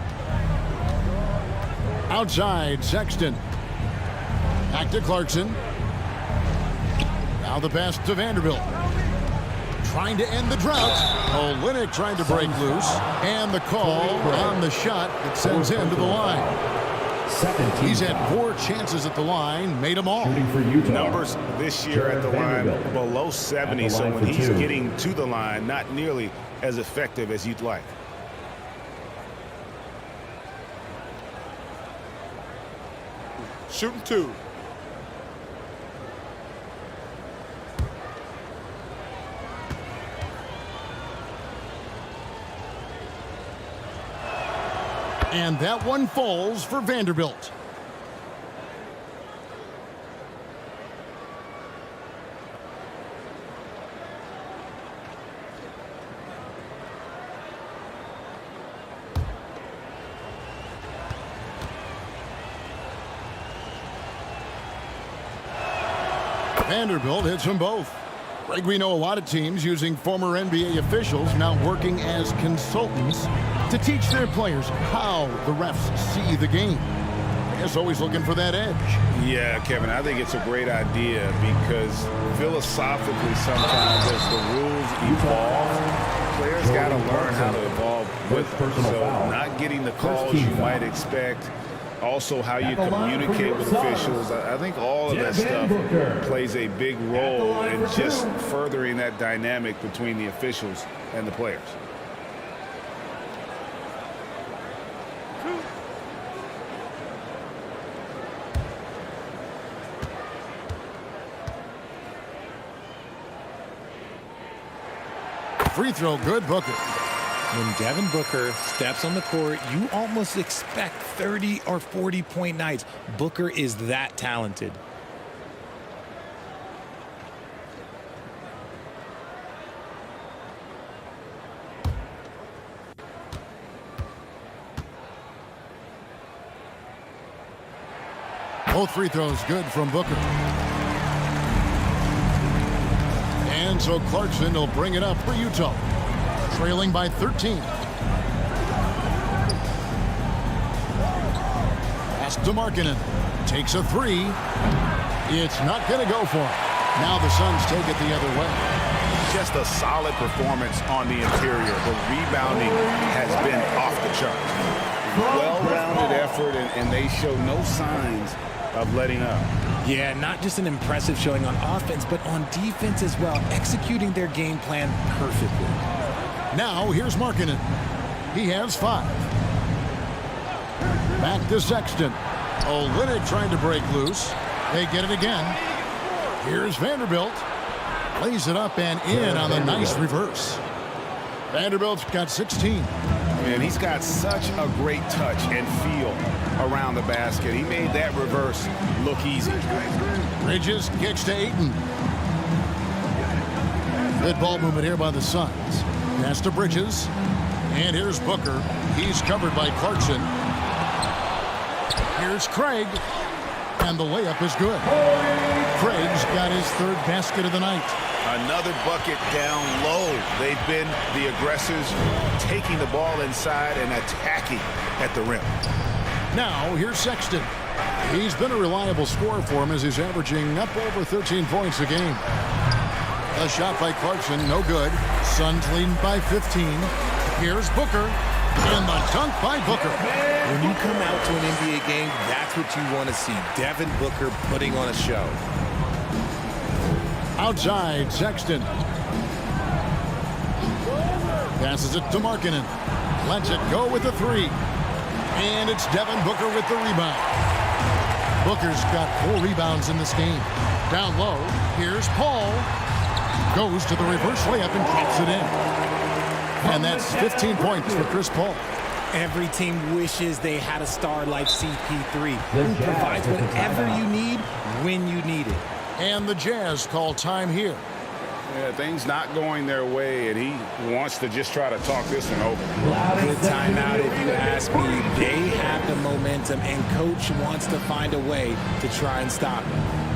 Outside, Sexton. Back to Clarkson. Now the pass to Vanderbilt. Trying to end the drought. Olynyk trying to break loose. And the call on the shot that sends him to the line. He's had 4 chances at the line, made them all. Numbers this year at the line below 70, so when he's getting to the line, not nearly as effective as you'd like. Shooting 2. And that one falls for Vanderbilt. Vanderbilt hits them both. Greg, we know a lot of teams using former NBA officials now working as consultants to teach their players how the refs see the game. They're always looking for that edge. Yeah, Kevin, I think it's a great idea because philosophically sometimes as the rules evolve, players got to learn how to evolve with them. So not getting the calls you might expect, also how you communicate with officials. I think all of that stuff plays a big role in just furthering that dynamic between the officials and the players. Free throw good, Booker. When Devin Booker steps on the court, you almost expect 30 or 40-point nights. Booker is that talented. Both free throws good from Booker. And so Clarkson will bring it up for Utah. Trailing by 13. Pass to Markkanen. Takes a 3. It's not going to go for him. Now the Suns take it the other way. Just a solid performance on the interior. The rebounding has been off the charts. Well-rounded effort, and they show no signs of letting up. Yeah, not just an impressive showing on offense, but on defense as well, executing their game plan perfectly. Now here's Markkanen. He has 5. Back to Sexton. Olynyk trying to break loose. They get it again. Here's Vanderbilt. Lays it up and in on the nice reverse. Vanderbilt's got 16. And he's got such a great touch and feel around the basket. He made that reverse look easy. Bridges kicks to Ayton. Good ball movement here by the Suns. Pass to Bridges. And here's Booker. He's covered by Clarkson. Here's Craig. And the layup is good. Craig's got his 3rd basket of the night. Another bucket down low. They've been the aggressors, taking the ball inside and attacking at the rim. Now here's Sexton. He's been a reliable scorer for him as he's averaging up over 13 points a game. A shot by Clarkson, no good. Suns leading by 15. Here's Booker. And the dunk by Booker. When you come out to an NBA game, that's what you want to see. Devin Booker putting on a show. Outside, Sexton. Passes it to Markkanen. Lets it go with the 3. And it's Devin Booker with the rebound. Booker's got 4 rebounds in this game. Down low, here's Paul. Goes to the reverse layup and drops it in. And that's 15 points for Chris Paul. Every team wishes they had a star like CP3 who provides whatever you need when you need it. And the Jazz call time here. Yeah, things not going their way, and he wants to just try to talk this one over. Good timeout if you ask me. They have the momentum, and coach wants to find a way to try and stop it.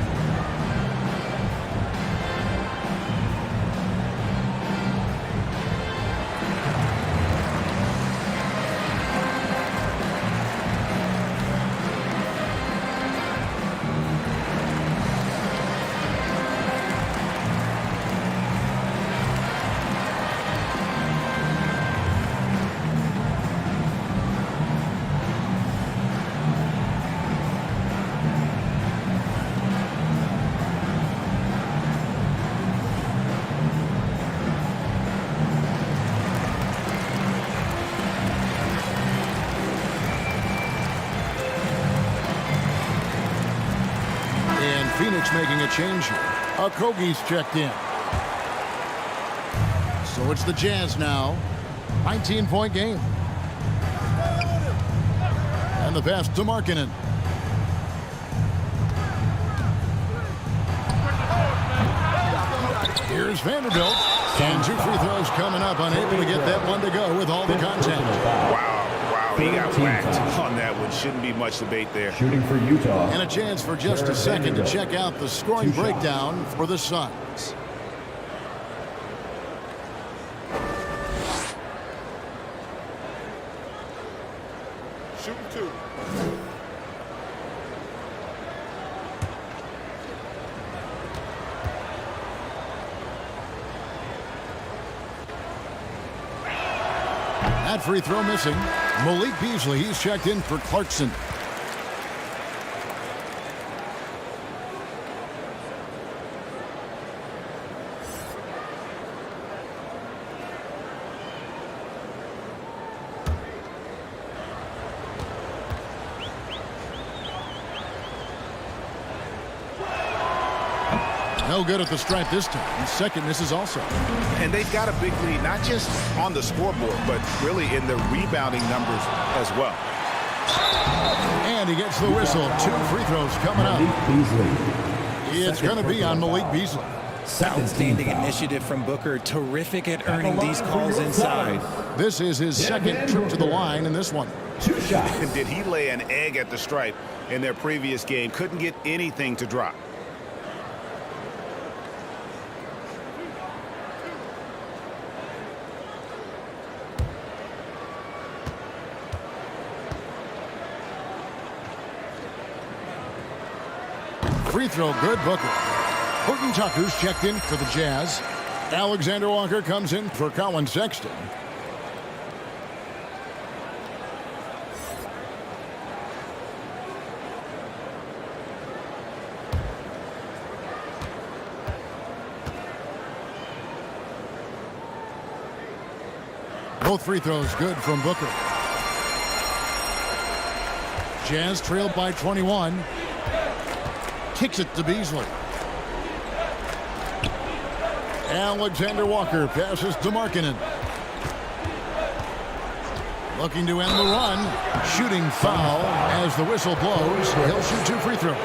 coach making a change here. Okogie's checked in. So it's the Jazz now. 19-point game. And the pass to Markkanen. Here's Vanderbilt. And 2 free throws coming up. Unable to get that one to go with all the contact. Wow, he got whacked on that one. Shouldn't be much debate there. Shooting for Utah. And a chance for just a second to check out the scoring breakdown for the Suns. Shooting 2. That free throw missing. Malik Beasley, he's checked in for Clarkson. No good at the stripe this time. Second misses also. And they've got a big lead, not just on the scoreboard, but really in the rebounding numbers as well. And he gets the whistle. 2 free throws coming up. It's going to be on Malik Beasley. Outstanding initiative from Booker. Terrific at earning these calls inside. This is his second trip to the line in this one. 2 shots. Did he lay an egg at the stripe in their previous game? Couldn't get anything to drop. Free throw good, Booker. Horton Tucker's checked in for the Jazz. Alexander Walker comes in for Colin Sexton. Both free throws good from Booker. Jazz trailed by 21. Kicks it to Beasley. Alexander Walker passes to Markkanen. Looking to end the run. Shooting foul as the whistle blows. He'll shoot 2 free throws.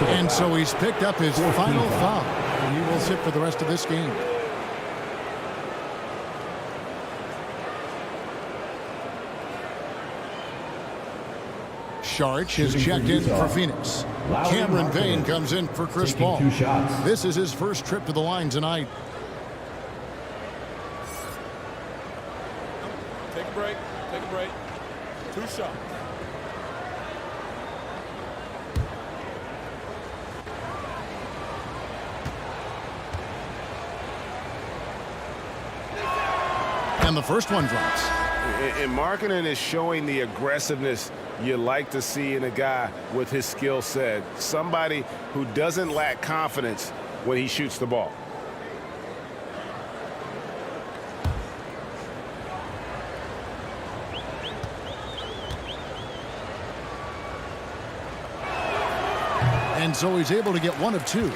And so he's picked up his final foul. And he will sit for the rest of this game. Sharch is checked in for Phoenix. Cameron Payne comes in for chrispaul. This is his first trip to the line tonight. Take a break. Take a break. 2 shots. And the first one drops. And Markkanen is showing the aggressiveness you like to see in a guy with his skill set. Somebody who doesn't lack confidence when he shoots the ball. And so he's able to get 1 of 2.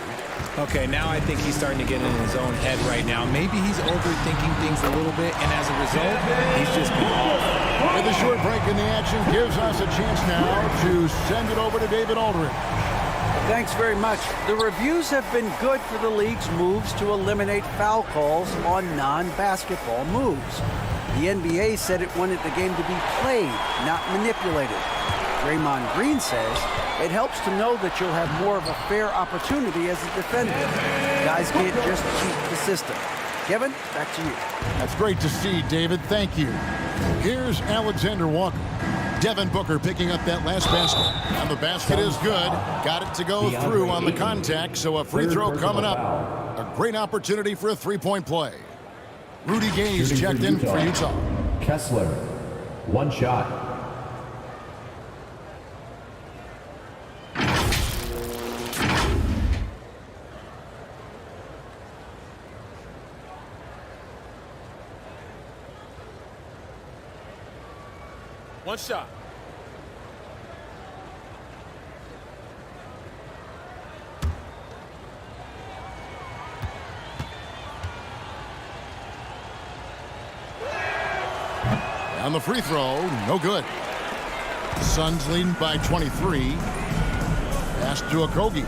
Okay, now I think he's starting to get in his own head right now. Maybe he's overthinking things a little bit, and as a result, he's just been off. With a short break in the action gives us a chance now to send it over to David Aldridge. Thanks very much. The reviews have been good for the league's moves to eliminate foul calls on non-basketball moves. The NBA said it wanted the game to be played, not manipulated. Draymond Green says it helps to know that you'll have more of a fair opportunity as a defender. Guys can't just cheat the system. Kevin, back to you. That's great to see, David. Thank you. Here's Alexander Walker. Devin Booker picking up that last basket. And the basket is good. Got it to go through on the contact, so a free throw coming up. A great opportunity for a three-point play. Rudy Gay's checked in for Utah. Kessler, 1 shot. One shot. On the free throw, no good. Suns leading by 23. Pass to Okogie.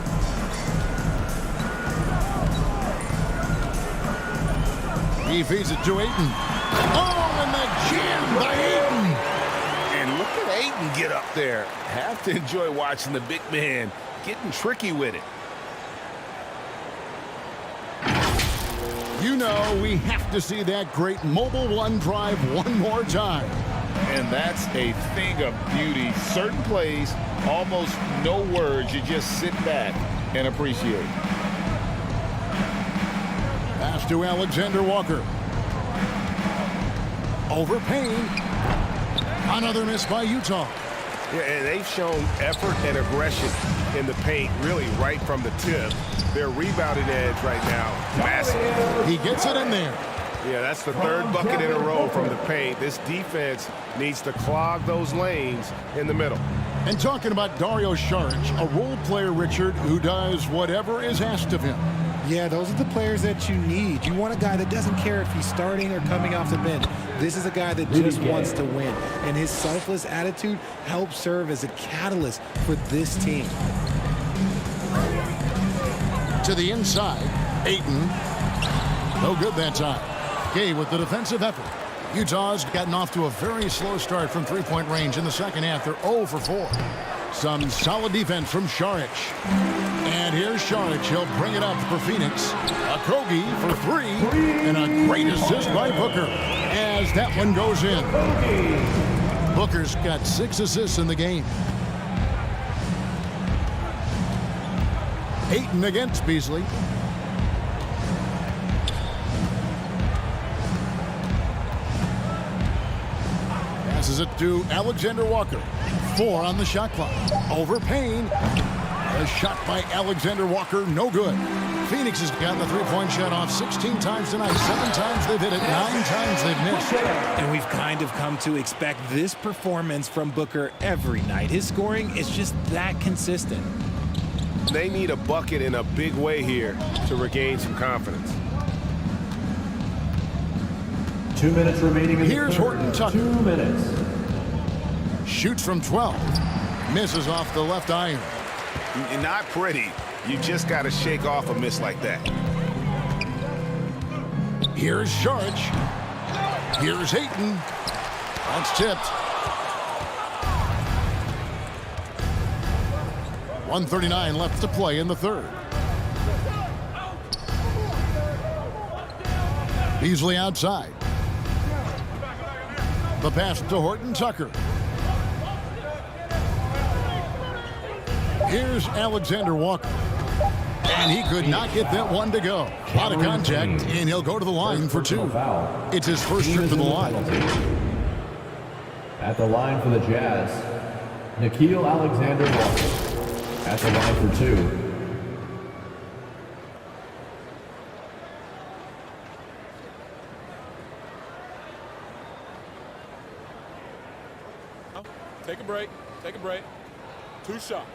He feeds it to Ayton. Oh, and the jam by Ayton. And look at Ayton get up there. Have to enjoy watching the big man getting tricky with it. You know we have to see that great mobile one drive one more time. And that's a thing of beauty. Certain plays, almost no words. You just sit back and appreciate. Pass to Alexander Walker. Over Payne. Another miss by Utah. Yeah, and they've shown effort and aggression in the paint, really right from the tip. Their rebounding edge right now, massive. He gets it in there. Yeah, that's the third bucket in a row from the paint. This defense needs to clog those lanes in the middle. And talking about Dario Saric, a role player, Richard, who does whatever is asked of him. Yeah, those are the players that you need. You want a guy that doesn't care if he's starting or coming off the bench. This is a guy that just wants to win. And his selfless attitude helps serve as a catalyst for this team. To the inside, Ayton. No good that time. Gay with the defensive effort. Utah's gotten off to a very slow start from three-point range in the second half. They're 0 for 4. Some solid defense from Saric. And here's Saric. He'll bring it up for Phoenix. Okogie for 3. And a great assist by Booker as that one goes in. Booker's got 6 assists in the game. Ayton against Beasley. Passes it to Alexander Walker. 4 on the shot clock. Over Payne. A shot by Alexander Walker, no good. Phoenix has gotten the three-point shot off 16 times tonight. 7 times they've hit it, 9 times they've missed. And we've kind of come to expect this performance from Booker every night. His scoring is just that consistent. They need a bucket in a big way here to regain some confidence. 2 minutes remaining. Here's Horton Tucker. 2 minutes. Shoots from 12. Misses off the left iron. Not pretty. You just got to shake off a miss like that. Here's Saric. Here's Ayton. That's tipped. 1:39 left to play in the third. Beasley outside. The pass to Horton Tucker. Here's Alexander Walker. And he could not get that one to go. A lot of contact, and he'll go to the line for 2. It's his first trip to the line. At the line for the Jazz, Nickeil Alexander-Walker. At the line for 2. Take a break. Take a break. 2 shots.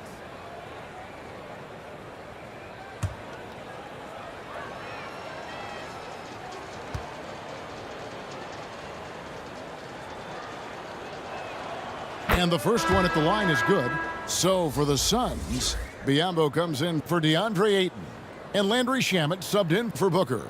And the first one at the line is good. So for the Suns, Biyombo comes in for DeAndre Ayton. And Landry Shamet subbed in for Booker.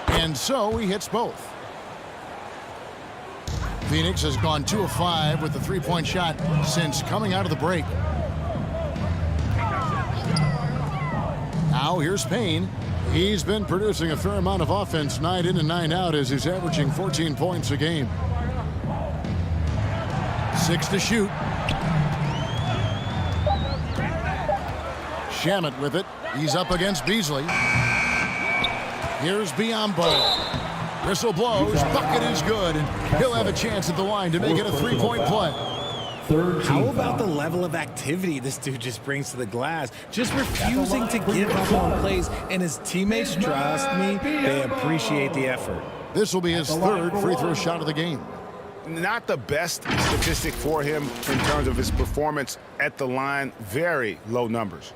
And so he hits both. Phoenix has gone 2 of 5 with the three-point shot since coming out of the break. Now here's Payne. He's been producing a fair amount of offense night in and night out as he's averaging 14 points a game. 6 to shoot. Shamet with it. He's up against Beasley. Here's Biyombo. Whistle blows, bucket is good, and he'll have a chance at the line to make it a three-point play. How about the level of activity this dude just brings to the glass? Just refusing to give up on plays, and his teammates, trust me, they appreciate the effort. This will be his third free throw shot of the game. Not the best statistic for him in terms of his performance at the line. Very low numbers.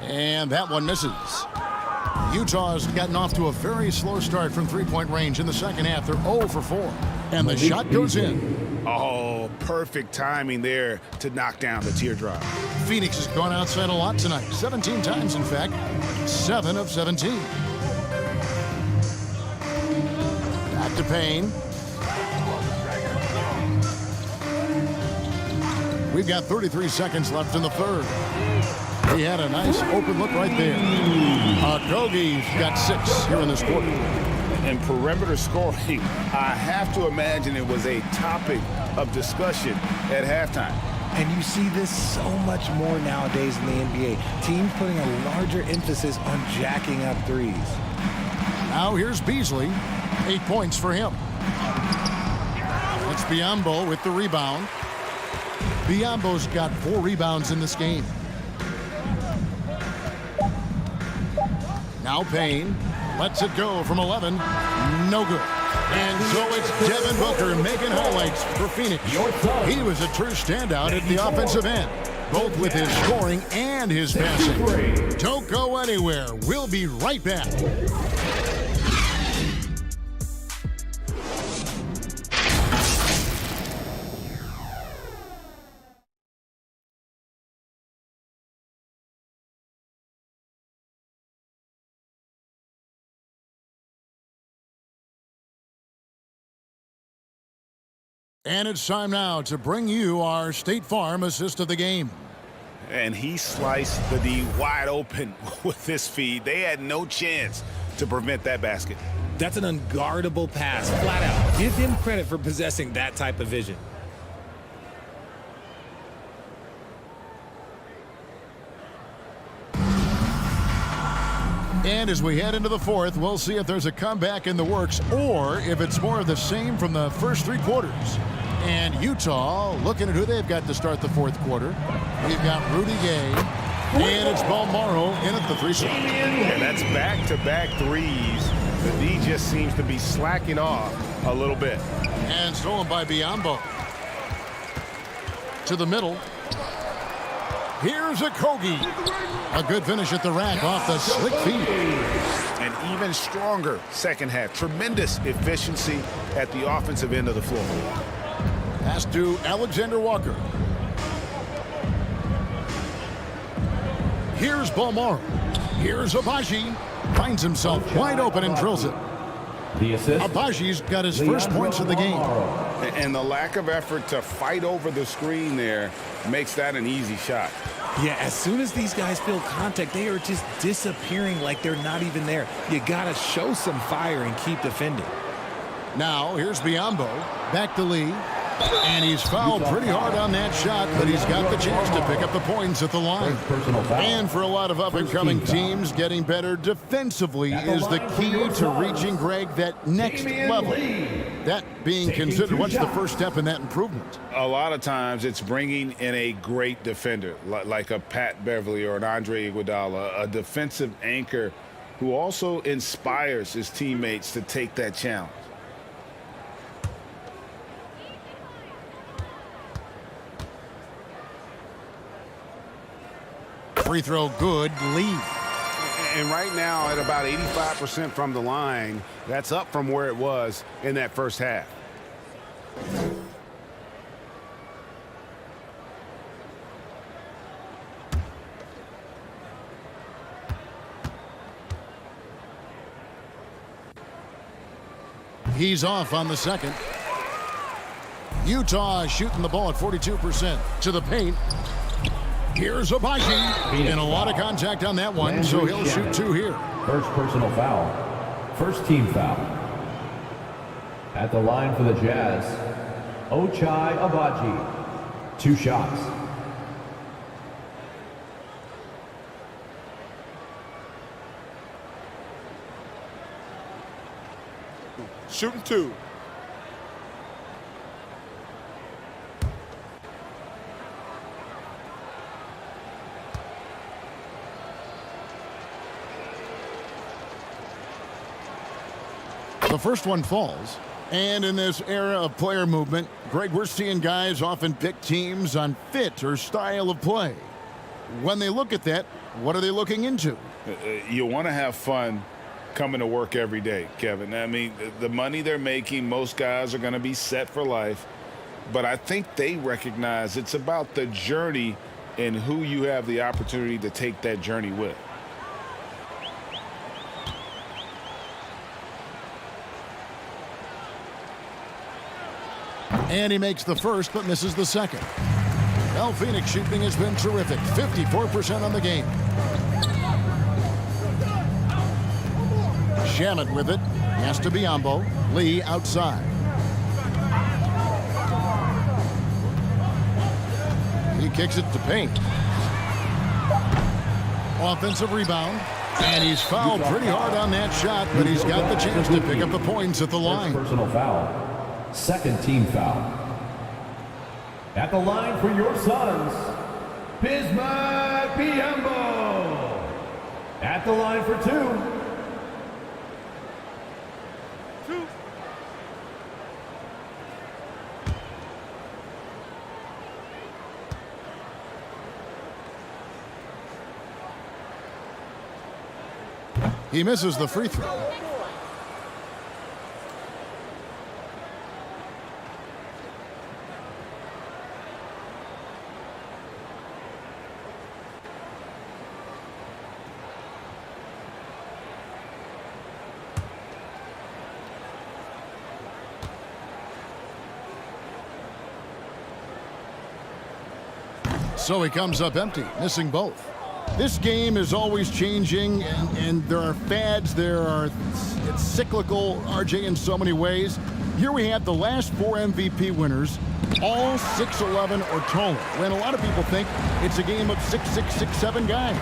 And that one misses. Utah's gotten off to a very slow start from three-point range in the second half. They're 0 for 4. And the shot goes in. Oh, perfect timing there to knock down the teardrop. Phoenix has gone outside a lot tonight. 17 times, in fact. 7 of 17. Back to Payne. We've got 33 seconds left in the third. He had a nice open look right there. Okogie's got 6 here in this quarter. And perimeter scoring, I have to imagine it was a topic of discussion at halftime. And you see this so much more nowadays in the NBA. Teams putting a larger emphasis on jacking up threes. Now here's Beasley. 8 points for him. It's Biyombo with the rebound. Biyombo's got 4 rebounds in this game. Now Payne lets it go from 11. No good. And so it's Devin Booker making highlights for Phoenix. He was a true standout at the offensive end, both with his scoring and his passing. Don't go anywhere. We'll be right back. And it's time now to bring you our State Farm assist of the game. And he sliced the D wide open with this feed. They had no chance to prevent that basket. That's an unguardable pass, flat out. Give him credit for possessing that type of vision. And as we head into the fourth, we'll see if there's a comeback in the works or if it's more of the same from the first 3 quarters. And Utah looking at who they've got to start the fourth quarter. We've got Rudy Gay, and it's Balmaro in at the 3 spot. And that's back-to-back threes. The D just seems to be slacking off a little bit. And stolen by Biyombo. To the middle. Here's Okoggie. A good finish at the rack off the slick feed. An even stronger second half. Tremendous efficiency at the offensive end of the floor. Pass to Alexander Walker. Here's Balmaro. Here's Abaji. Finds himself wide open and drills it. The assist. Abaji's got his first points of the game. And the lack of effort to fight over the screen there makes that an easy shot. Yeah, as soon as these guys feel contact, they are just disappearing like they're not even there. You got to show some fire and keep defending. Now, here's Biyombo. Back to Lee. And he's fouled pretty hard on that shot, but he's got the chance to pick up the points at the line. And for a lot of up-and-coming teams, getting better defensively is the key to reaching, Greg, that next level. That being considered, what's the first step in that improvement? A lot of times it's bringing in a great defender, like a Pat Beverly or an Andre Iguodala, a defensive anchor who also inspires his teammates to take that challenge. Free throw good, lead. And right now at about 85% from the line, that's up from where it was in that first half. He's off on the second. Utah shooting the ball at 42% to the paint. Here's Abaji, and a lot of contact on that one, so he'll shoot 2 here. First personal foul. First team foul. At the line for the Jazz, Ochai Agbaji. 2 shots. Shooting 2. The first one falls. And in this era of player movement, Greg, we're seeing guys often pick teams on fit or style of play. When they look at that, what are they looking into? You want to have fun coming to work every day, Kevin. I mean, the money they're making, most guys are going to be set for life. But I think they recognize it's about the journey and who you have the opportunity to take that journey with. And he makes the first, but misses the second. Well, Phoenix shooting has been terrific. 54% on the game. Shamet with it. Has to be Ambo. Lee outside. He kicks it to Payne. Offensive rebound. And he's fouled pretty hard on that shot, but he's got the chance to pick up the points at the line. Personal foul. Second team foul. At the line for your Suns, Bismack Biyombo. At the line for 2. He misses the free throw. So he comes up empty, missing both. This game is always changing, and there are fads, it's cyclical, RJ, in so many ways. Here we have the last 4 MVP winners, all 6'11" or taller. When a lot of people think it's a game of 6'6", 6'7" guys.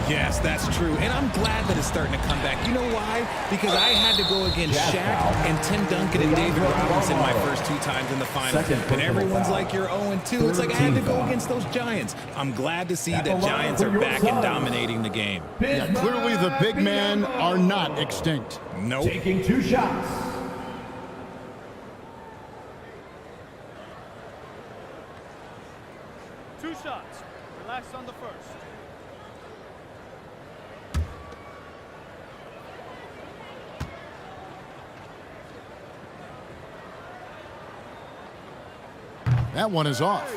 Yes, that's true. And I'm glad that it's starting to come back. You know why? Because I had to go against Shaq and Tim Duncan and David Robinson my first 2 times in the finals. And everyone's like, you're 0-2. It's like I had to go against those Giants. I'm glad to see that Giants are back and dominating the game. Yeah, clearly the big men are not extinct. Nope. Taking 2 shots. Two shots. Relax on the first. That one is off.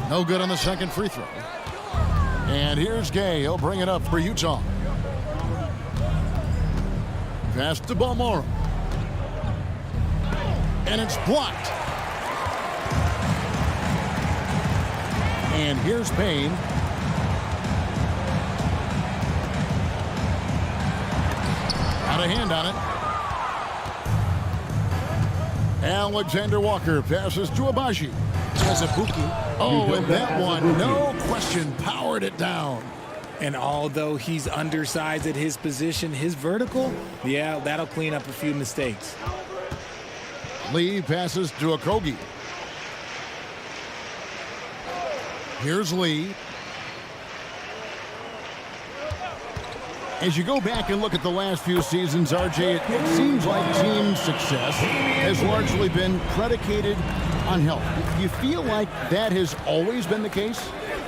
No good on the second free throw. And here's Gay. He'll bring it up for Utah. Pass to Balmora. And it's blocked. And here's Payne. Got a hand on it. Alexander Walker passes to Abaji. Has a Buki. Oh, and that one, no question, powered it down. And although he's undersized at his position, his vertical, yeah, that'll clean up a few mistakes. Lee passes to Okogie. Here's Lee. As you go back and look at the last few seasons, RJ, it seems like team success has largely been predicated on health. Do you feel like that has always been the case?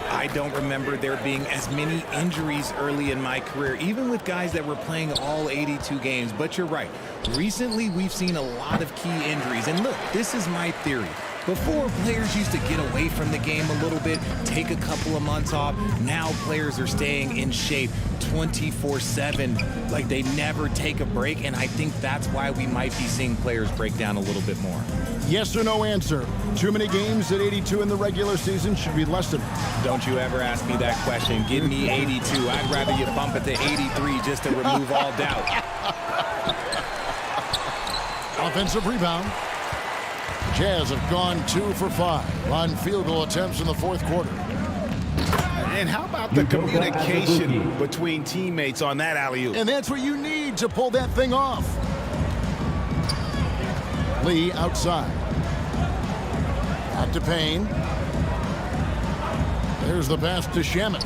I don't remember there being as many injuries early in my career, even with guys that were playing all 82 games. But you're right. Recently, we've seen a lot of key injuries. And look, this is my theory. Before, players used to get away from the game a little bit, take a couple of months off. Now players are staying in shape 24/7, like they never take a break, and I think that's why we might be seeing players break down a little bit more. Yes or no answer. Too many games at 82 in the regular season should be lessened. Don't you ever ask me that question. Give me 82. I'd rather you bump it to 83 just to remove all doubt. Offensive rebound. Jazz have gone 2 for 5 on field goal attempts in the fourth quarter. And how about the communication between teammates on that alley-oop? And that's what you need to pull that thing off. Lee outside. Out to Payne. There's the pass to Shamet.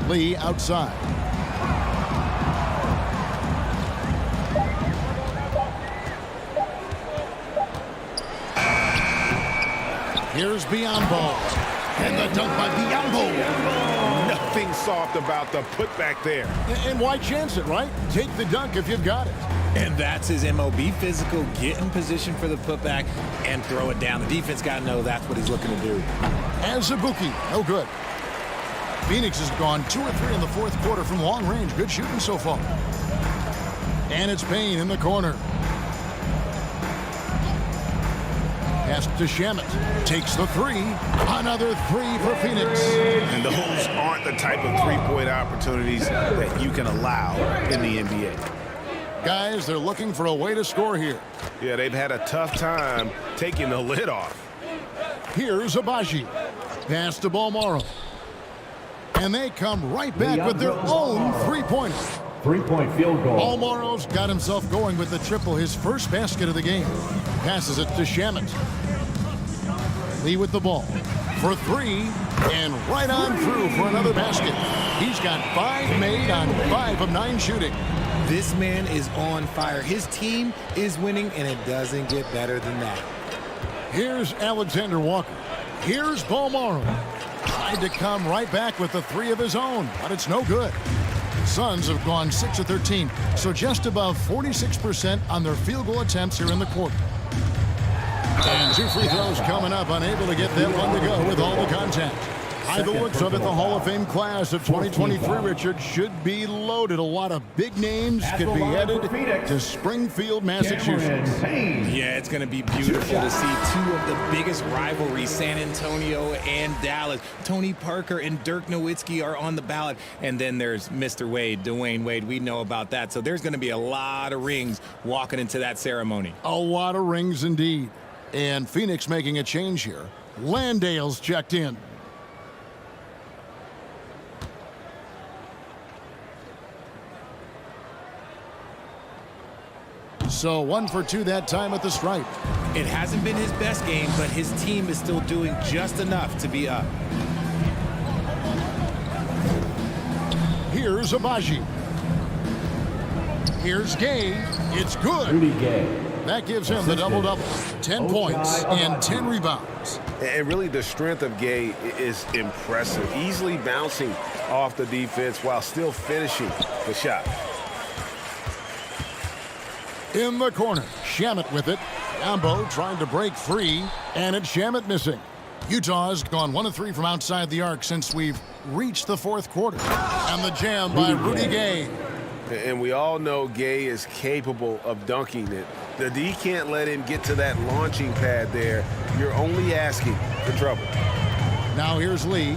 Lee outside. Here's Biombo. And the dunk by Biombo. Nothing soft about the putback there. And why chance it, right? Take the dunk if you've got it. And that's his MOB, physical, get in position for the putback and throw it down. The defense got to know that's what he's looking to do. As a bookie, no good. Phoenix has gone 2 or 3 in the fourth quarter from long range. Good shooting so far. And it's Payne in the corner. Pass to Shamet. Takes the 3. Another 3 for Phoenix. And those aren't the type of three-point opportunities that you can allow in the NBA. Guys, they're looking for a way to score here. Yeah, they've had a tough time taking the lid off. Here's Abaji. Pass to Balmoro. And they come right back with their own three-pointer. 3-point field goal. Balmoro's got himself going with the triple, his first basket of the game. Passes it to Shamet. Lee with the ball for 3, and right on through for another basket. He's got 5 made on 5 of 9 shooting. This man is on fire. His team is winning, and it doesn't get better than that. Here's Alexander Walker. Here's Balmoro. Tried to come right back with the 3 of his own, but it's no good. Suns have gone 6 of 13, so just above 46% on their field goal attempts here in the quarter. And 2 free throws coming up, unable to get that one to go with all the contact. By the looks of it, the Hall of Fame class of 2023, Richard, should be loaded. A lot of big names could be headed to Springfield, Massachusetts. Yeah, it's going to be beautiful to see 2 of the biggest rivalries, San Antonio and Dallas. Tony Parker and Dirk Nowitzki are on the ballot. And then there's Mr. Wade, Dwayne Wade. We know about that. So there's going to be a lot of rings walking into that ceremony. A lot of rings indeed. And Phoenix making a change here. Landale's checked in. So 1 for 2 that time at the stripe. It hasn't been his best game, but his team is still doing just enough to be up. Here's Abaji. Here's Gay. It's good. Rudy Gay. That gives him the double-double. 10 points and 10 rebounds. And really the strength of Gay is impressive. Easily bouncing off the defense while still finishing the shot. In the corner, Shamet with it. Ambo trying to break free, and it's Shamet missing. Utah's gone 1 of 3 from outside the arc since we've reached the fourth quarter. And the jam by Rudy Gay. And we all know Gay is capable of dunking it. The D can't let him get to that launching pad there. You're only asking for trouble. Now here's Lee.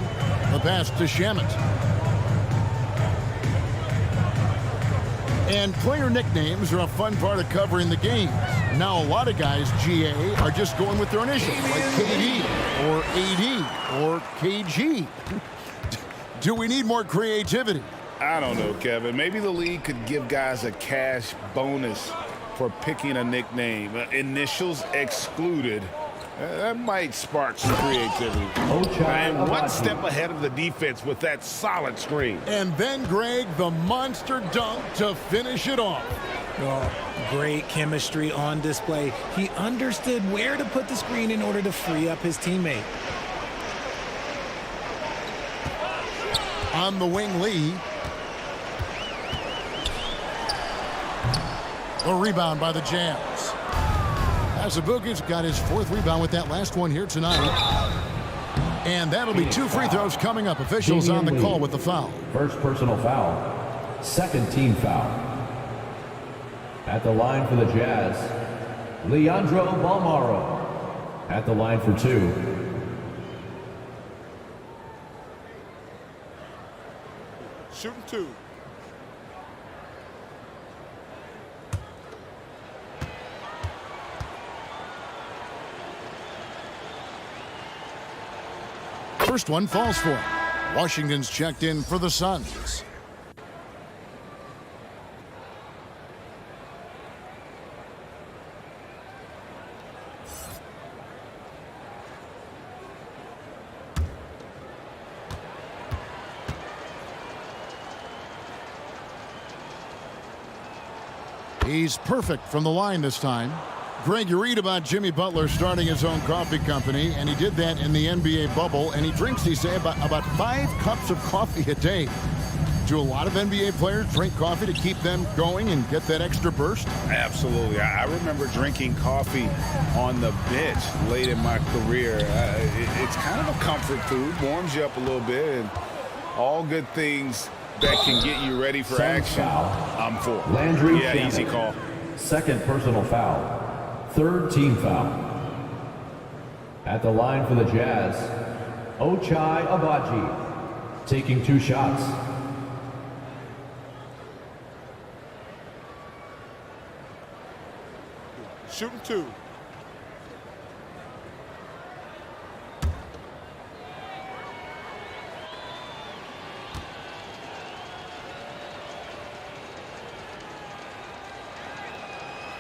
The pass to Shamet. And player nicknames are a fun part of covering the game. Now a lot of guys, GA, are just going with their initials, like KD or AD or KG. Do we need more creativity? I don't know, Kevin. Maybe the league could give guys a cash bonus for picking a nickname. Initials excluded. That might spark some creativity. And 1 step ahead of the defense with that solid screen. And then, Greg, the monster dunk to finish it off. Oh, great chemistry on display. He understood where to put the screen in order to free up his teammate. On the wing, Lee. The rebound by the Jazz. Azubuike's got his 4th rebound with that last one here tonight. And that'll be 2 free throws coming up. Officials on the call with the foul. First personal foul. Second team foul. At the line for the Jazz, Leandro Balmaro. At the line for 2. Shooting 2. First one falls for him. Washington's checked in for the Suns. He's perfect from the line this time. Greg, you read about Jimmy Butler starting his own coffee company, and he did that in the NBA bubble, and he drinks, he say, about 5 cups of coffee a day. Do a lot of NBA players drink coffee to keep them going and get that extra burst? Absolutely. I remember drinking coffee on the bench late in my career. It's kind of a comfort food, warms you up a little bit, and all good things that can get you ready for action. I'm for. Landry yeah, easy call. Second personal foul. Third team foul. At the line for the Jazz, Ochai Agbaji, taking 2 shots. Shooting 2.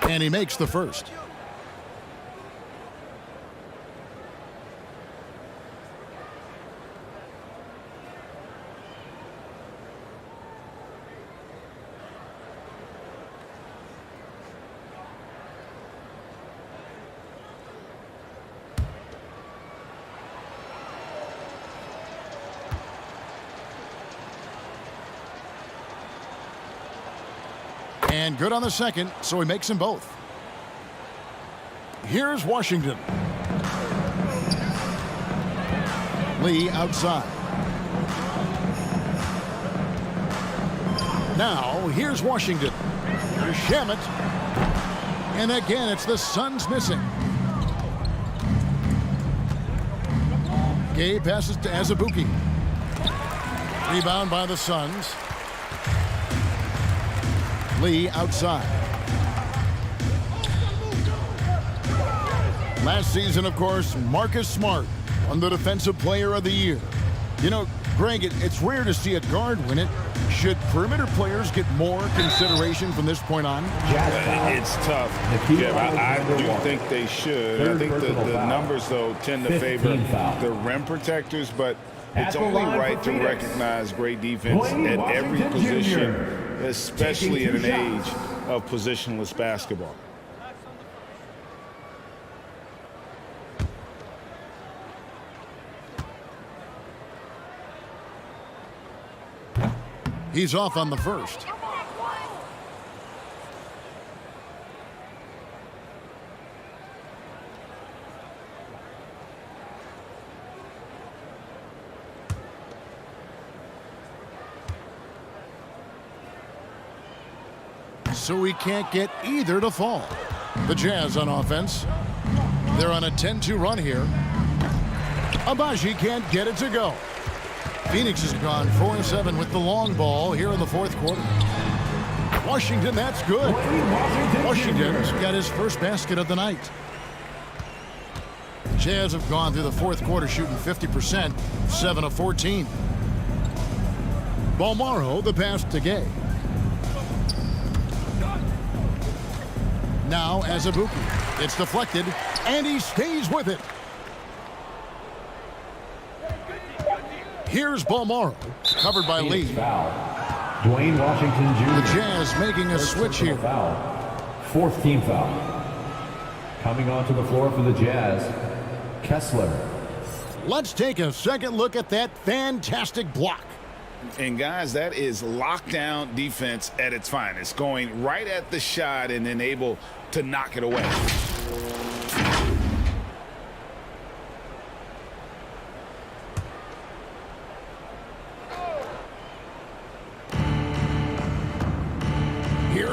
And he makes the first. And good on the second, so he makes them both. Here's Washington. Lee outside. Now, here's Washington. Here's Shamet. And again, it's the Suns missing. Gay passes to Azubuike. Rebound by the Suns. Lee outside. Last season, of course, Marcus Smart won the Defensive Player of the Year. You know, Greg, it's rare to see a guard win it. Should perimeter players get more consideration from this point on? It's tough, Jeff. I do think they should. I think the numbers, though, tend to favor the rim protectors, but it's only right to recognize great defense at every position, especially in an age of positionless basketball. He's off on the first. So we can't get either to fall. The Jazz on offense. They're on a 10-2 run here. Agbaji can't get it to go. Phoenix has gone 4-7 with the long ball here in the fourth quarter. Washington, that's good. Washington's got his first basket of the night. Jazz have gone through the fourth quarter shooting 50%, 7 of 14. Balmaro, the pass to Gay. Now Azubuike. It's deflected, and he stays with it. Here's Balmaro, covered by Lee. Dwayne Washington Jr. The Jazz making a switch here. Foul. Fourth team foul. Coming onto the floor for the Jazz, Kessler. Let's take a second look at that fantastic block. And guys, that is lockdown defense at its finest, going right at the shot and then able to knock it away.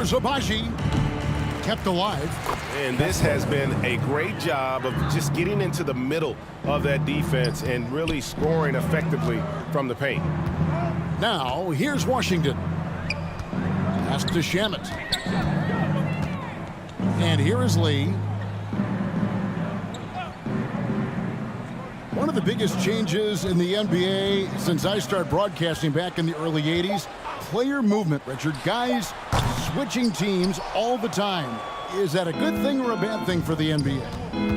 Here's Abaji. Kept alive. And this has been a great job of just getting into the middle of that defense and really scoring effectively from the paint. Now, here's Washington. Pass to Shamet. And here is Lee. One of the biggest changes in the NBA since I started broadcasting back in the early 80s, player movement, Richard. Guys switching teams all the time. Is that a good thing or a bad thing for the NBA?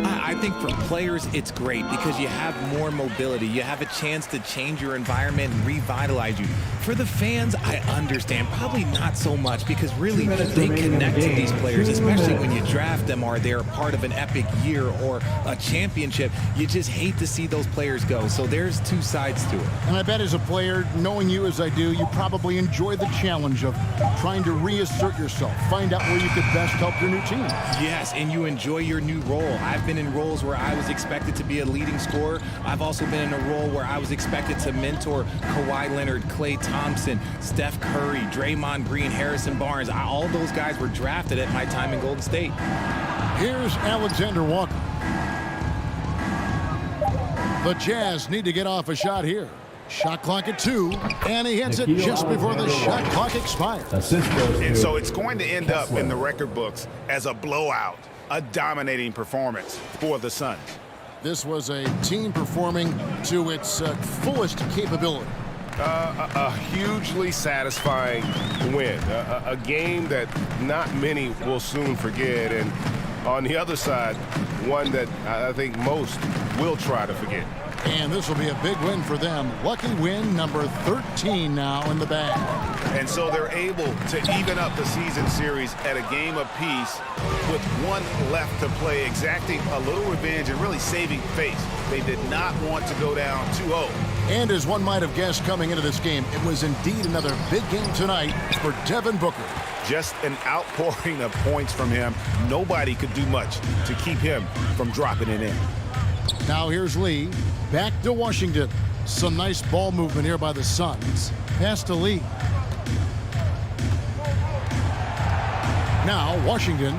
I think for players, it's great because you have more mobility. You have a chance to change your environment and revitalize you. For the fans, I understand. Probably not so much because really they connect to these players, especially when you draft them or they're a part of an epic year or a championship. You just hate to see those players go. So there's two sides to it. And I bet as a player, knowing you as I do, you probably enjoy the challenge of trying to reassert yourself, find out where you could best help your new team. Yes, and you enjoy your new role. I've been in roles where I was expected to be a leading scorer. I've also been in a role where I was expected to mentor Kawhi Leonard, Klay Thompson, Steph Curry, Draymond Green, Harrison Barnes. All those guys were drafted at my time in Golden State. Here's Alexander Walker. The Jazz need to get off a shot here. Shot clock at 2, and he hits it just before the shot clock expires. And so it's going to end up in the record books as a blowout, a dominating performance for the Suns. This was a team performing to its fullest capability. A hugely satisfying win, a game that not many will soon forget, and on the other side, one that I think most will try to forget. And this will be a big win for them. Lucky win number 13 now in the bag. And so they're able to even up the season series at a game apiece with one left to play, exacting a little revenge and really saving face. They did not want to go down 2-0. And as one might have guessed coming into this game, it was indeed another big game tonight for Devin Booker. Just an outpouring of points from him. Nobody could do much to keep him from dropping it in. Now here's Lee. Back to Washington. Some nice ball movement here by the Suns. Pass to Lee. Now Washington.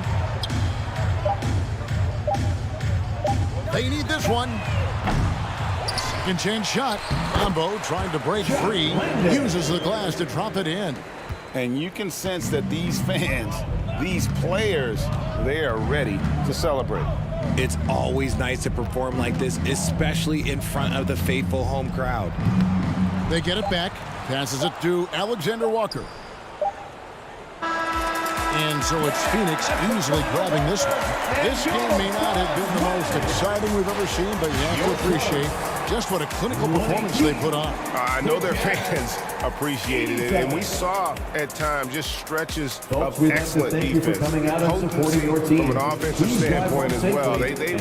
They need this one. Second chance shot. Combo trying to break free. Uses the glass to drop it in. And you can sense that these fans, these players, they are ready to celebrate. It's always nice to perform like this, especially in front of the faithful home crowd. They get it back. Passes it to Alexander Walker. And so it's Phoenix easily grabbing this one. This game may not have been the most exciting we've ever seen, but you have to appreciate just what a clinical performance they put on. I know their fans appreciated it, and we saw at times just stretches of excellent defense. Potency from an offensive standpoint as well. They